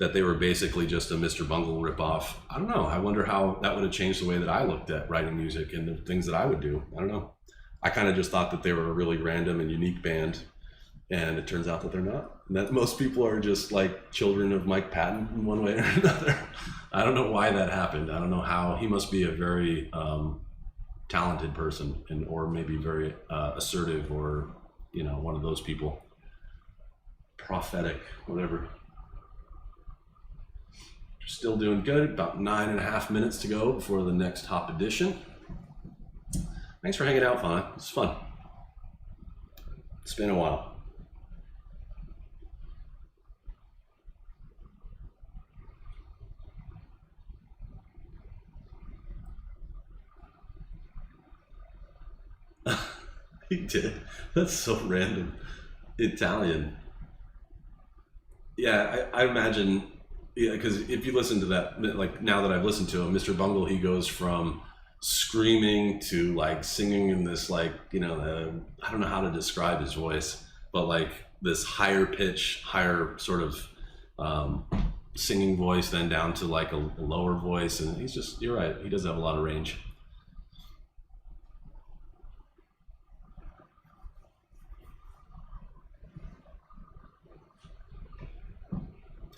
that they were basically just a Mr. Bungle ripoff, I don't know. I wonder how that would have changed the way that I looked at writing music and the things that I would do. I don't know. I kind of just thought that they were a really random and unique band, and it turns out that they're not. And that most people are just like children of Mike Patton in one way or another. I don't know why that happened. I don't know how. He must be a very talented person, or maybe very assertive, or you know, one of those people. Prophetic, whatever. Still doing good. About 9.5 minutes to go before the next Hop Edition. Thanks for hanging out, Fauna. It's fun. It's been a while. He did. That's so random. Italian. Yeah, I imagine, yeah, because if you listen to that, like now that I've listened to him, Mr. Bungle, he goes from screaming to like singing in this like, you know, I don't know how to describe his voice, but like this higher pitch, higher sort of singing voice, then down to like a lower voice, and he's just, you're right, he does have a lot of range.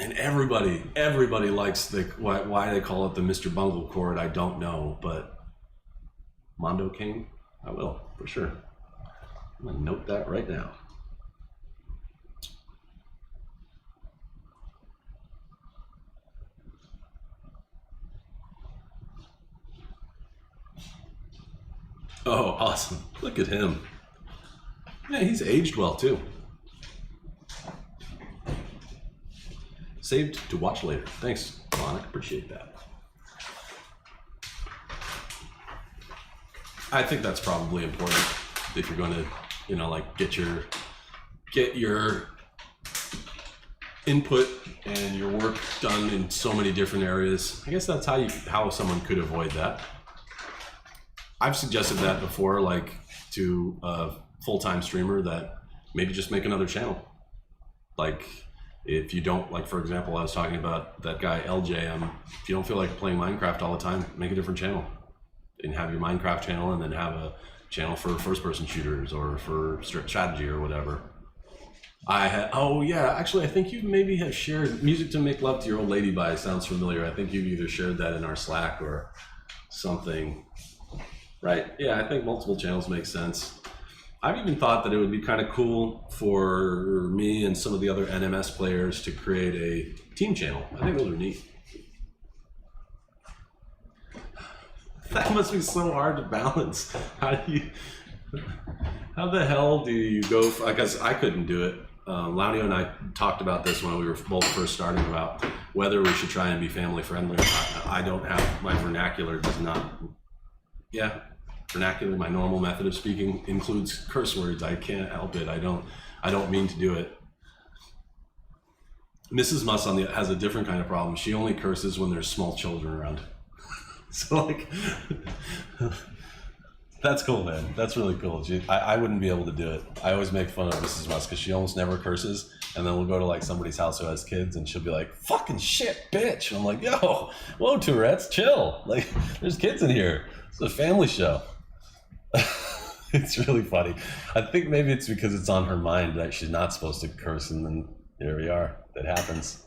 And everybody likes why they call it the Mr. Bungle chord. I don't know, but Mondo King, I will, for sure. I'm gonna note that right now. Oh, awesome. Look at him. Yeah, he's aged well too. Saved to watch later. Thanks, Monica. Appreciate that. I think that's probably important if you're going to, you know, like get your input and your work done in so many different areas. I guess that's how someone could avoid that. I've suggested that before, like to a full-time streamer, that maybe just make another channel. Like, if you don't, like, for example, I was talking about that guy LJ. If you don't feel like playing Minecraft all the time, make a different channel. and have your Minecraft channel, and then have a channel for first-person shooters or for strategy or whatever. Oh yeah, actually I think you maybe have shared Music to Make Love to Your Old Lady by sounds familiar. I think you've either shared that in our Slack or something. Right, yeah, I think multiple channels make sense. I've even thought that it would be kind of cool for me and some of the other NMS players to create a team channel. I think those are neat. That must be so hard to balance. How the hell do you go for, I guess I couldn't do it. Launio and I talked about this when we were both first starting about whether we should try and be family friendly or not. I don't have, my vernacular does not, vernacular, my normal method of speaking includes curse words. I can't help it. I don't mean to do it. Mrs. Muss has a different kind of problem. She only curses when there's small children around. So like, that's cool, man. That's really cool. I wouldn't be able to do it. I always make fun of Mrs. Musk because she almost never curses. And then we'll go to like somebody's house who has kids and she'll be like, fucking shit, bitch. And I'm like, yo, whoa, Tourette's, chill. Like, there's kids in here. It's a family show. It's really funny. I think maybe it's because it's on her mind that she's not supposed to curse, and then there we are. That happens.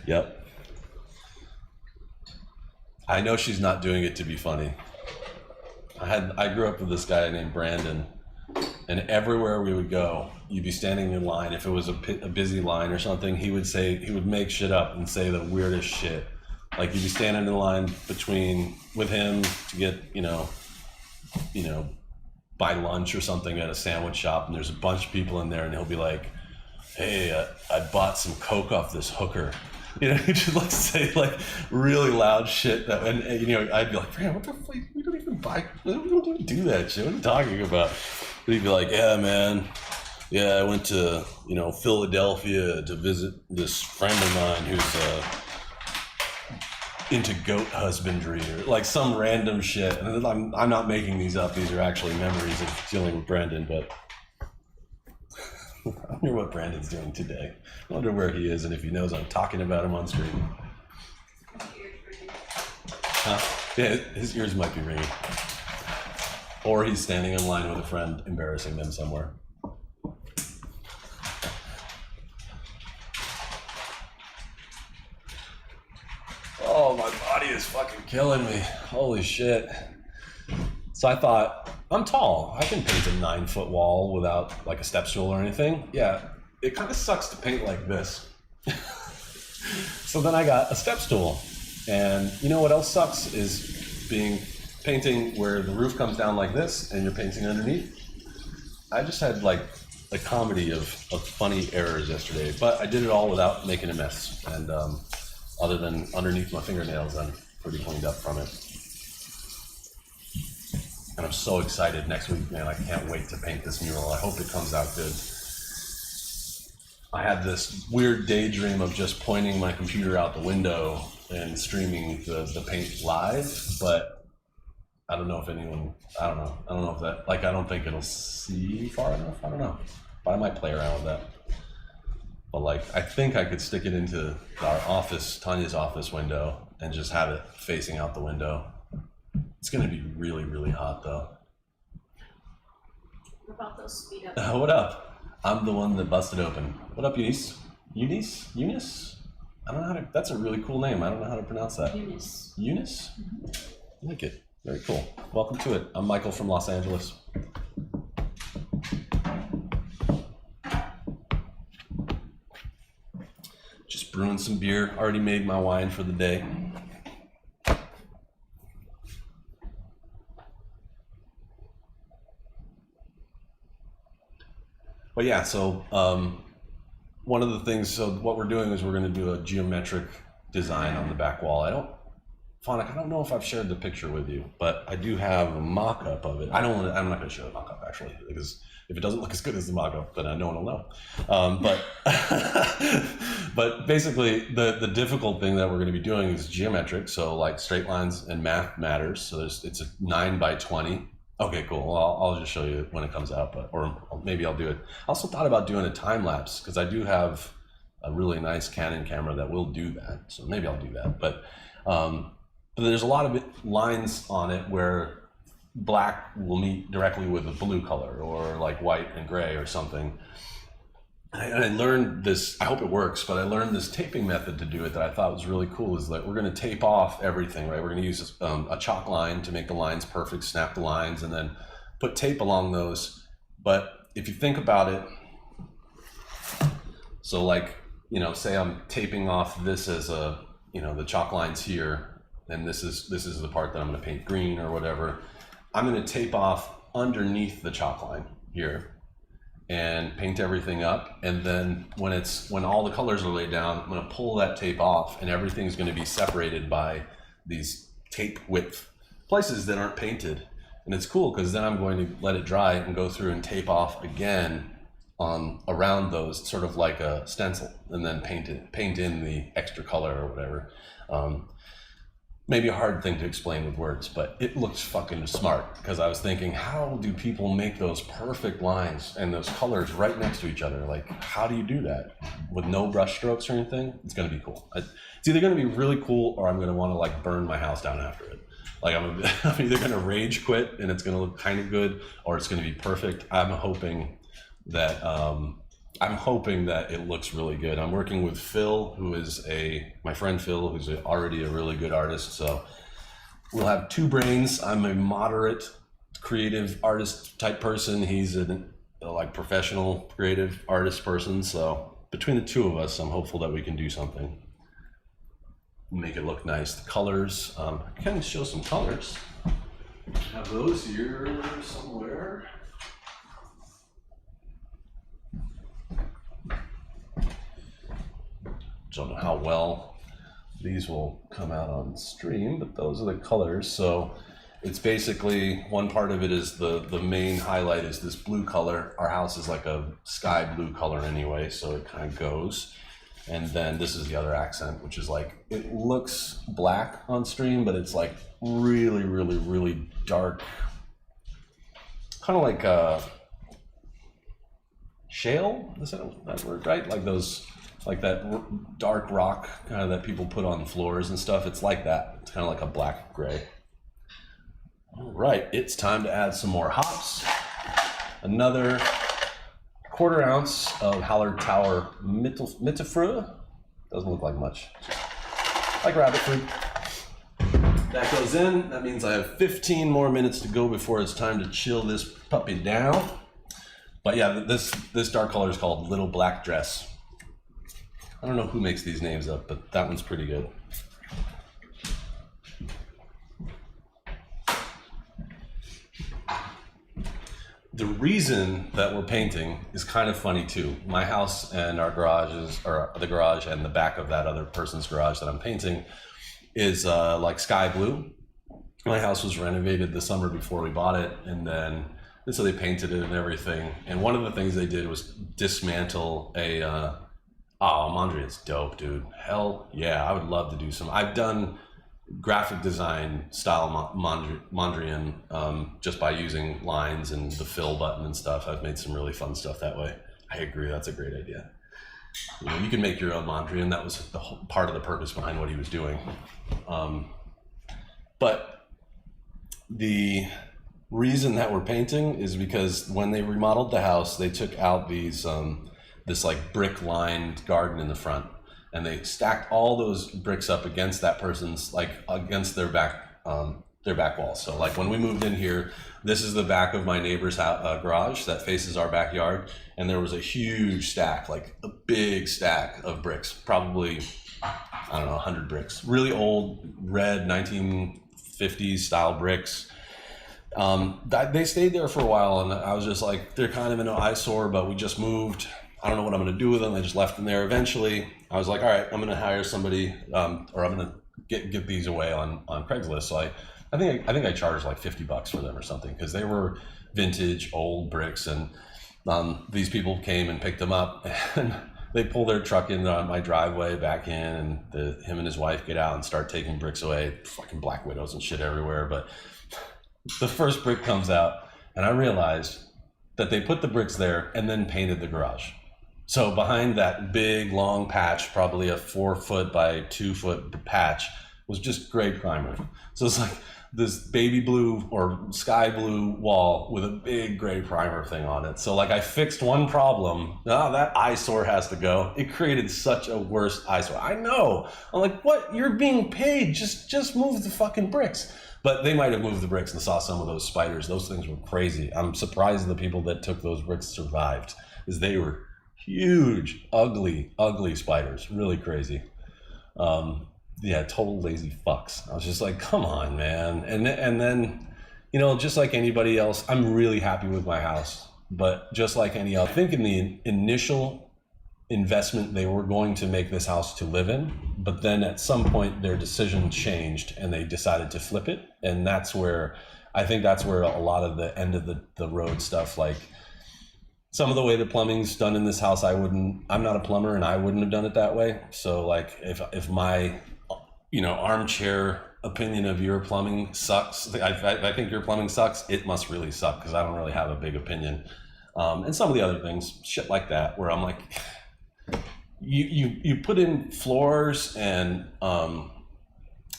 Yep. I know she's not doing it to be funny. I grew up with this guy named Brandon, and everywhere we would go, you'd be standing in line. If it was a busy line or something, he would make shit up and say the weirdest shit. Like you'd be standing in line with him to get, you know, buy lunch or something at a sandwich shop, and there's a bunch of people in there, and he'll be like, hey, I bought some Coke off this hooker. You know, he'd just like say like really loud shit that, and you know, I'd be like, man, what the fuck? We don't even do that shit. What are you talking about? But he'd be like, yeah, man. Yeah, I went to, you know, Philadelphia to visit this friend of mine who's into goat husbandry or like some random shit. And I'm not making these up. These are actually memories of dealing with Brandon, but I wonder what Brandon's doing today. I wonder where he is and if he knows I'm talking about him on screen. Yeah, his ears might be ringing. Or he's standing in line with a friend, embarrassing them somewhere. Oh, my body is fucking killing me. Holy shit. So I thought, I'm tall. I can paint a 9-foot wall without like a step stool or anything. Yeah, it kind of sucks to paint like this. So then I got a step stool. And you know what else sucks is painting where the roof comes down like this and you're painting underneath. I just had like a comedy of funny errors yesterday, but I did it all without making a mess. And other than underneath my fingernails, I'm pretty cleaned up from it. And I'm so excited next week, man. I can't wait to paint this mural. I hope it comes out good. I had this weird daydream of just pointing my computer out the window and streaming the paint live, but I don't know if anyone, I don't know if that, like, I don't think it'll see far enough. I don't know, but I might play around with that. But like, I think I could stick it into our office, Tanya's office window, and just have it facing out the window. It's gonna be really, really hot though. What about those speed up? What up? I'm the one that busted open. What up, Eunice? Eunice? I don't know how to, that's a really cool name. I don't know how to pronounce that. Eunice. Eunice? I like it. Very cool. Welcome to it. I'm Michael from Los Angeles. Just brewing some beer. Already made my wine for the day. But yeah, so one of the things, so what we're doing is we're going to do a geometric design on the back wall. Phonic, I don't know if I've shared the picture with you, but I do have a mock-up of it. I'm not going to show the mock-up actually, because if it doesn't look as good as the mock-up, then no one will know. But basically, the difficult thing that we're going to be doing is geometric, so like straight lines and math matters. So it's a 9x20. Okay, cool. Well, I'll just show you when it comes out, or maybe I'll do it. I also thought about doing a time lapse because I do have a really nice Canon camera that will do that. So maybe I'll do that. But there's a lot of lines on it where black will meet directly with a blue color, or like white and gray or something. And I learned this, I hope it works, but I learned this taping method to do it that I thought was really cool, is that we're going to tape off everything, right? We're going to use a chalk line to make the lines perfect, snap the lines, and then put tape along those. But if you think about it, so like, you know, say I'm taping off this as a, you know, the chalk lines here, and this is the part that I'm going to paint green or whatever. I'm going to tape off underneath the chalk line here and paint everything up, and then when all the colors are laid down, I'm going to pull that tape off, and everything's going to be separated by these tape width places that aren't painted. And it's cool because then I'm going to let it dry and go through and tape off again on around those, sort of like a stencil, and then paint in the extra color or whatever. Maybe a hard thing to explain with words, but it looks fucking smart, because I was thinking, how do people make those perfect lines and those colors right next to each other? Like, how do you do that with no brush strokes or anything? It's going to be cool. It's either going to be really cool, or I'm going to want to like burn my house down after it. Like I'm either going to rage quit and it's going to look kind of good, or it's going to be perfect. I'm hoping that it looks really good. I'm working with Phil, who is my friend Phil, who's already a really good artist. So we'll have two brains. I'm a moderate creative artist type person. He's a like professional creative artist person. So between the two of us, I'm hopeful that we can do something, make it look nice. The colors, I can show some colors. I have those here somewhere. Don't know how well these will come out on stream, but those are the colors. So it's basically, one part of it is the main highlight is this blue color. Our house is like a sky blue color anyway, so it kind of goes. And then this is the other accent, which is like, it looks black on stream, but it's like really, really, really dark. Kind of like shale, is that word right? Like those, like that dark rock kind of that people put on floors and stuff. It's like that. It's kind of like a black gray. All right, it's time to add some more hops. Another 1/4 ounce of Hallertauer Mittelfrüh. Doesn't look like much. Like rabbit fruit. That goes in. That means I have 15 more minutes to go before it's time to chill this puppy down. But yeah, this dark color is called Little Black Dress. I don't know who makes these names up, but that one's pretty good. The reason that we're painting is kind of funny too. My house and our garages, or the garage and the back of that other person's garage that I'm painting, is like sky blue. My house was renovated the summer before we bought it, and so they painted it and everything. And one of the things they did was dismantle a Mondrian's dope, dude. Hell yeah, I would love to do some. I've done graphic design style Mondrian just by using lines and the fill button and stuff. I've made some really fun stuff that way. I agree, that's a great idea. You know, you can make your own Mondrian. That was the whole part of the purpose behind what he was doing. But the reason that we're painting is because when they remodeled the house, they took out these this like brick lined garden in the front, and they stacked all those bricks up against that person's, like against their back wall. So like when we moved in here, this is the back of my neighbor's garage that faces our backyard, and there was a huge stack, like a big stack of bricks, probably, I don't know, 100 bricks, really old red 1950s style bricks. They stayed there for a while, and I was just like, they're kind of an eyesore, but we just moved. I don't know what I'm going to do with them. I just left them there. Eventually, I was like, all right, I'm going to hire somebody, or I'm going to get these away on Craigslist. So I think I charged like $50 for them or something, because they were vintage old bricks, and these people came and picked them up, and they pull their truck in on my driveway back in, and him and his wife get out and start taking bricks away. Fucking black widows and shit everywhere. But the first brick comes out, and I realized that they put the bricks there and then painted the garage. So behind that big long patch, probably a 4 foot by 2 foot patch, was just gray primer. So it's like this baby blue or sky blue wall with a big gray primer thing on it. So like I fixed one problem. Now that eyesore has to go. It created such a worse eyesore. I know. I'm like, what? You're being paid. Just move the fucking bricks. But they might have moved the bricks and saw some of those spiders. Those things were crazy. I'm surprised the people that took those bricks survived, because they were huge, ugly spiders. Really crazy. Yeah, total lazy fucks. I was just like, come on, man. And then, you know, just like anybody else, I'm really happy with my house. But just like any other, I think in the initial investment, they were going to make this house to live in. But then at some point, their decision changed and they decided to flip it. And that's where, I think that's where a lot of the end of the road stuff, like some of the way the plumbing's done in this house, I'm not a plumber and I wouldn't have done it that way. So like if my, you know, armchair opinion of your plumbing sucks, I think your plumbing sucks, it must really suck, because I don't really have a big opinion. And some of the other things, shit like that, where I'm like, you put in floors and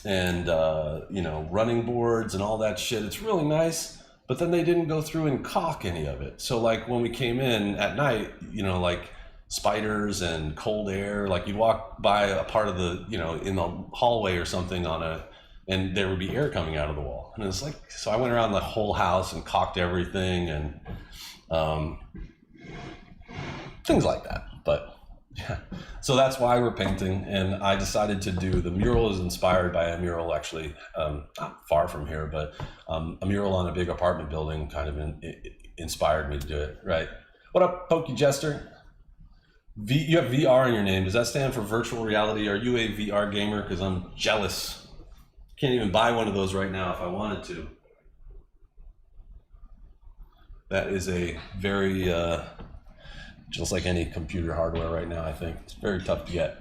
you know, running boards and all that shit. It's really nice, but then they didn't go through and caulk any of it. So like when we came in at night, you know, like spiders and cold air, like you'd walk by a part of the, you know, in the hallway or something and there would be air coming out of the wall. And it's like, so I went around the whole house and caulked everything and things like that. But yeah, so that's why we're painting. And I decided to do, the mural is inspired by a mural actually, not far from here, but a mural on a big apartment building kind of inspired me to do it, right? What up, Pokey Jester? You have VR in your name. Does that stand for virtual reality? Are you a VR gamer? Because I'm jealous. Can't even buy one of those right now if I wanted to. That is a very, just like any computer hardware right now, I think. It's very tough to get.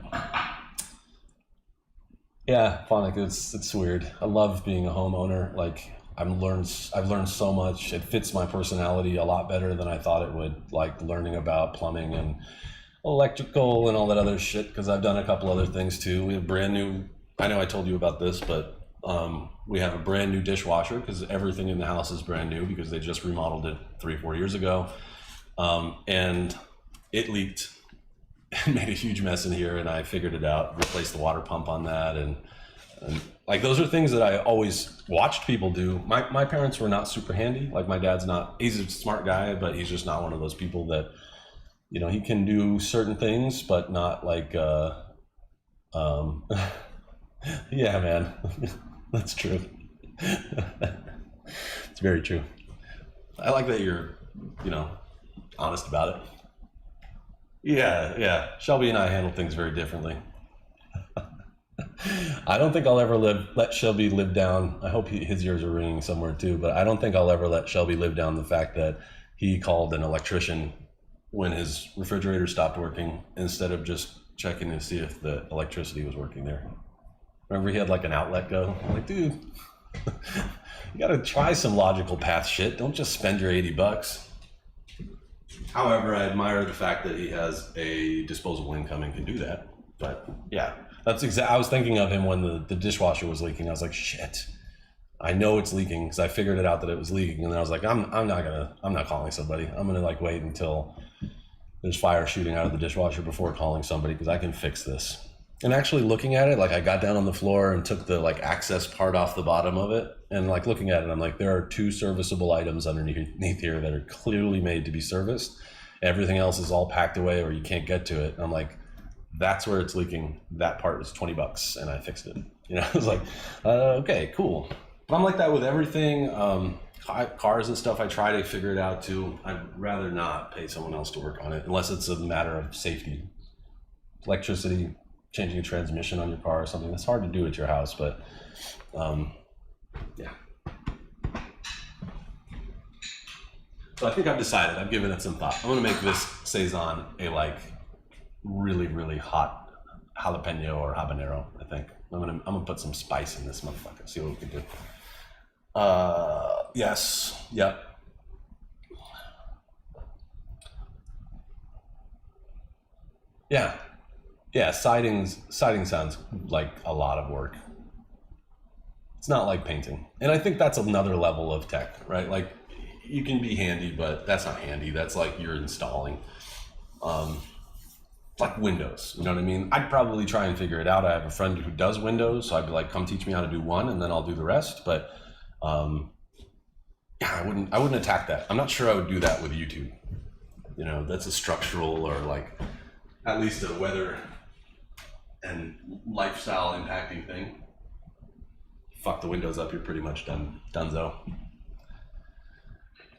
Yeah, Phonic, it's weird. I love being a homeowner. Like, I've learned so much. It fits my personality a lot better than I thought it would, like learning about plumbing and electrical and all that other shit, because I've done a couple other things too. We have brand new, I know I told you about this, but we have a brand new dishwasher because everything in the house is brand new because they just remodeled it 3-4 years ago. And it leaked and made a huge mess in here, and I figured it out, replaced the water pump on that. And like, those are things that I always watched people do. My parents were not super handy. Like, my dad's not, he's a smart guy, but he's just not one of those people that, you know, he can do certain things, but not like, yeah, man, that's true. It's very true. I like that you're, you know, honest about it. Yeah. Shelby and I handle things very differently. I don't think I'll ever let Shelby live down. I hope his ears are ringing somewhere too, but I don't think I'll ever let Shelby live down the fact that he called an electrician when his refrigerator stopped working instead of just checking to see if the electricity was working there. Remember, he had like an outlet go? I'm like, dude, you gotta try some logical path shit. Don't just spend your $80. However, I admire the fact that he has a disposable income and can do that. But yeah, that's I was thinking of him when the dishwasher was leaking. I was like, shit, I know it's leaking, because I figured it out that it was leaking. And then I was like, I'm not calling somebody. I'm gonna like wait until there's fire shooting out of the dishwasher before calling somebody, because I can fix this. And actually looking at it, like, I got down on the floor and took the like access part off the bottom of it, and like looking at it, I'm like, there are 2 serviceable items underneath here that are clearly made to be serviced. Everything else is all packed away or you can't get to it. And I'm like, that's where it's leaking. That part was $20 and I fixed it. You know, I was like, okay, cool. But I'm like that with everything. Cars and stuff, I try to figure it out too. I'd rather not pay someone else to work on it unless it's a matter of safety. Electricity, changing a transmission on your car or something, that's hard to do at your house, but yeah. So I think I've decided, I've given it some thought. I'm gonna make this Saison a like really, really hot jalapeno or habanero, I think. I'm gonna put some spice in this motherfucker, see what we can do. Yes, yep. Yeah, siding sounds like a lot of work. It's not like painting. And I think that's another level of tech, right? Like, you can be handy, but that's not handy. That's like you're installing. Like Windows, you know what I mean? I'd probably try and figure it out. I have a friend who does Windows, so I'd be like, come teach me how to do one, and then I'll do the rest. But yeah, I wouldn't attack that. I'm not sure I would do that with YouTube. You know, that's a structural or like at least a weather and lifestyle impacting thing. Fuck the windows up, you're pretty much donezo.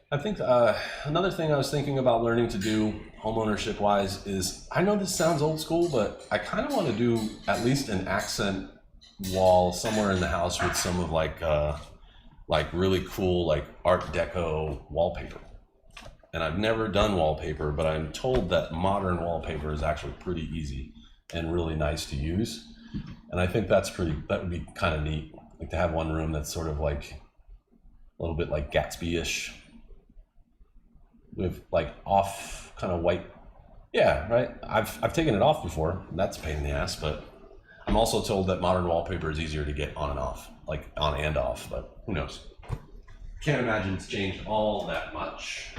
I think another thing I was thinking about learning to do homeownership wise is, I know this sounds old school, but I kind of want to do at least an accent wall somewhere in the house with some of like really cool like Art Deco wallpaper. And I've never done wallpaper, but I'm told that modern wallpaper is actually pretty easy and really nice to use. And I think that would be kind of neat, like to have one room that's sort of like a little bit like Gatsby-ish, with like off kind of white. Yeah, right. I've taken it off before. That's a pain in the ass, but I'm also told that modern wallpaper is easier to get on and off, like on and off, but who knows? Can't imagine it's changed all that much.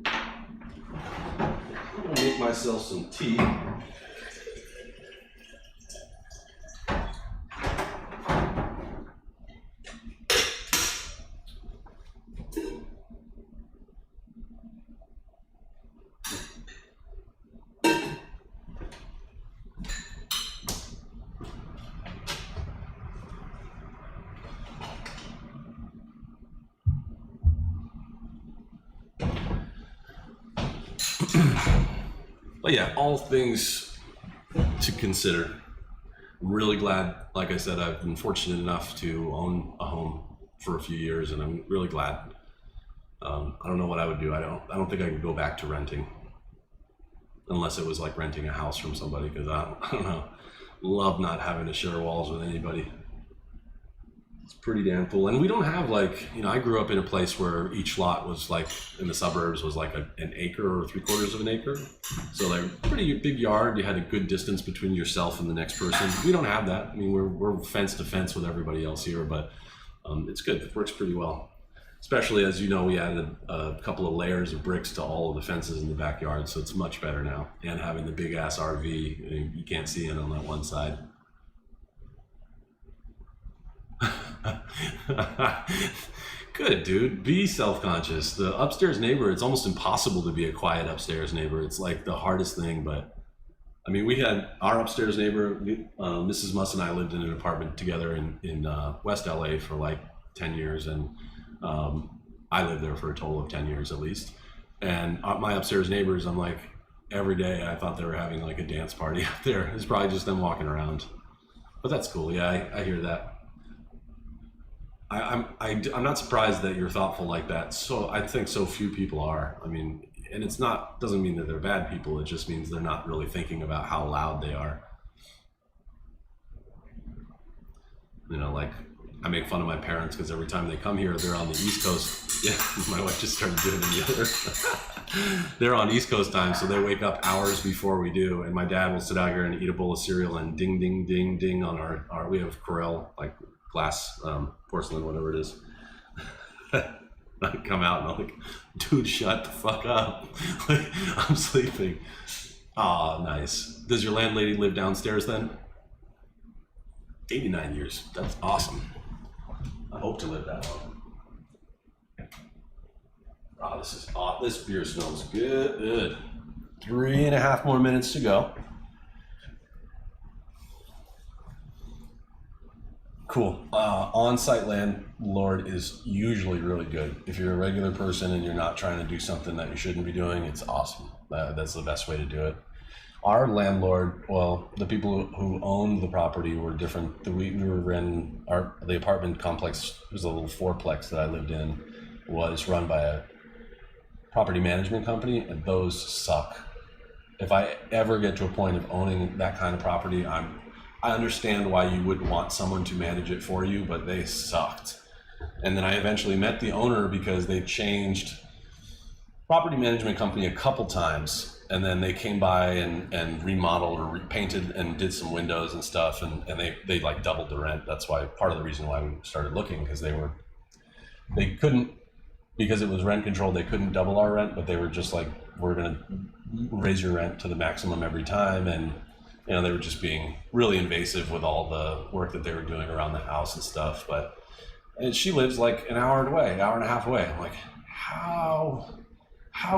I'm gonna make myself some tea. But yeah, all things to consider. I'm really glad, like I said, I've been fortunate enough to own a home for a few years, and I'm really glad. I don't know what I would do. I don't think I could go back to renting, unless it was like renting a house from somebody, because I don't know. Love not having to share walls with anybody. It's pretty damn cool. And we don't have like, you know, I grew up in a place where each lot was like, in the suburbs, was like an acre or 3/4 of an acre. So like pretty big yard. You had a good distance between yourself and the next person. We don't have that. I mean, we're fence to fence with everybody else here, but it's good. It works pretty well. Especially as you know, we added a couple of layers of bricks to all of the fences in the backyard. So it's much better now. And having the big ass RV, you can't see in on that one side. Good, dude. Be self-conscious. The upstairs neighbor, it's almost impossible to be a quiet upstairs neighbor. It's like the hardest thing. But I mean, we had our upstairs neighbor, Mrs. Muss and I lived in an apartment together in West LA for like 10 years. And I lived there for a total of 10 years at least. And my upstairs neighbors, I'm like, every day I thought they were having like a dance party up there. It's probably just them walking around. But that's cool. Yeah, I hear that. I'm not surprised that you're thoughtful like that. So I think so few people are. I mean, and doesn't mean that they're bad people. It just means they're not really thinking about how loud they are. You know, like I make fun of my parents because every time they come here, they're on the East Coast. Yeah, my wife just started doing it the other. They're on East Coast time, so they wake up hours before we do. And my dad will sit out here and eat a bowl of cereal and ding, ding, ding, ding on our we have Corel, like glass, porcelain, whatever it is. I come out and I'm like, dude, shut the fuck up. Like, I'm sleeping. Ah, nice. Does your landlady live downstairs then? 89 years. That's awesome. I hope to live that long. Oh, this beer smells good. 3.5 more minutes to go. Cool. On-site landlord is usually really good. If you're a regular person and you're not trying to do something that you shouldn't be doing, it's awesome. That's the best way to do it. Our landlord, well, the people who owned the property were different. We were in the apartment complex. It was a little fourplex that I lived in. Was run by a property management company, and those suck. If I ever get to a point of owning that kind of property, I understand why you would want someone to manage it for you, but they sucked. And then I eventually met the owner because they changed property management company a couple times, and then they came by and remodeled or repainted and did some windows and stuff, and they like doubled the rent. That's why part of the reason why we started looking, because they couldn't, because it was rent controlled, they couldn't double our rent, but they were just like, we're going to raise your rent to the maximum every time. And you know, they were just being really invasive with all the work that they were doing around the house and stuff. But and she lives like an hour away, hour and a half away. I'm like, how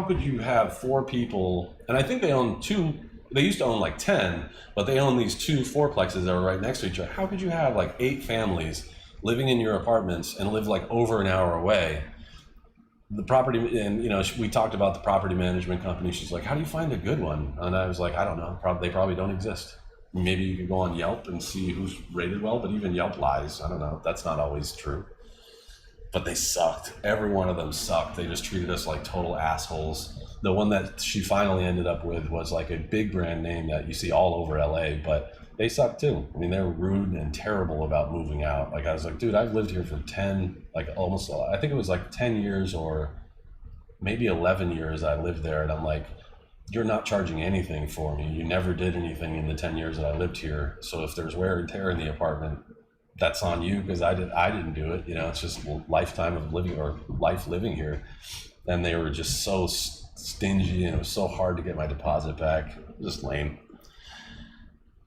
could you have 4 people? And I think they own 2, they used to own like 10, but they own these 2 fourplexes that were right next to each other. How could you have like 8 families living in your apartments and live like over an hour away? The property, and you know, we talked about the property management company. She's like, how do you find a good one? And I was like, I don't know, they probably don't exist. Maybe you could go on Yelp and see who's rated well, but even Yelp lies. I don't know, that's not always true. But they sucked. Every one of them sucked. They just treated us like total assholes. The one that she finally ended up with was like a big brand name that you see all over LA, but they sucked too. I mean, they were rude and terrible about moving out. Like I was like, dude, I've lived here for 10, like almost, I think it was like 10 years or maybe 11 years I lived there. And I'm like, you're not charging anything for me. You never did anything in the 10 years that I lived here. So if there's wear and tear in the apartment, that's on you, because I didn't do it. You know, it's just a lifetime of living, or life living here. And they were just so stingy, and it was so hard to get my deposit back. Just lame.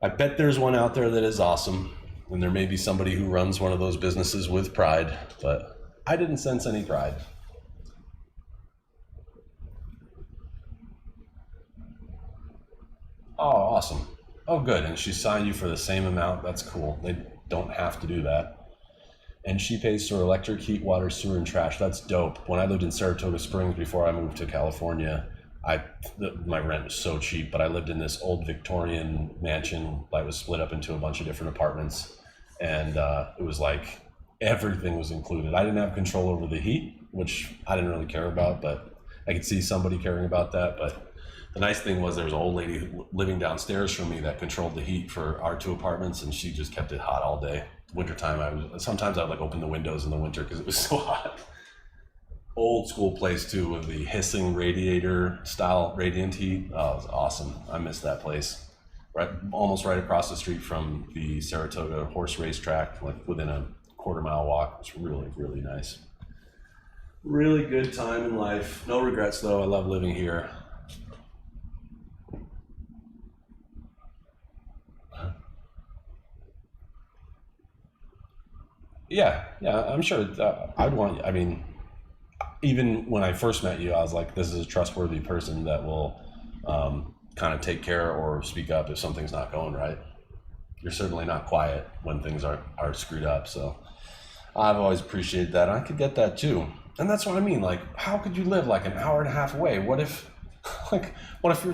I bet there's one out there that is awesome, and there may be somebody who runs one of those businesses with pride, but I didn't sense any pride. Oh, awesome. Oh, good. And she signed you for the same amount. That's cool. They don't have to do that. And she pays for electric, heat, water, sewer, and trash. That's dope. When I lived in Saratoga Springs before I moved to California, my rent was so cheap, but I lived in this old Victorian mansion that was split up into a bunch of different apartments. And it was like everything was included. I didn't have control over the heat, which I didn't really care about, but I could see somebody caring about that. But the nice thing was there was an old lady living downstairs from me that controlled the heat for our 2 apartments, and she just kept it hot all day. Wintertime, sometimes I would like open the windows in the winter because it was so hot. Old school place too, with the hissing radiator style radiant heat. Oh, it was awesome. I miss that place. Right, almost right across the street from the Saratoga horse racetrack, like within a quarter-mile walk. It's really, really nice. Really good time in life. No regrets though. I love living here. Yeah, I'm sure I'd want, I mean, even when I first met you, I was like, this is a trustworthy person that will kind of take care or speak up if something's not going right. You're certainly not quiet when things are screwed up. So I've always appreciated that. I could get that too. And that's what I mean. Like, how could you live like an hour and a half away? What if, what if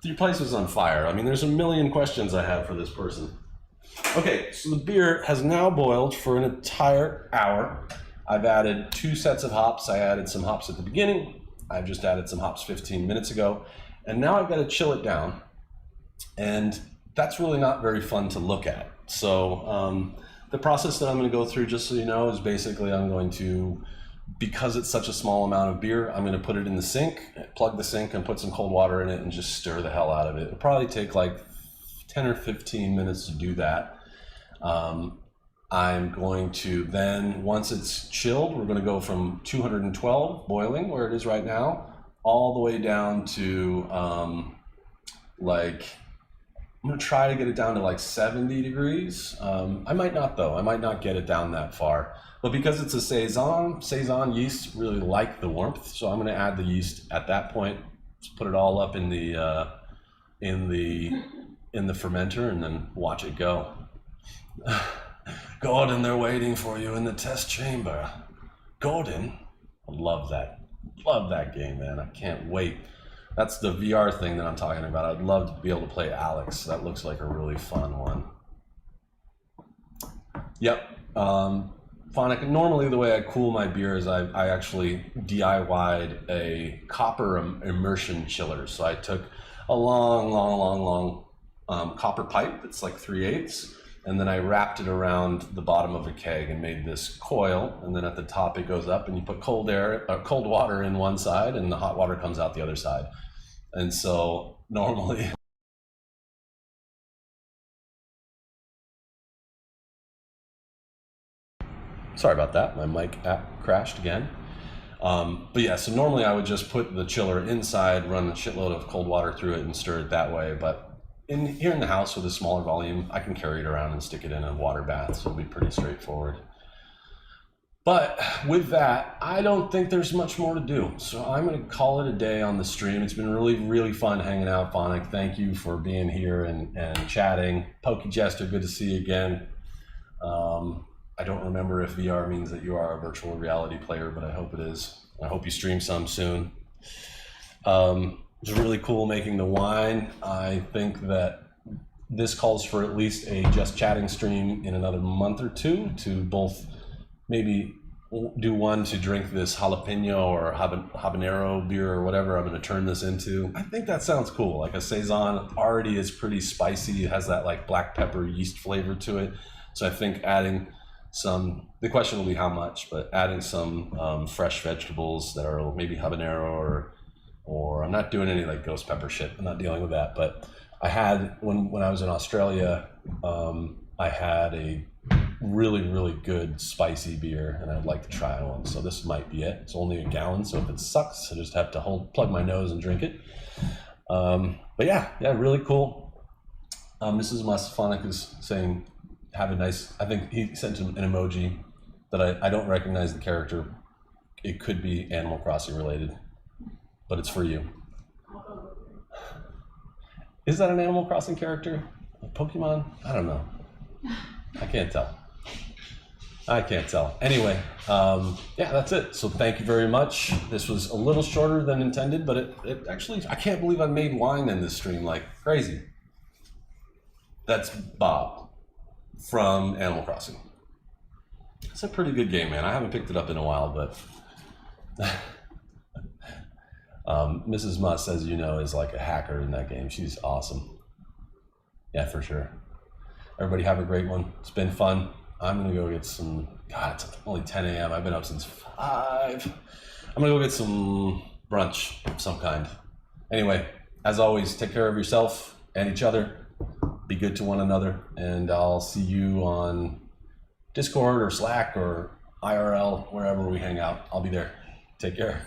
your place was on fire? I mean, there's a million questions I have for this person. Okay, so the beer has now boiled for an entire hour. I've added 2 sets of hops. I added some hops at the beginning. I've just added some hops 15 minutes ago. And now I've got to chill it down. And that's really not very fun to look at. So the process that I'm going to go through, just so you know, is basically I'm going to, because it's such a small amount of beer, I'm going to put it in the sink, plug the sink and put some cold water in it and just stir the hell out of it. It'll probably take like 10 or 15 minutes to do that. I'm going to then, once it's chilled, we're going to go from 212 boiling, where it is right now, all the way down to I'm going to try to get it down to like 70 degrees. I might not though. I might not get it down that far. But because it's a Saison yeast really like the warmth, so I'm going to add the yeast at that point. Just put it all up in the fermenter and then watch it go. Gordon, they're waiting for you in the test chamber. Gordon, I love that game, man. I can't wait. That's the VR thing that I'm talking about. I'd love to be able to play Alex. That looks like a really fun one. Yep. Phonic, normally the way I cool my beer is I actually DIY'd a copper immersion chiller. So I took a long copper pipe that's like 3/8, and then I wrapped it around the bottom of a keg and made this coil, and then at the top it goes up and you put cold water in one side and the hot water comes out the other side. And so normally sorry about that, my mic app crashed again. But yeah, so normally I would just put the chiller inside, run a shitload of cold water through it and stir it that way, but here in the house with a smaller volume, I can carry it around and stick it in a water bath, so it'll be pretty straightforward. But with that, I don't think there's much more to do. So I'm going to call it a day on the stream. It's been really, really fun hanging out, Phonic. Thank you for being here and chatting. Pokey Jester, good to see you again. I don't remember if VR means that you are a virtual reality player, but I hope it is. I hope you stream some soon. It's really cool making the wine. I think that this calls for at least a just chatting stream in another month or two to both maybe do one to drink this jalapeno or habanero beer or whatever I'm going to turn this into. I think that sounds cool. Like a Saison already is pretty spicy. It has that like black pepper yeast flavor to it. So I think adding some, the question will be how much, but adding some fresh vegetables that are maybe habanero or I'm not doing any like ghost pepper shit. I'm not dealing with that. But I had, when I was in Australia, I had a really, really good spicy beer and I'd like to try one. So this might be it. It's only a gallon. So if it sucks, I just have to plug my nose and drink it. But yeah, really cool. Mrs. Masaphonic is saying, have a nice, I think he sent an emoji that I don't recognize the character. It could be Animal Crossing related, but it's for you. Is that an Animal Crossing character? A Pokemon? I don't know. I can't tell. Anyway, yeah, that's it. So thank you very much. This was a little shorter than intended, but it actually, I can't believe I made wine in this stream like crazy. That's Bob from Animal Crossing. It's a pretty good game, man. I haven't picked it up in a while, but Mrs. Musk, as you know, is like a hacker in that game. She's awesome. Yeah, for sure. Everybody have a great one. It's been fun. I'm gonna go get some, God, it's only 10 a.m. I've been up since 5. I'm gonna go get some brunch of some kind. Anyway, as always, take care of yourself and each other. Be good to one another, and I'll see you on Discord or Slack or IRL, wherever we hang out. I'll be there. Take care.